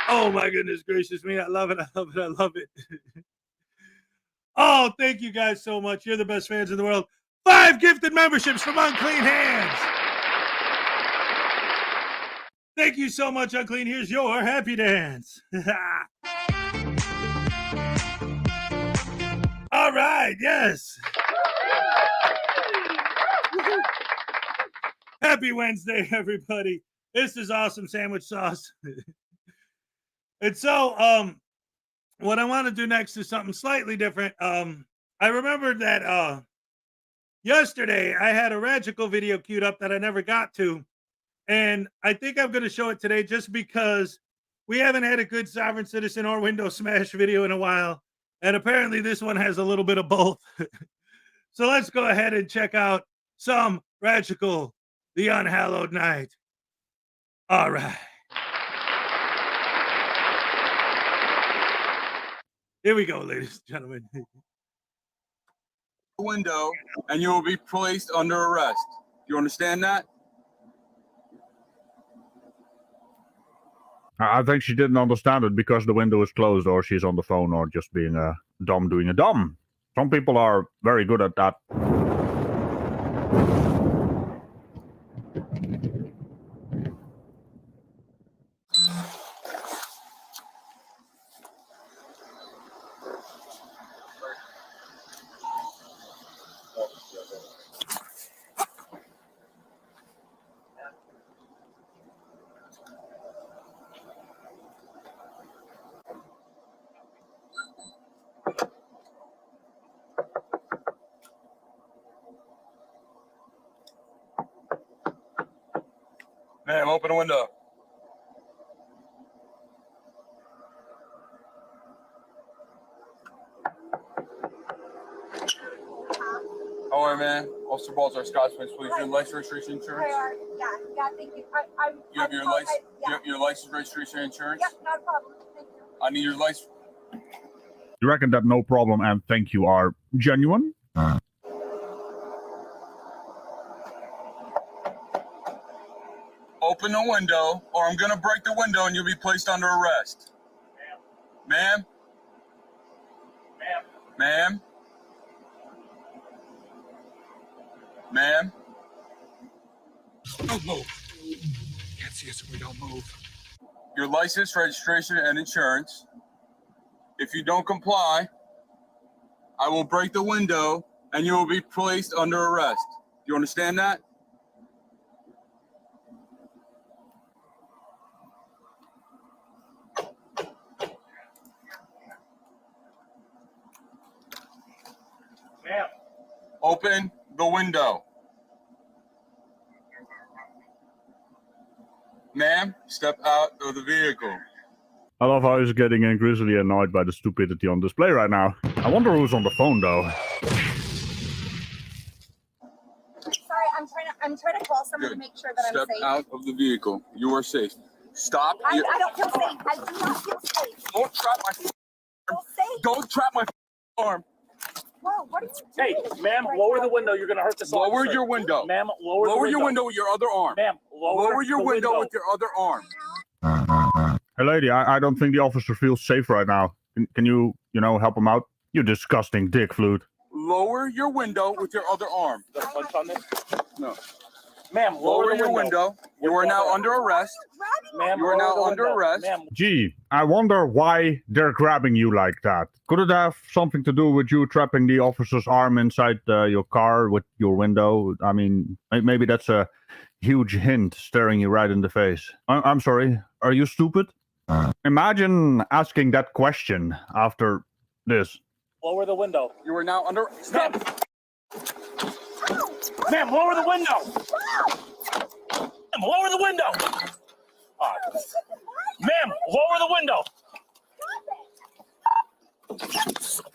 Oh my goodness gracious me. I love it. I love it. I love it. Oh, thank you guys so much. You're the best fans in the world. 5 gifted memberships from Unclean Hands. Thank you so much, Unclean. Here's your happy dance. All right, yes. Happy Wednesday, everybody. This is awesome sandwich sauce. And so, what I want to do next is something slightly different. I remembered that yesterday I had a Ragical video queued up that I never got to. And I think I'm going to show it today just because we haven't had a good Sovereign Citizen or Windows Smash video in a while. And apparently this one has a little bit of both. So let's go ahead and check out some Ragical, the Unhallowed Night. All right. Here we go, ladies and gentlemen. Window, and you will be placed under arrest. You understand that? I think she didn't understand it because the window is closed, or she's on the phone, or just being dumb doing a dumb. Some people are very good at that. Ma'am, open a window. How are you, man? Officer Balls, our Scotsman, please. Your license, registration, insurance? Yeah, thank you. You have your license, your license, registration, insurance? Yeah, not a problem. Thank you. I need your license. You reckon that no problem and thank you are genuine? Open the window, or I'm gonna break the window and you'll be placed under arrest. Ma'am? Ma'am? Ma'am? Don't move. Can't see us if we don't move. Your license, registration, and insurance. If you don't comply, I will break the window and you will be placed under arrest. Do you understand that? Ma'am. Open the window. Ma'am, step out of the vehicle. I love how he's getting increasingly annoyed by the stupidity on display right now. I wonder who's on the phone, though. Sorry, I'm trying to call someone to make sure that Step I'm safe. out of the vehicle. You are safe. Stop. I don't feel safe. I do not feel safe. Don't trap my arm. Don't trap my arm. Whoa, what are you Hey, doing? ma'am, lower the window. You're going to hurt this Lower officer. your window. Ma'am, lower your window with your other arm. Ma'am, lower your window with your other arm. Hey, lady, I don't think the officer feels safe right now. Can you, help him out? You disgusting dick flute. Lower your window with your other arm. Is that a punch on this? No. Ma'am, Lower your window. You are now under arrest. Ma'am, You are now lower the under window. arrest. Ma'am, Gee, I wonder why they're grabbing you like that. Could it have something to do with you trapping the officer's arm inside your car with your window? I mean, maybe that's a huge hint staring you right in the face. I'm sorry, are you stupid? Imagine asking that question after this. lower the window. You are now under... Stop! Ma'am, lower the window! Ma'am, lower the window! Ma'am, lower the window!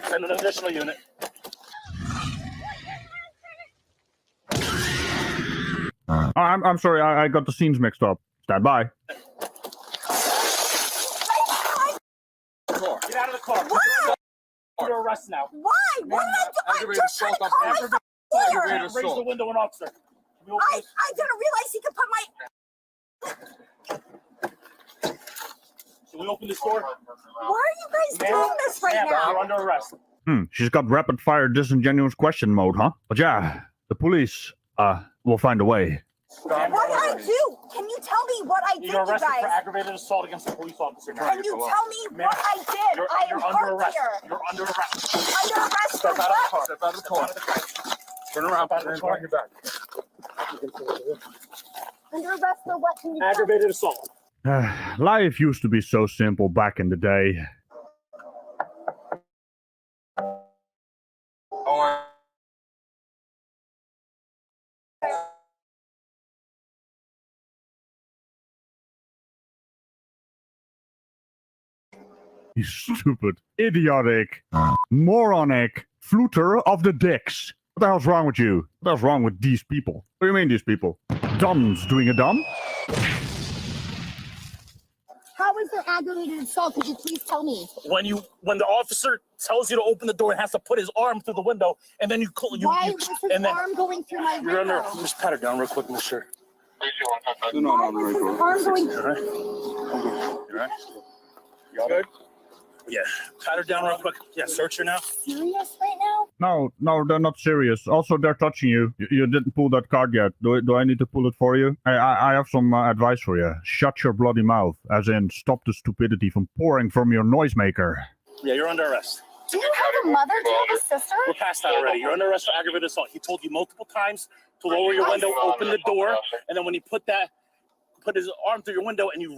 Send an additional unit. I'm sorry, I got the scenes mixed up. Stand by. Get out of the car. Why? You're under arrest now. Why? What did I do? I'm just trying to call my father. Raise the window, an officer. I didn't realize he could put my... Can we open this door? Why are you guys doing this right now? You're under arrest. She's got rapid fire disingenuous question mode, huh? But yeah, the police will find a way. What did I do? Can you tell me what I did, You're arrested you for guys? aggravated assault against a police officer. Can you tell me what I did? I am You're under parked arrest. here. You're under arrest. Under arrest for Step out what? of the car. Step out of the car. Turn around. Out of the car. Your back. Under arrest for what? Can you tell me? Aggravated assault. Life used to be so simple back in the day. You stupid, idiotic, moronic fluter of the dicks. What the hell's wrong with you? What the hell's wrong with these people? What do you mean these people? Dumbs doing a dumb? How is there aggravated assault? Could you please tell me? When the officer tells you to open the door and has to put his arm through the window, and then Why was his arm going through my You're window? under. Just pat her down real quick, mister. Why was his arm going You all right? You all right? You good? Yeah. Pat her down real quick. Yeah, search her now. serious right now? No, they're not serious. Also, they're touching you. You didn't pull that card yet. Do I need to pull it for you? I have some advice for you. Shut your bloody mouth. As in, stop the stupidity from pouring from your noisemaker. Yeah, you're under arrest. Do you have a mother? Do you have a sister? We're past that already. You're under arrest for aggravated assault. He told you multiple times to lower your window, open the door, and then when he put his arm through your window and you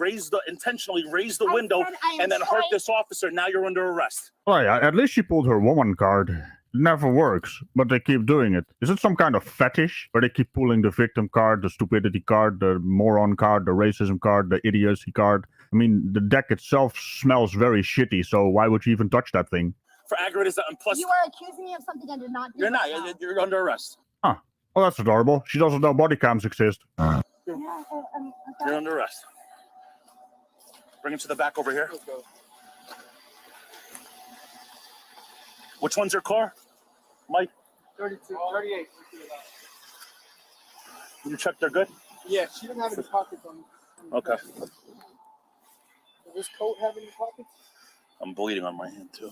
intentionally raised the window and then hurt this officer, now you're under arrest. Oh yeah, at least she pulled her woman card. It never works, but they keep doing it. Is it some kind of fetish where they keep pulling the victim card, the stupidity card, the moron card, the racism card, the idiocy card? I mean, the deck itself smells very shitty, so why would you even touch that thing? For aggravated assault, and plus You are accusing me of something I did not do. you're not. You're under arrest. Huh. Oh, that's adorable. She doesn't know body cams exist. You're under arrest. Bring him to the back over here. Which one's your car, Mike? 32, 38. You checked they're good? Yeah, she didn't have any pockets on. Okay. Does this coat have any pockets? I'm bleeding on my hand too.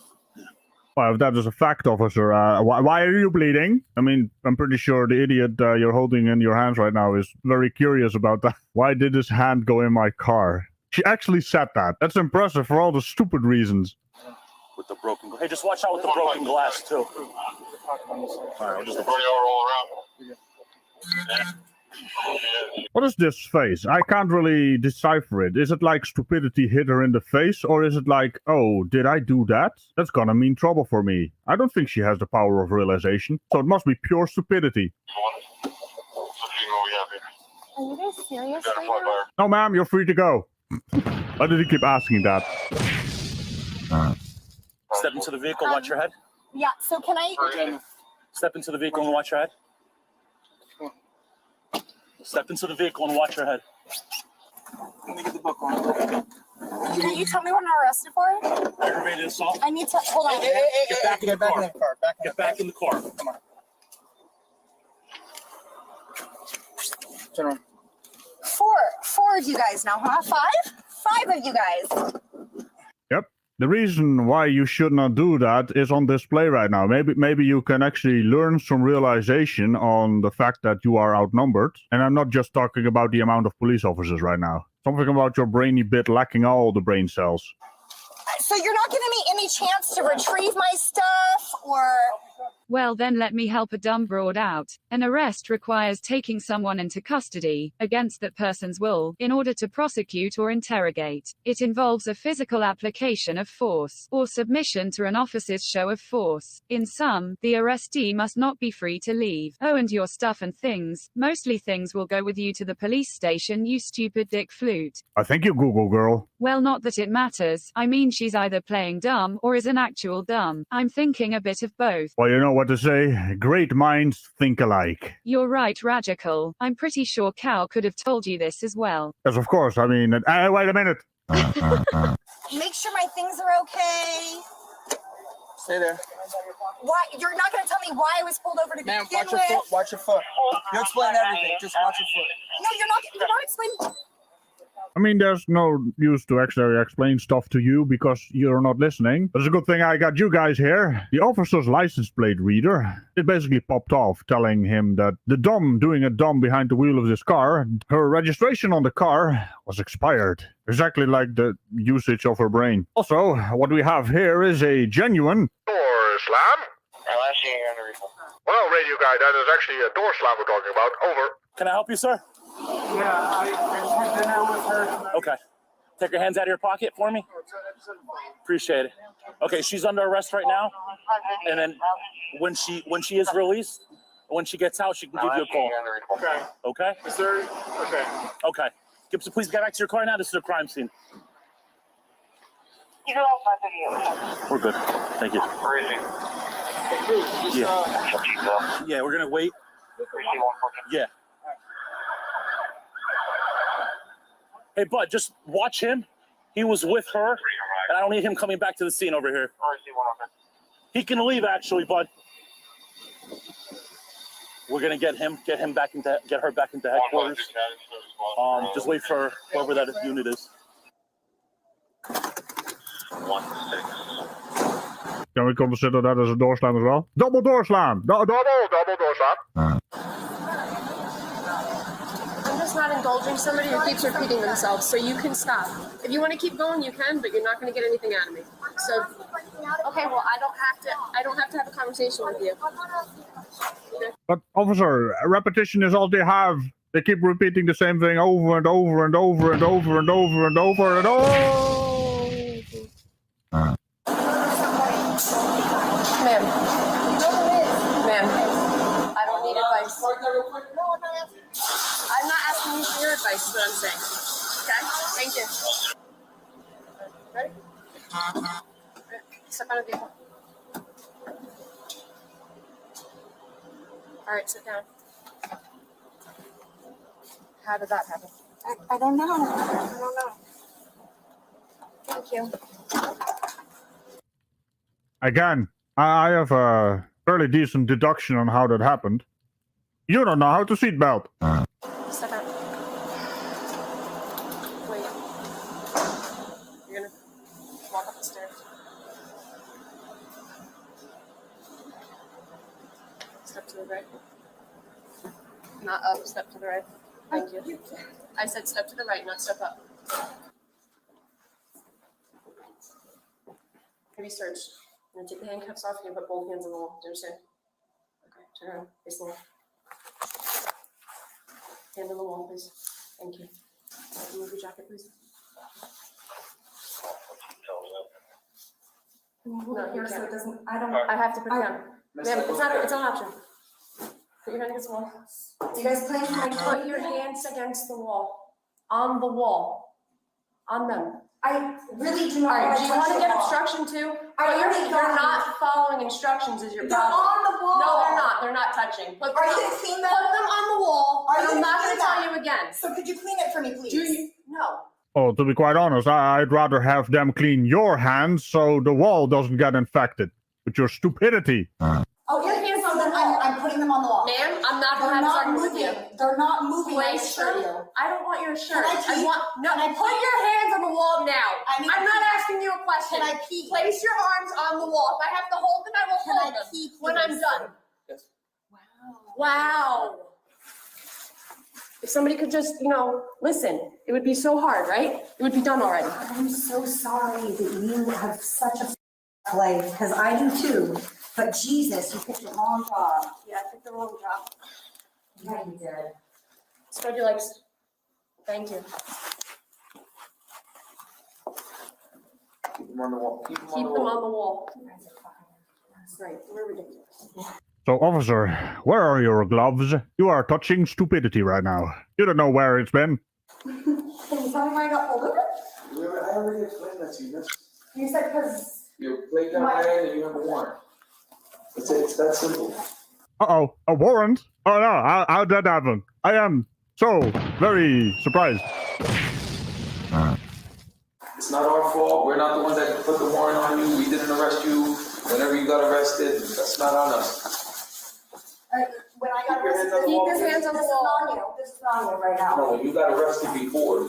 Well, if that is a fact, officer, why are you bleeding? I mean, I'm pretty sure the idiot you're holding in your hands right now is very curious about that. Why did his hand go in my car? She actually said that. That's impressive for all the stupid reasons. With the broken. Hey, just watch out with the broken glass too. All right, I'll just roll around. What is this face? I can't really decipher it. Is it like stupidity hit her in the face? Or is it like, oh, did I do that? That's gonna mean trouble for me. I don't think she has the power of realization. So it must be pure stupidity. Are you guys serious right now? No, ma'am, you're free to go. Why did he keep asking that? Step into the vehicle, watch your head. Yeah, so can I... Step into the vehicle and watch your head. Step into the vehicle and watch your head. Let me get the book on. Can you tell me what I'm arrested for? Aggravated assault. I need to... Hold on. Get back in the car. Get back in the car. Come on. Turn around. Four of you guys now, huh? Five of you guys. Yep. The reason why you should not do that is on display right now. Maybe you can actually learn some realization on the fact that you are outnumbered. And I'm not just talking about the amount of police officers right now. Something about your brainy bit lacking all the brain cells. So you're not giving me any chance to retrieve my stuff, or... Well, then let me help a dumb broad out. An arrest requires taking someone into custody, against that person's will, in order to prosecute or interrogate. It involves a physical application of force, or submission to an officer's show of force. In sum, the arrestee must not be free to leave. Oh, and your stuff and things, mostly things, will go with you to the police station, you stupid dick flute. I think you Google girl. Well, not that it matters. I mean, she's either playing dumb, or is an actual dumb. I'm thinking a bit of both. Well, you know what to say. Great minds think alike. You're right, Radical. I'm pretty sure Cal could have told you this as well. Yes, of course. I mean, wait a minute. Make sure my things are okay. Stay there. Why? You're not going to tell me why I was pulled over to Ma'am, begin watch your with? foot. Watch your foot. You explain everything. Just watch your foot. No, you're not explaining. I mean, there's no use to actually explain stuff to you because you're not listening. But it's a good thing I got you guys here. The officer's license plate reader, it basically popped off, telling him that the dumb doing a dumb behind the wheel of this car, her registration on the car was expired. Exactly like the usage of her brain. Also, what we have here is a genuine door slam. Well, radio guy, that is actually a door slam we're talking about. Over. Can I help you, sir? Yeah, I had dinner with her. Okay. Take your hands out of your pocket for me. Appreciate it. Okay, she's under arrest right now. And then when she is released, when she gets out, she can give you a call. Okay. Okay? Is there? Okay. Okay. Gibson, please get back to your car now. This is a crime scene. We're good. Thank you. Yeah. Yeah, we're gonna wait. Yeah. Hey, bud, just watch him. He was with her, and I don't need him coming back to the scene over here. He can leave, actually, bud. We're gonna get her back into headquarters. Just wait for whoever that unit is. 1-6. Can we consider that as a door slam as well? Double door slam! Double door slam! I'm just not indulging somebody who keeps repeating themselves, so you can stop. If you want to keep going, you can, but you're not going to get anything out of me. So, okay, well, I don't have to have a conversation with you. But officer, repetition is all they have. They keep repeating the same thing over and over and over and over and over and over and over. Ma'am, I don't need advice. I'm not asking you for your advice, is what I'm saying. Okay? Thank you. Ready? Step out of the vehicle. All right, sit down. How did that happen? I don't know. I don't know. Thank you. Again, I have a fairly decent deduction on how that happened. You don't know how to seatbelt. Step out. Wait. You're gonna walk up the stairs. Step to the right. Not up, step to the right. Thank you. I said step to the right, not step up. Have you searched? I'm gonna take the handcuffs off and you put both hands on the wall. Do you understand? Okay, turn around, face the wall. Hand on the wall, please. Thank you. Remove your jacket, please. No, you can't. I have to put it down. Ma'am, it's not an option. Put your hand against the wall. You guys playing hide? Put your hands against the wall. On the wall. On them. I really do All not. right, do you want to get obstruction too? You're not following instructions is your problem. They're on the wall. No, they're not. They're not touching. Are you gonna clean them? Put them on the wall. Are And you I'm gonna not going clean to tell them? you again. So could you clean it for me, please? Do you? No. Oh, to be quite honest, I'd rather have them clean your hands so the wall doesn't get infected with your stupidity. Oh, your hands on them. I'm putting them on the wall. Ma'am, I'm not going to have this argument with you. They're not moving. I Place assure them. you. I don't want your shirt. Can I pee? Put your hands on the wall now. I'm not asking you a question. Can I pee? Place your arms on the wall. If I have to hold them, I will Can hold I them pee, when I'm please? done. Yes. Wow. If somebody could just, listen, it would be so hard, right? It would be done already. I'm so sorry that you have such a life, because I do too. But Jesus, you picked the wrong job. Yeah, I picked the wrong job. Yeah, you did. Spread your legs. Thank you. Keep them on the wall. Keep them on the wall. Right, we're ridiculous. So, officer, where are your gloves? You are touching stupidity right now. You don't know where it's been. Can you tell me why I got pulled over? I already explained that to you. You said because You played that man and you have a warrant. It's that simple. Uh-oh, a warrant? Oh no, how'd that happen? I am so very surprised. It's not our fault. We're not the ones that put the warrant on you. We didn't arrest you. Whenever you got arrested, that's not on us. when I got arrested, Keep his hands on the wall. This is on you right now. No, you got arrested before.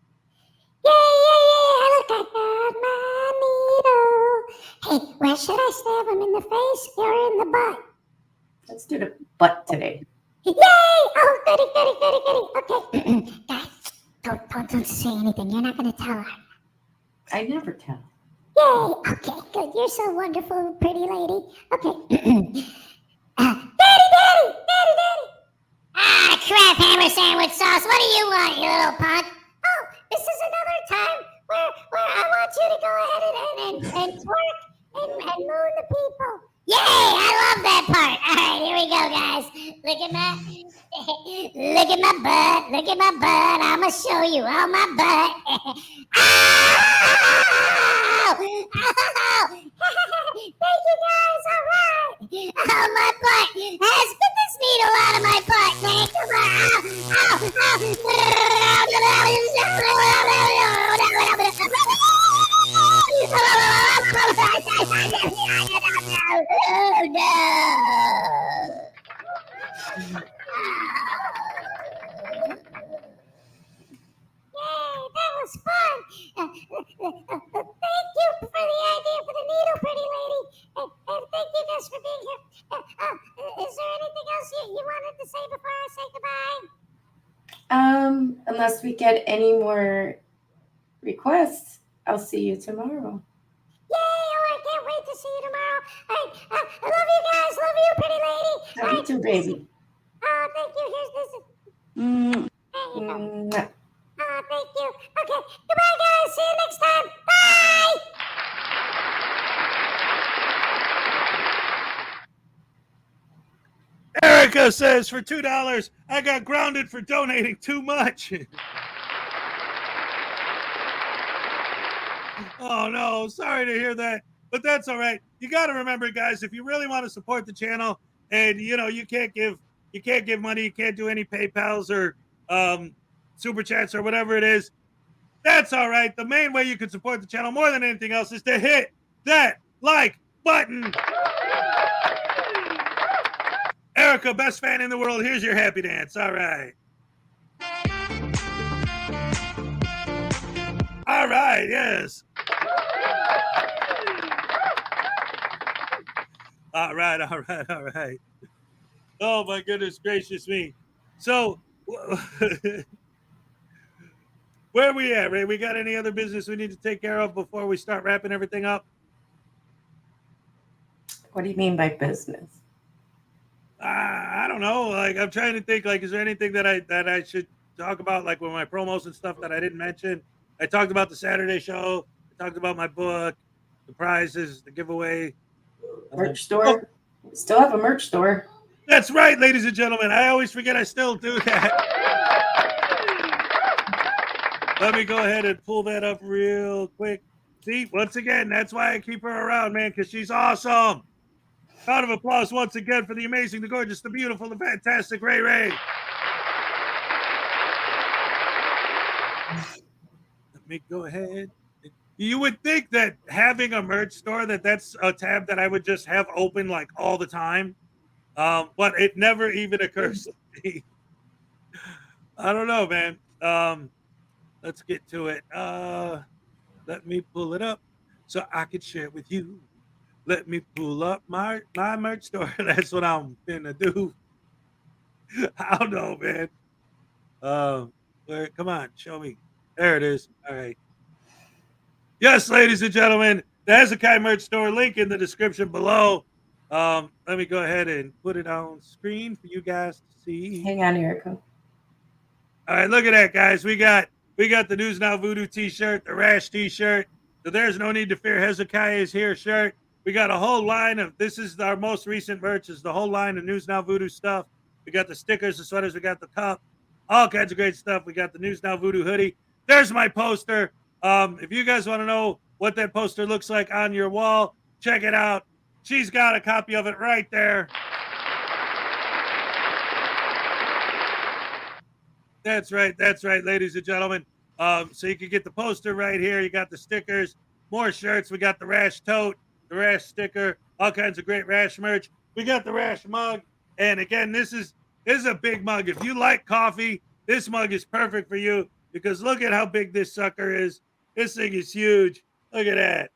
Okay, where should I stab him? In the face or in the butt? Let's do the butt today. Yay! Oh, goody. Okay. Guys, don't say anything. You're not gonna tell her. I never tell. Yay! Okay, good. You're so wonderful, pretty lady. Okay. Daddy! Ah, crap hammer sandwich sauce. What do you want, you little punk? Oh, this is another time where I want you to go ahead and twerk and moon the people. Yay! I love that part. All right, here we go, guys. Look at my butt. Look at my butt. I'ma show you all my butt. Ow! Thank you, guys. All right. Oh, my butt. Let's get this needle out of my butt, man. Come Oh, no. Yay, that was fun. Thank you for the idea for the needle, pretty lady. And thank you guys for being here. Is there anything else you wanted to say before I say goodbye? Unless we get any more requests, I'll see you tomorrow. Yay! Oh, I can't wait to see you tomorrow. I love you guys. Love you, pretty lady. Love you too, baby. Thank you. Here's this. Mm. There you go. Mm. Thank you. Okay. Goodbye, guys. See you next time. Bye. Erica says for $2, I got grounded for donating too much. Oh no, sorry to hear that, but that's all right. You got to remember, guys, if you really want to support the channel, and you can't give money, you can't do any PayPals or super chats or whatever it is. That's all right. The main way you can support the channel more than anything else is to hit that like button. Erica, best fan in the world. Here's your happy dance. All right. All right. Yes. All right. Oh, my goodness gracious me. So, where are we at, Ray? We got any other business we need to take care of before we start wrapping everything up? What do you mean by business? I don't know. Like, I'm trying to think, like, is there anything that I should talk about, like with my promos and stuff that I didn't mention? I talked about the Saturday show. I talked about my book, the prizes, the giveaway. Merch store. Still have a merch store. That's right, ladies and gentlemen. I always forget I still do that. Let me go ahead and pull that up real quick. See, once again, that's why I keep her around, man, because she's awesome. Round of applause once again for the amazing, the gorgeous, the beautiful, the fantastic Ray Ray. Let me go ahead. You would think that having a merch store, that's a tab that I would just have open like all the time. But it never even occurs to me. I don't know, man. Let's get to it. Let me pull it up so I can share it with you. Let me pull up my merch store. That's what I'm gonna do. I don't know, man. Come on, show me. There it is. All right. Yes, ladies and gentlemen, the Hezokuai merch store, link in the description below. Let me go ahead and put it on screen for you guys to see. Hang on, Erica. All right, look at that, guys. We got the News Now Voodoo t-shirt, the Rash t-shirt, the There's No Need to Fear Hezokuai is Here shirt. We got a whole line of, this is our most recent merch, is the whole line of News Now Voodoo stuff. We got the stickers, the sweaters, we got the cup, all kinds of great stuff. We got the News Now Voodoo hoodie. There's my poster. If you guys want to know what that poster looks like on your wall, check it out. She's got a copy of it right there. That's right, ladies and gentlemen. So you can get the poster right here. You got the stickers, more shirts. We got the Rash tote, the Rash sticker, all kinds of great Rash merch. We got the Rash mug. And again, this is a big mug. If you like coffee, this mug is perfect for you because look at how big this sucker is. This thing is huge. Look at that.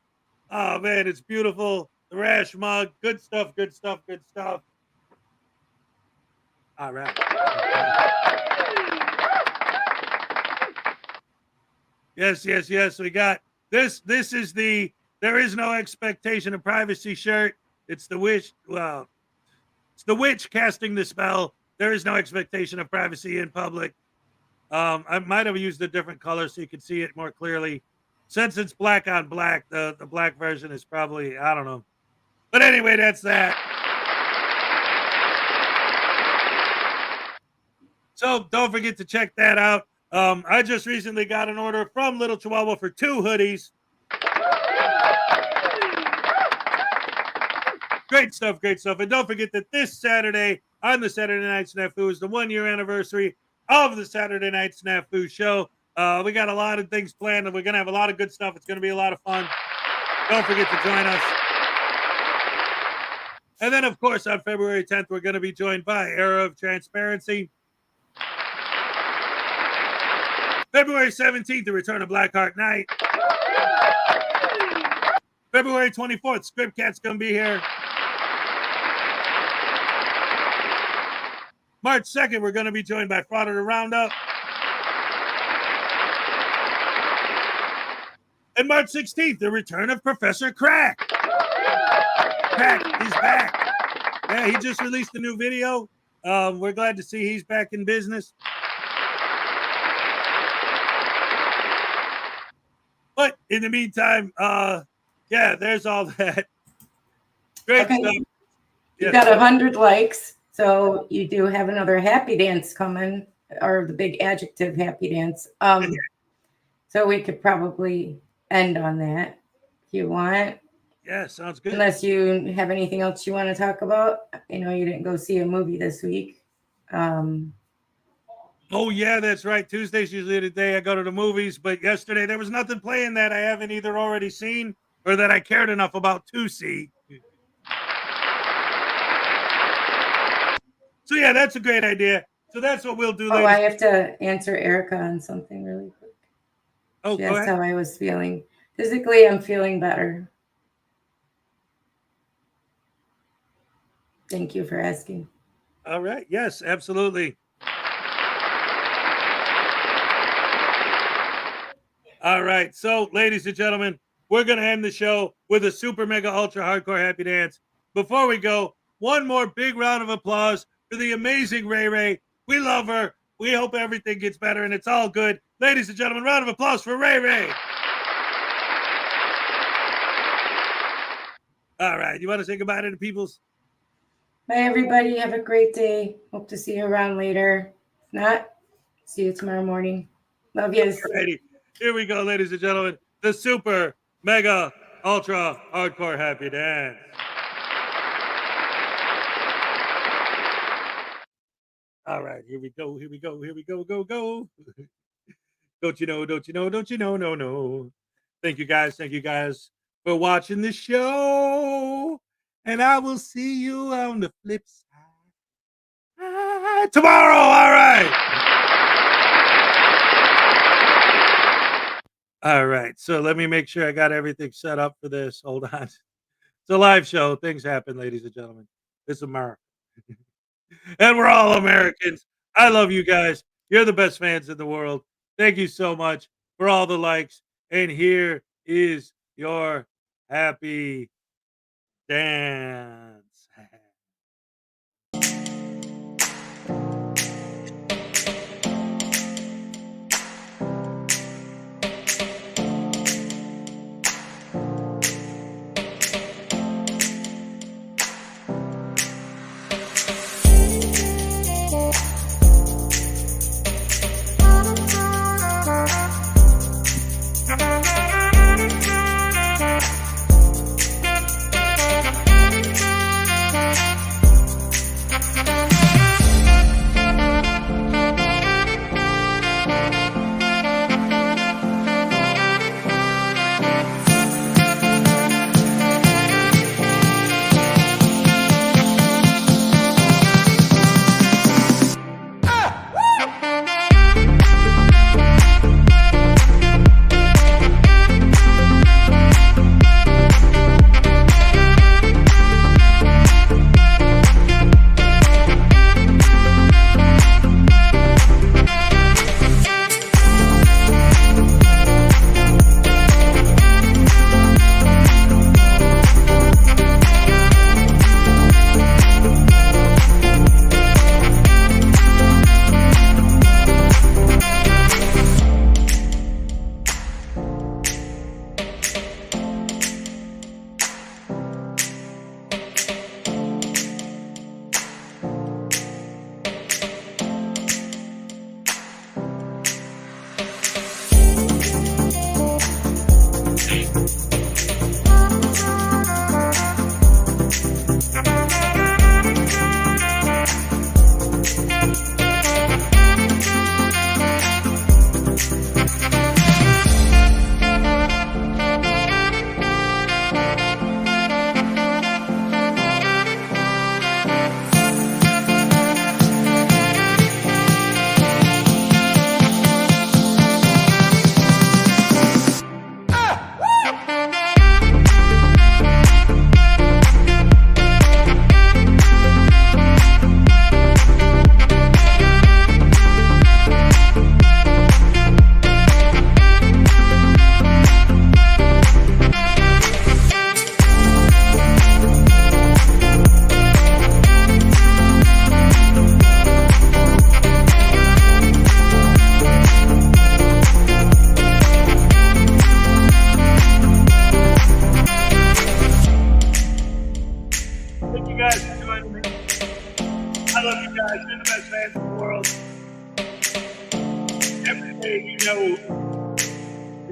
Oh man, it's beautiful. The Rash mug. Good stuff, good stuff, good stuff. All right. Yes. We got this. This is the There Is No Expectation of Privacy shirt. It's the witch. Well, it's the witch casting the spell. There is no expectation of privacy in public. I might have used a different color so you can see it more clearly. Since it's black on black, the black version is probably, I don't know. But anyway, that's that. So don't forget to check that out. I just recently got an order from Little Chihuahua for 2 hoodies. Great stuff, great stuff. And don't forget that this Saturday on the Saturday Night Snafu is the 1-year anniversary of the Saturday Night Snafu show. We got a lot of things planned, and we're going to have a lot of good stuff. It's going to be a lot of fun. Don't forget to join us. And then, of course, on February 10th, we're going to be joined by Era of Transparency. February 17th, the return of Blackheart Night. February 24th, Script Cat's going to be here. March 2nd, we're going to be joined by Frauditor Roundup. And March 16th, the return of Professor Crack. Crack is back. Yeah, he just released a new video. We're glad to see he's back in business. But in the meantime, yeah, there's all that. Great stuff. You got 100 likes. So you do have another happy dance coming, or the big adjective happy dance. So we could probably end on that if you want. Yeah, sounds good. Unless you have anything else you want to talk about. You know, you didn't go see a movie this week. Oh, yeah, that's right. Tuesday's usually the day I go to the movies. But yesterday there was nothing playing that I haven't either already seen or that I cared enough about to see. So, yeah, that's a great idea. So that's what we'll do. I have to answer Erica on something really quick. Oh, that's how I was feeling. Physically, I'm feeling better. Thank you for asking. All right. Yes, absolutely. All right. So, ladies and gentlemen, we're going to end the show with a super mega ultra hardcore happy dance. Before we go, one more big round of applause for the amazing Ray Ray. We love her. We hope everything gets better and it's all good. Ladies and gentlemen, round of applause for Ray Ray. All right. You want to say goodbye to the peoples? Bye, everybody. Have a great day. Hope to see you around later. If not, see you tomorrow morning. Love you. Alrighty. Here we go, ladies and gentlemen. The super mega ultra hardcore happy dance. All right, here we go, go. Don't you know, no. Thank you guys for watching the show. And I will see you on the flip side tomorrow. All right. So let me make sure I got everything set up for this. Hold on. It's a live show. Things happen, ladies and gentlemen. It's America. And we're all Americans. I love you guys. You're the best fans in the world. Thank you so much for all the likes. And here is your happy dance.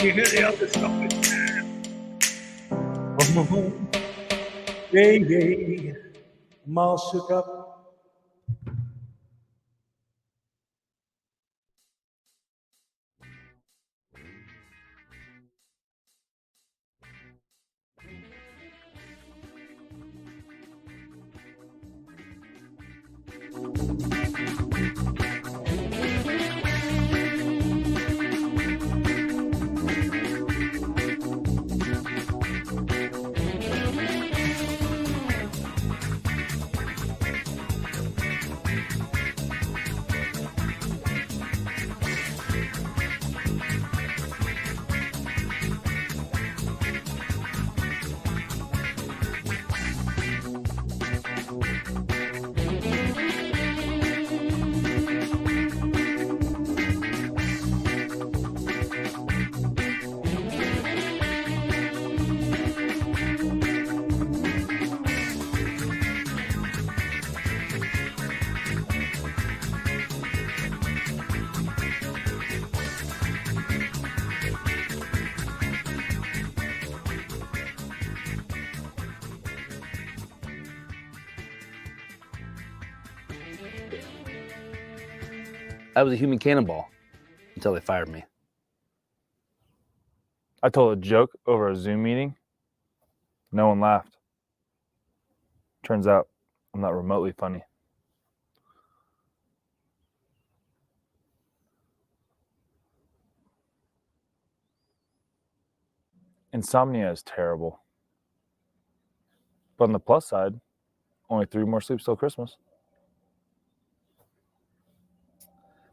you hear the other stuff? Yeah, I'm all shook up. I was a human cannonball until they fired me. I told a joke over a Zoom meeting. No one laughed. Turns out I'm not remotely funny. Insomnia is terrible. But on the plus side, only 3 more sleeps till Christmas.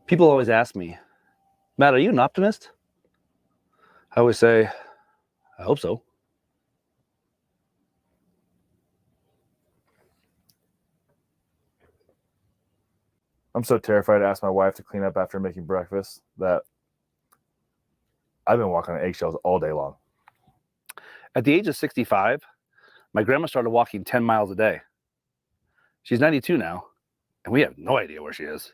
People always ask me, Matt, are you an optimist? I always say, I hope so. I'm so terrified to ask my wife to clean up after making breakfast that I've been walking on eggshells all day long. At the age of 65, my grandma started walking 10 miles a day. She's 92 now, and we have no idea where she is.